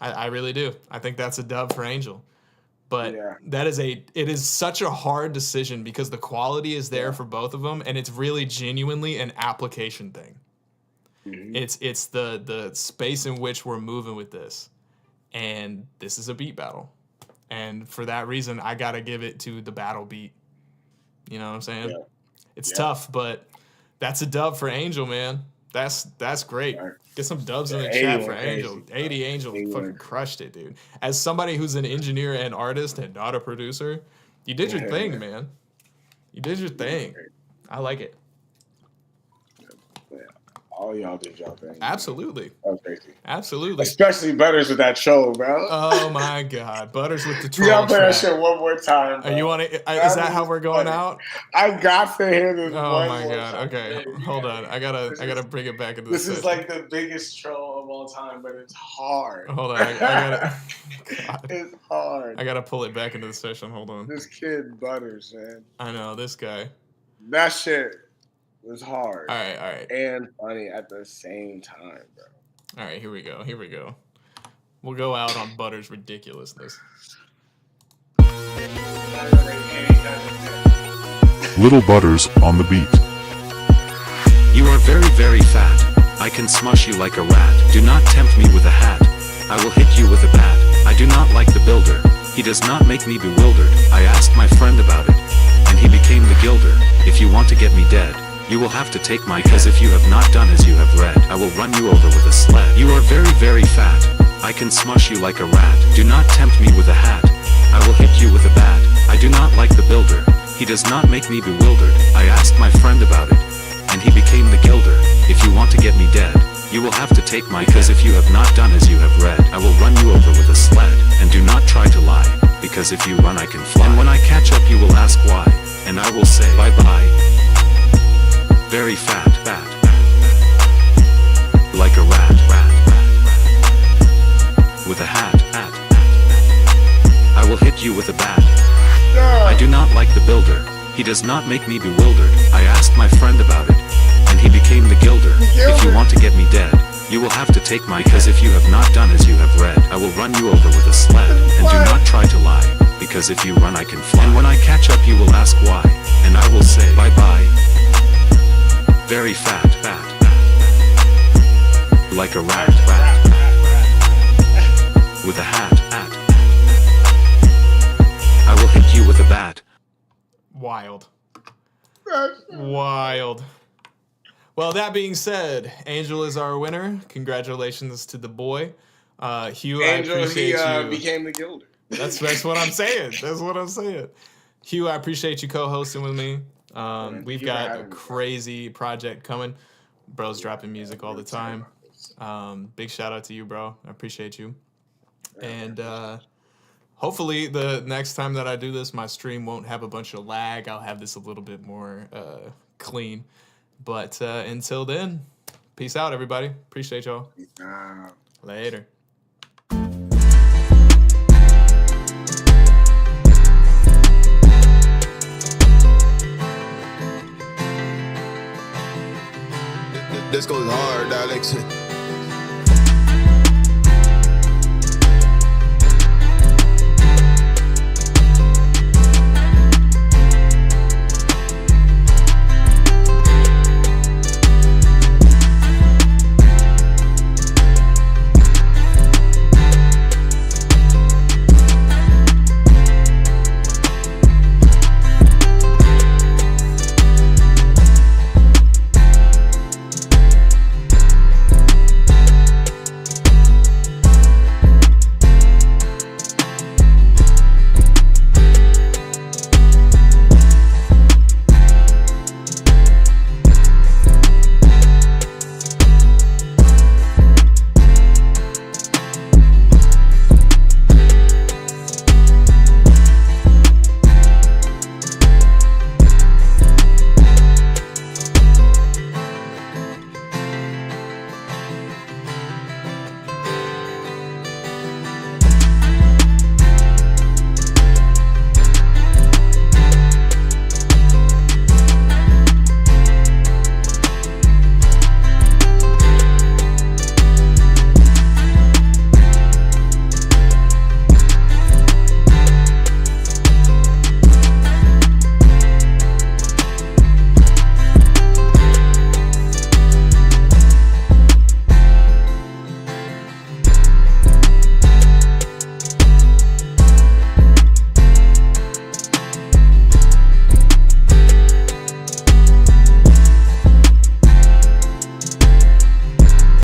I really do. I think that's a dub for Angel. But it is such a hard decision because the quality is there for both of them, and it's really genuinely an application thing. Mm-hmm. It's the space in which we're moving with this, and this is a beat battle, and for that reason, I gotta give it to the battle beat. You know what I'm saying? Yeah. It's tough, but that's a dub for Angel, man. That's great. Get some dubs in the chat for Angel. 80 Angel fucking crushed it, dude. As somebody who's an engineer and artist and not a producer, you did your thing, man. You did your thing. I like it. All y'all did y'all thing. Absolutely. That was crazy. Absolutely. Especially Butters with that troll, bro. Oh my God, Butters with the troll. You gotta play that shit one more time, bro. You want to? Is that how we're going out? I got to hear this. Oh my God. Okay, hold on. I gotta bring it back into this. This is like the biggest troll of all time, but it's hard. Hold on. I gotta. It's hard. I gotta pull it back into the session. Hold on. This kid Butters, man. I know this guy. That shit was hard. All right. And funny at the same time, bro. All right, here we go. We'll go out on Butters' ridiculousness. Little Butters on the beat. You are very, very fat. I can smush you like a rat. Do not tempt me with a hat. I will hit you with a bat. I do not like the builder. He does not make me bewildered. I asked my friend about it, and he became the gilder. If you want to get me dead, you will have to take my cause if you have not done as you have read. I will run you over with a sled. You are very, very fat. I can smush you like a rat. Do not tempt me with a hat. I will hit you with a bat. I do not like the builder. He He does not make me bewildered. I asked my friend about it, and he became the gilder. If you want to get me dead, you will have to take my cause if you have not done as you have read, I will run you over with a sled. And do not try to lie, because if you run I can fly. And when I catch up you will ask why, and I will say bye bye. Very fat, fat, like a rat, with a hat, hat. I will hit you with a bat. I do not like the builder. He does not make me bewildered. I asked my friend about it, and he became the gilder. If you want to get me dead, you will have to take my cause if you have not done as you have read, I will run you over with a sled. And do not try to lie, because if you run I can fly. And when I catch up you will ask why, and I will say bye bye. Very fat, fat, like a rat, with a hat, hat. I will hit you with a bat. Wild. Wild. Well, that being said, Angel is our winner. Congratulations to the boy. Hugh, Angel, I appreciate you. Became the gilder. That's what I'm saying. That's what I'm saying. Hugh, I appreciate you co-hosting with me. We've got a crazy project coming. Bro's dropping music all the time. Big shout out to you, bro. I appreciate you. And hopefully the next time that I do this, my stream won't have a bunch of lag. I'll have this a little bit more clean. But until then, peace out, everybody. Appreciate y'all. Later. This goes hard, Alex.